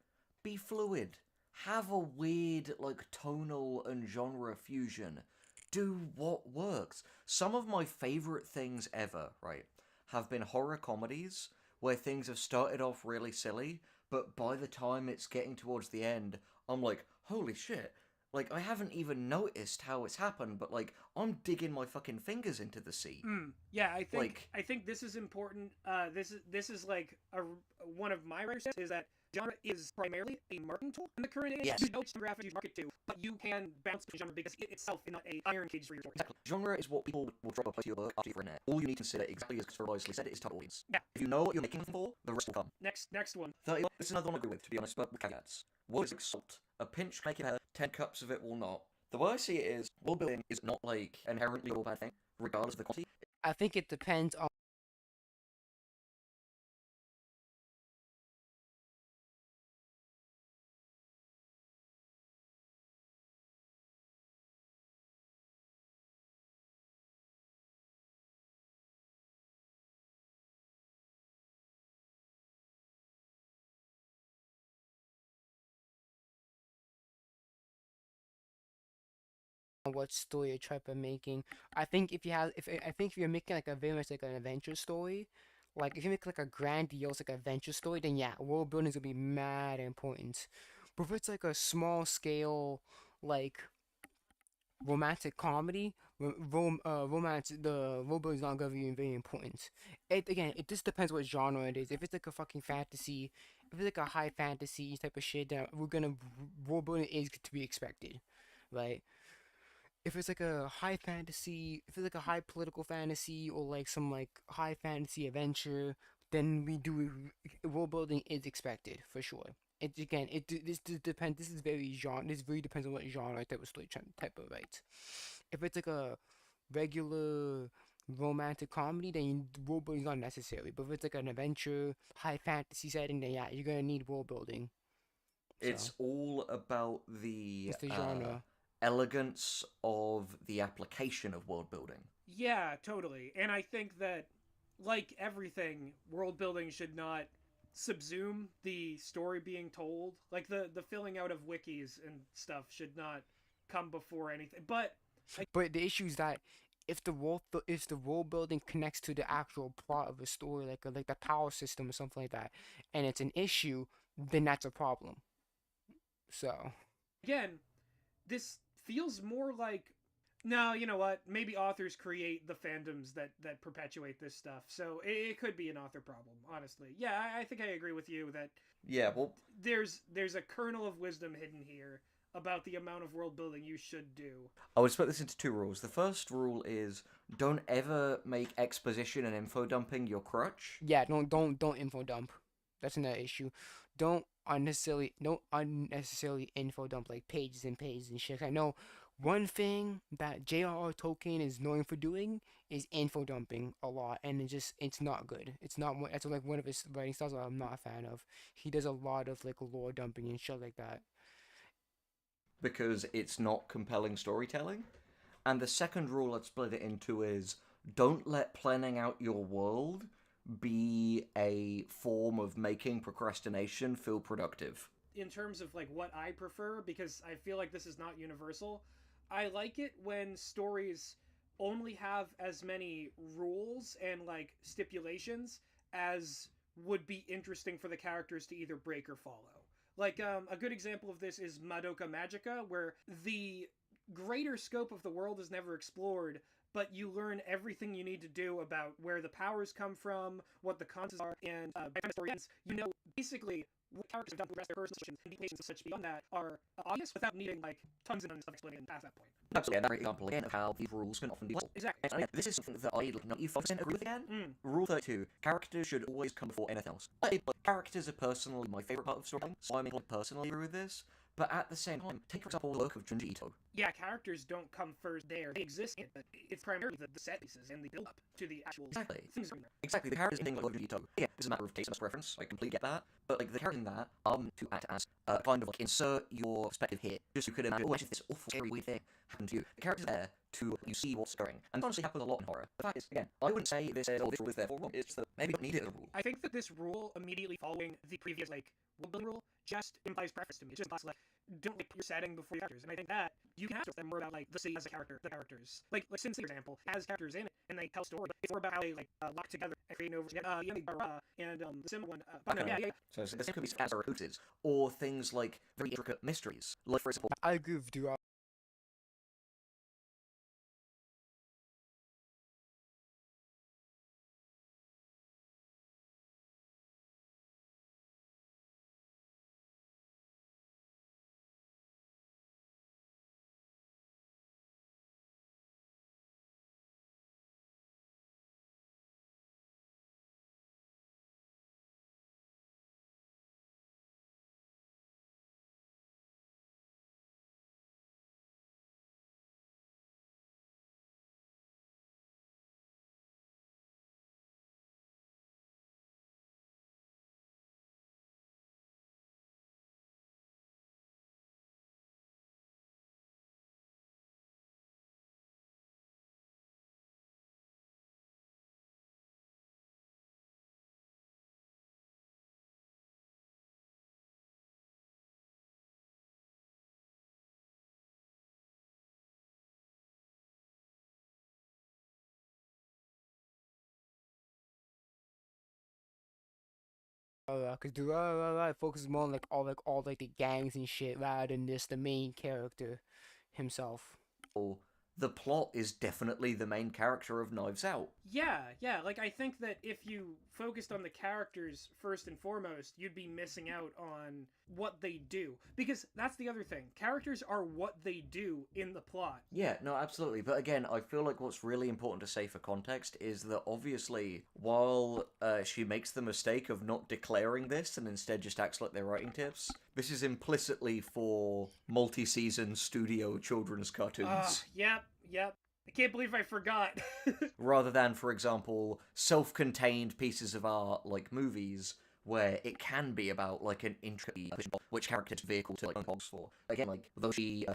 be fluid. Have a weird, like, tonal and genre fusion. Do what works. Some of my favourite things ever, right, have been horror comedies where things have started off really silly, but by the time it's getting towards the end, I'm like, holy shit. Like, I haven't even noticed how it's happened, but, like, I'm digging my fucking fingers into the sea. Yeah, Like- I think this is important. This is like one of my writers is that genre is primarily a marketing tool in the current age. Yes. You know it's demographic you market to, but you can bounce the genre because it itself is not a iron cage for your story. Exactly. Genre is what people will drop a place to your work after you've written it. All you need to consider, exactly as Christopher wisely said, is target audience. Yeah. If you know what you're making for, the rest will come. Next one. 30, this is another one I agree with, to be honest, but with caveats. World is like salt. A pinch can make it better, 10 cups of it will not. The way I see it is, world building is not like inherently a bad thing, regardless of the quantity. I think it depends on what story you're trying to making. I think if you're making like a very much like an adventure story, like if you make like a grandiose like adventure story, then yeah, world building is gonna be mad important. But if it's like a small scale like romantic comedy, the world building is not gonna be very important. It just depends what genre it is. If it's like a fucking fantasy, if it's like a high fantasy type of shit, then world building is to be expected, right? If it's like a high fantasy, if it's like a high political fantasy or like some like high fantasy adventure, then we do world building is expected for sure. This depends. This is very genre. This really depends on what genre type of story type of write. If it's like a regular romantic comedy, then world building is not necessary. But if it's like an adventure, high fantasy setting, then yeah, you're gonna need world building. It's all about the, It's the genre. elegance of the application of world building. Yeah, totally. And I think that, like everything, world building should not subsume the story being told. Like the filling out of wikis and stuff should not come before anything. But But the issue is that if the world building connects to the actual plot of a story, like the power system or something like that, and it's an issue, then that's a problem. So again, this feels more like no, you know what? Maybe authors create the fandoms that perpetuate this stuff. So it could be an author problem, honestly. Yeah, I think I agree with you that Yeah, well, there's a kernel of wisdom hidden here about the amount of world building you should do. I would split this into two rules. The first rule is don't ever make exposition and info dumping your crutch. yeah, don't info dump. That's another issue. don't unnecessarily info dump like pages and pages and shit. I know one thing that J.R.R. Tolkien is known for doing is info dumping a lot, and it's not good. It's not one. That's like one of his writing styles that I'm not a fan of. He does a lot of like lore dumping and shit like that. because it's not compelling storytelling. And the second rule I'd split it into is don't let planning out your world be a form of making procrastination feel productive. In terms of like what I prefer, because I feel like this is not universal, I like it when stories only have as many rules and like stipulations as would be interesting for the characters to either break or follow. Like a good example of this is Madoka Magica, where the greater scope of the world is never explored, but you learn everything you need to do about where the powers come from, what the consequences are, and by the time the story ends, you know basically what characters have done to address their personal situations, and implications of such beyond that are obvious without needing like tons and tons of explaining past that point. Absolutely, another example again of how these rules can often be helpful. Exactly. And again, this is something that I like 95% agree with again. Mm. Rule 32, characters should always come before anything else. Like, characters are personally my favourite part of storytelling, so I'm personally agree with this. But at the same time, take for example the work of Junji Ito. Yeah, characters don't come first there. They exist in it, but it's primarily the set pieces and the build up to the actual Exactly. things in there. Exactly, the characters in things like Junji Ito. Yeah, this is a matter of taste and preference, I completely get that. But like the characters in that to act as kind of like insert your perspective here. Just so you could imagine, oh, if this awful scary weird thing happened to you. The characters are there to let you see what's going. And honestly happens a lot in horror. The fact is, again, I wouldn't say this says, oh, this rule is therefore wrong. It's that maybe you don't need it as a rule. I think that this rule immediately following the previous like world building rule just implies preference to me. It just implies like don't like put your setting before your characters, and I think that you can ask them more about like the city as a character, the characters. Like Sin City, for example, has characters in it, and they tell story. It's more about how they like lock together and create over together. And the similar one. Yeah. So this could be as recruited, or things like very intricate mysteries. Like for example, I agree with you. Cause the focuses more on like all like the gangs and shit rather than just the main character himself. the plot is definitely the main character of Knives Out. Yeah. Like I think that if you focused on the characters first and foremost, you'd be missing out on what they do. Because that's the other thing. Characters are what they do in the plot. Yeah, no, absolutely. But again, I feel like what's really important to say for context is that obviously, while she makes the mistake of not declaring this and instead just acts like they're writing tips, this is implicitly for multi-season studio children's cartoons. Yep. I can't believe I forgot. Rather than, for example, self-contained pieces of art like movies, where it can be about like an intricate which character's vehicle to like unbox for. Again, like though she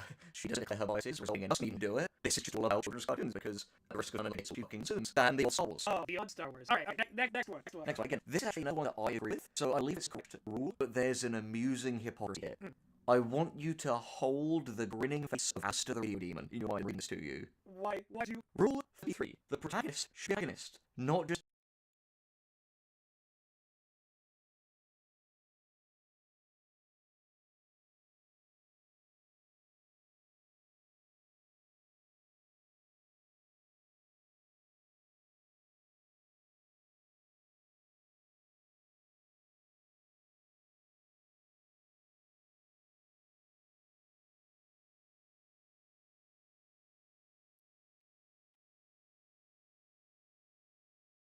doesn't declare her biases, resulting in us needing to do it. This is just all about children's cartoons because the risk of hits fucking soon. And the old Star Wars. Oh, beyond Star Wars. All right, next one. Next one. Again, this is actually another one that I agree with. So I believe it's a correct rule, but there's an amusing hypocrisy here. I want you to hold the grinning face of Asta the Radio Demon. You know I read this to you. Why do you... Rule 33. The protagonist should be agonist, not just...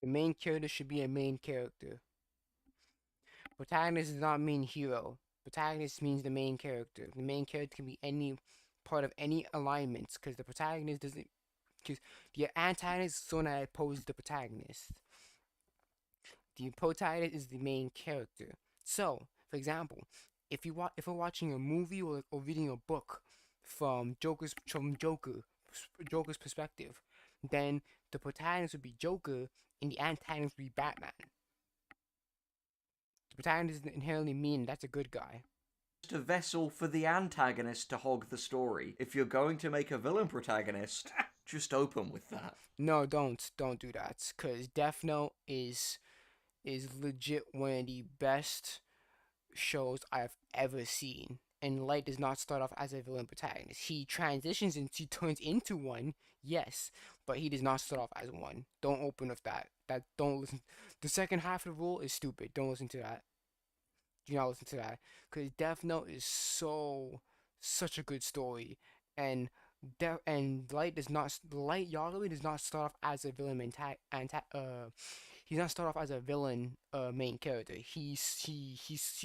The main character should be a main character. Protagonist does not mean hero. Protagonist means the main character. The main character can be any part of any alignments because the protagonist doesn't. Because the antagonist is someone that opposes the protagonist. The protagonist is the main character. So, for example, if we're watching a movie or reading a book from Joker's perspective, then the protagonist would be Joker and the antagonist would be Batman. The protagonist doesn't inherently mean that's a good guy. Just a vessel for the antagonist to hog the story. If you're going to make a villain protagonist, just open with that. No, don't do that, cause Death Note is legit one of the best shows I've ever seen. And Light does not start off as a villain protagonist. He transitions and he turns into one, yes, but he does not start off as one. Don't open with that. Don't listen. The second half of the rule is stupid. Don't listen to that. Do not listen to that, because Death Note is such a good story, and Light Yagami does not start off as a villain he's not start off as a villain main character. He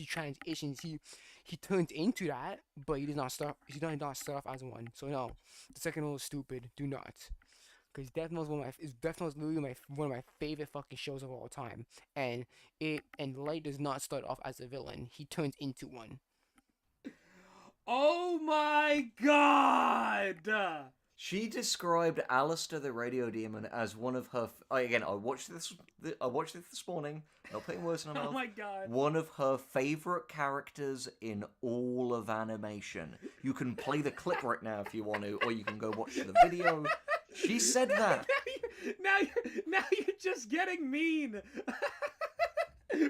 transitions, he turns into that, but he does not start off as one. So no, the second rule is stupid. Do not. Because Death Note is literally one of my favorite fucking shows of all time, and Light does not start off as a villain; he turns into one. Oh my god! She described Alistair the Radio Demon as one of her. Again, I watched this this morning. Not putting words in her mouth. Oh my god! One of her favorite characters in all of animation. You can play the clip right now if you want to, or you can go watch the video. She said that. Now you're just getting mean.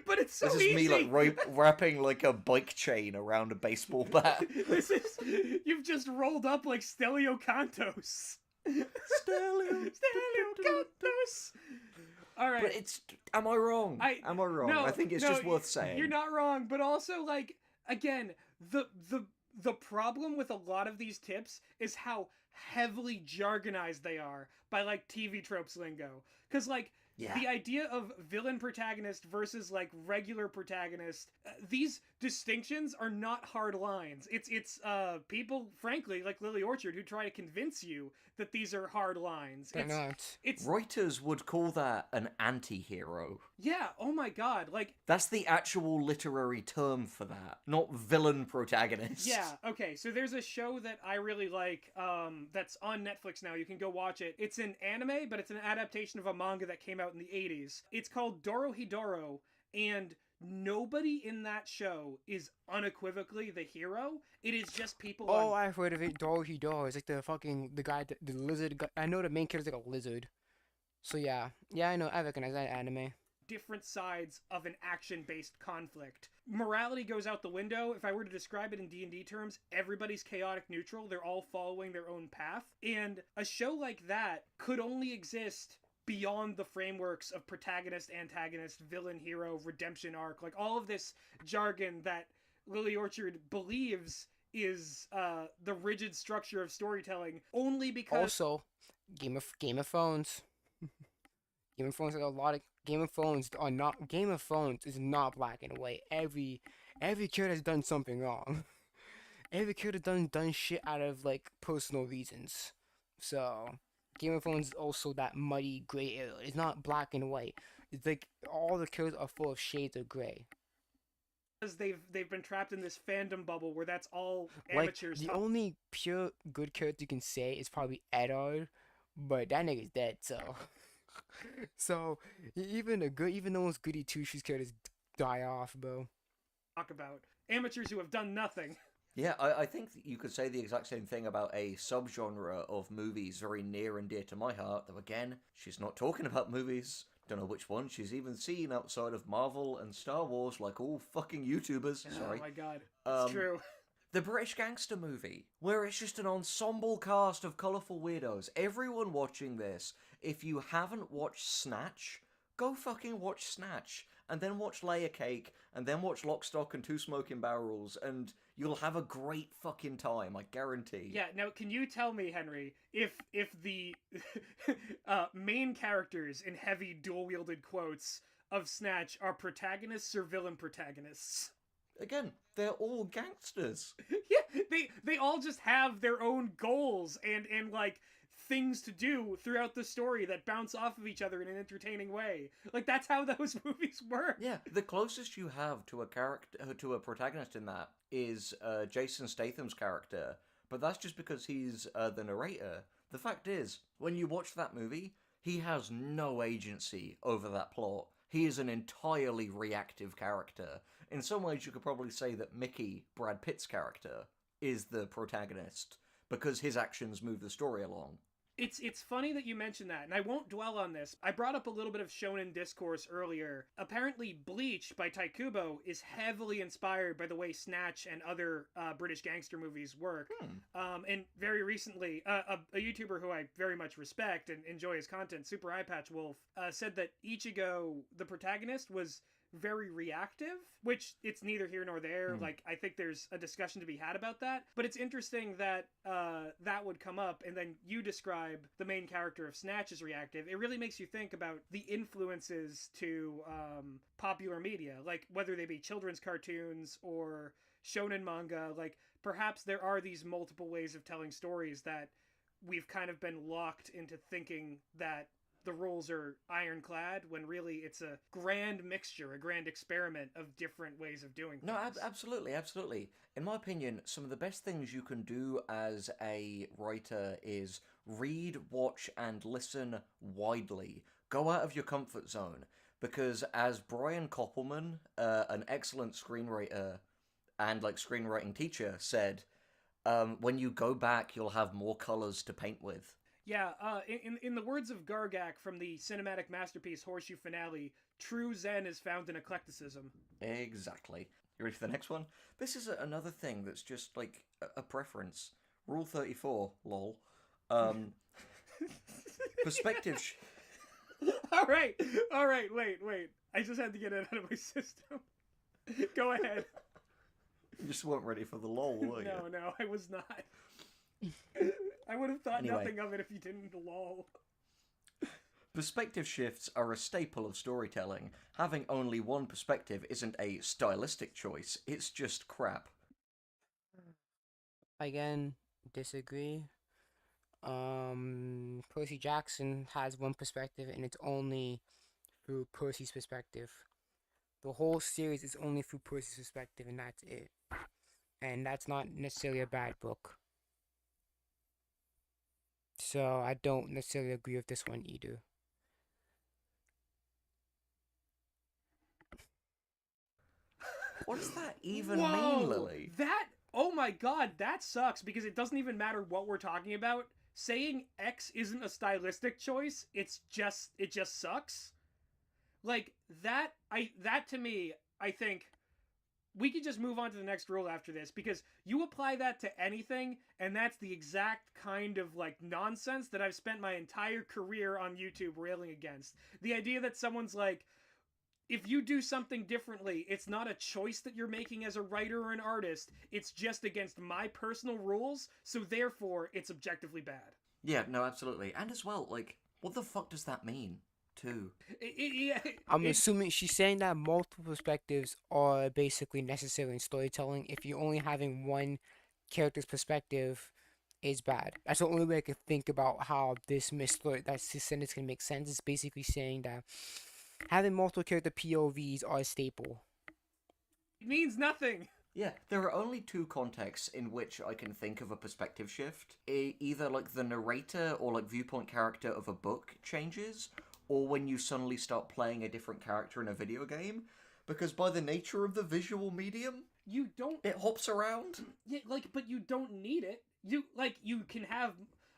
But it's so This is easy. me like wrapping like a bike chain around a baseball bat. You've just rolled up like Stelio Cantos. Stelio Cantos. All right. But am I wrong? Am I wrong? No, I think it's no, just worth saying. You're not wrong, but also like again, the problem with a lot of these tips is how heavily jargonized they are by like TV tropes lingo. Cuz like the idea of villain protagonist versus like regular protagonist, these distinctions are not hard lines. It's people, frankly, like Lily Orchard, who try to convince you that these are hard lines. They're not. It's Writers would call that an anti-hero. yeah. Oh my god. Like That's the actual literary term for that, not villain protagonist. yeah. Okay. So there's a show that I really like. That's on Netflix now. You can go watch it. It's an anime, but it's an adaptation of a manga that came out in the 80s. It's called Dorohedoro, and nobody in that show is unequivocally the hero. It is just people Oh, I've heard of it. Dorohedoro. It's like the guy, the lizard guy. I know the main character's like a lizard. So yeah, I know. I recognize that anime. different sides of an action-based conflict. Morality goes out the window. If I were to describe it in D&D terms, everybody's chaotic neutral. They're all following their own path. And a show like that could only exist beyond the frameworks of protagonist, antagonist, villain, hero, redemption arc. Like all of this jargon that Lily Orchard believes is the rigid structure of storytelling, only because... Also, Game of Thrones. Game of Thrones has a lot of... Game of Thrones is not black and white. Every character has done something wrong. Every character done shit out of like personal reasons. So Game of Thrones is also that muddy gray area. It's not black and white. It's like all the characters are full of shades of gray. Because they've been trapped in this fandom bubble where that's all Like amateurs. the only pure good character you can say is probably Eddard, but that nigga's dead. So even the most goody two shoes characters die off, bro. Talk about amateurs who have done nothing. Yeah, I think you could say the exact same thing about a subgenre of movies very near and dear to my heart, though again, she's not talking about movies. Don't know which one she's even seen outside of Marvel and Star Wars, like all fucking YouTubers. Sorry. Oh my god, it's true. The British gangster movie, where it's just an ensemble cast of colourful weirdos. Everyone watching this, if you haven't watched Snatch, go fucking watch Snatch. And then watch Layer Cake, and then watch Lock, Stock, and Two Smoking Barrels, and you'll have a great fucking time, I guarantee. Yeah, now can you tell me, Henry, if the main characters in heavy dual-wielded quotes of Snatch are protagonists or villain protagonists. Again, they're all gangsters. Yeah, they all just have their own goals and like things to do throughout the story that bounce off of each other in an entertaining way. Like that's how those movies work. Yeah, the closest you have to a character, to a protagonist in that is Jason Statham's character, but that's just because he's the narrator. The fact is, when you watch that movie, he has no agency over that plot. He is an entirely reactive character. In some ways, you could probably say that Mickey, Brad Pitt's character, is the protagonist, because his actions move the story along. It's funny that you mentioned that, and I won't dwell on this. I brought up a little bit of shonen discourse earlier. Apparently, Bleach by Taikubo is heavily inspired by the way Snatch and other British gangster movies work. And very recently, a YouTuber who I very much respect and enjoy his content, Super Eyepatch Wolf, said that Ichigo, the protagonist, was very reactive, which it's neither here nor there. Like, I think there's a discussion to be had about that, but it's interesting that that would come up, and then you describe the main character of Snatch as reactive. It really makes you think about the influences to popular media, like whether they be children's cartoons or shonen manga. Like, perhaps there are these multiple ways of telling stories that we've kind of been locked into thinking that the rules are ironclad, when really it's a grand mixture, a grand experiment of different ways of doing things. No, absolutely. In my opinion, some of the best things you can do as a writer is read, watch, and listen widely. Go out of your comfort zone. Because as Brian Koppelman, an excellent screenwriter and screenwriting teacher, said, when you go back, you'll have more colors to paint with. Yeah, in the words of Gargak from the cinematic masterpiece Horseshoe Finale, true Zen is found in eclecticism. Exactly. You ready for the next one? This is another thing that's just like a preference. Rule 34, lol. Perspective. All right, wait. I just had to get it out of my system. Go ahead. You just weren't ready for the lol, were you? No, I was not. I would have thought nothing of it if you didn't lol. Perspective shifts are a staple of storytelling. Having only one perspective isn't a stylistic choice, it's just crap. Again, disagree. Percy Jackson has one perspective, and it's only through Percy's perspective. The whole series is only through Percy's perspective, and that's it. And that's not necessarily a bad book. So I don't necessarily agree with this one either. What does that even mean, Lily? Oh my god, that sucks, because it doesn't even matter what we're talking about. Saying X isn't a stylistic choice, it just sucks. Like, that to me, I think we could just move on to the next rule after this, because you apply that to anything, and that's the exact kind of nonsense that I've spent my entire career on YouTube railing against. The idea that someone's like, if you do something differently, it's not a choice that you're making as a writer or an artist, it's just against my personal rules, so therefore it's objectively bad. Yeah, no, absolutely. And as well, what the fuck does that mean? Too. I'm assuming she's saying that multiple perspectives are basically necessary in storytelling. If you're only having one character's perspective, is bad. That's the only way I can think about how this sentence can make sense. It's basically saying that having multiple character POVs are a staple. It means nothing. Yeah, there are only two contexts in which I can think of a perspective shift. Either the narrator or viewpoint character of a book changes, or when you suddenly start playing a different character in a video game, because by the nature of the visual medium, it hops around. Yeah, but you don't need it. You can have,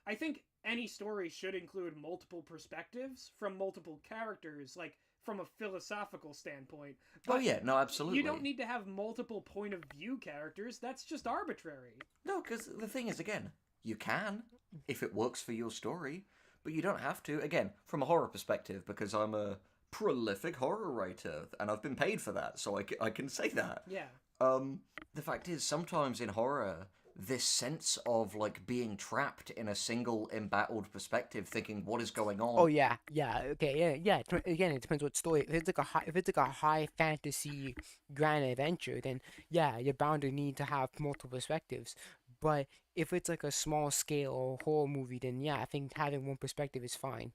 I think any story should include multiple perspectives from multiple characters, from a philosophical standpoint. But oh yeah, no, absolutely. You don't need to have multiple point of view characters. That's just arbitrary. No, because the thing is, again, you can, if it works for your story. But you don't have to, again, from a horror perspective, because I'm a prolific horror writer, and I've been paid for that, so I can say that. Yeah. The fact is, sometimes in horror, this sense of like being trapped in a single embattled perspective, thinking what is going on. Oh yeah, yeah, okay, yeah. Again, it depends what story. If it's like a high fantasy grand adventure, then yeah, you're bound to need to have multiple perspectives. But if it's like a small scale horror movie, then yeah, I think having one perspective is fine.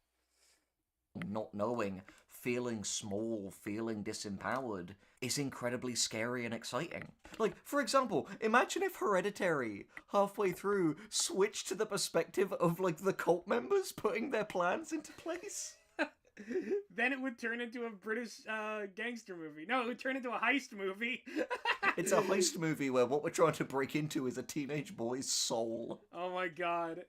Not knowing, feeling small, feeling disempowered is incredibly scary and exciting. Like, for example, imagine if Hereditary, halfway through, switched to the perspective of, like, the cult members putting their plans into place. Then it would turn into a British gangster movie. No, it would turn into a heist movie. It's a heist movie where what we're trying to break into is a teenage boy's soul. Oh my god.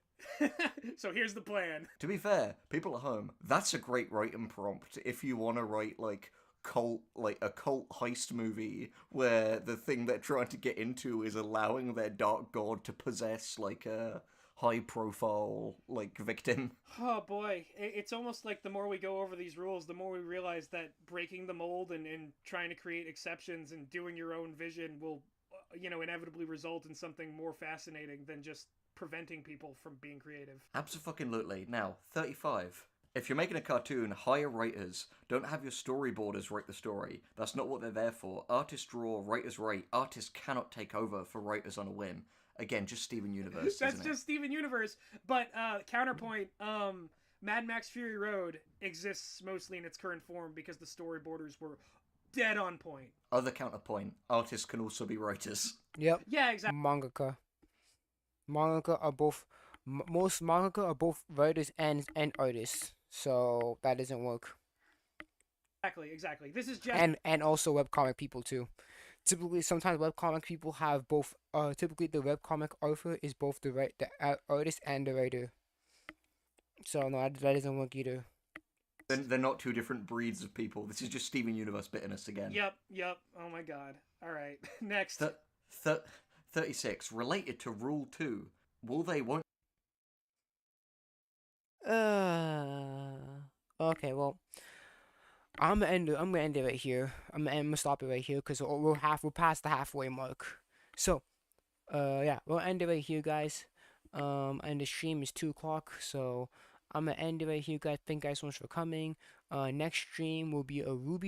So here's the plan. To be fair, people at home, that's a great writing prompt if you want to write, like, a cult heist movie where the thing they're trying to get into is allowing their dark god to possess, like, a high profile, like, victim. Oh boy, it's almost like the more we go over these rules, the more we realize that breaking the mold and trying to create exceptions and doing your own vision will, inevitably result in something more fascinating than just preventing people from being creative. Absolutely. Now, 35. If you're making a cartoon, hire writers. Don't have your storyboarders write the story. That's not what they're there for. Artists draw, writers write. Artists cannot take over for writers on a whim. Again, just Steven Universe. That's just Steven Universe. But counterpoint, Mad Max Fury Road exists mostly in its current form because the storyboarders were dead on point. Other counterpoint, artists can also be writers. Yep. Yeah, exactly. Mangaka. Most mangaka are both writers and artists, so that doesn't work. Exactly. This is just And also webcomic people too. Typically, sometimes webcomic people have both. Typically, the webcomic author is both the artist and the writer. So no, that doesn't work either. They're not two different breeds of people. This is just Steven Universe bitterness again. Yep. Oh my god. All right. Next. 36. Related to Rule 2. Will they, won't... Okay, well, I'm gonna end it right here. I'm gonna stop it right here because we're past the halfway mark. So, yeah, we'll end it right here, guys. And the stream is 2 o'clock, so I'm gonna end it right here, guys. Thank you guys so much for coming. Next stream will be a Ruby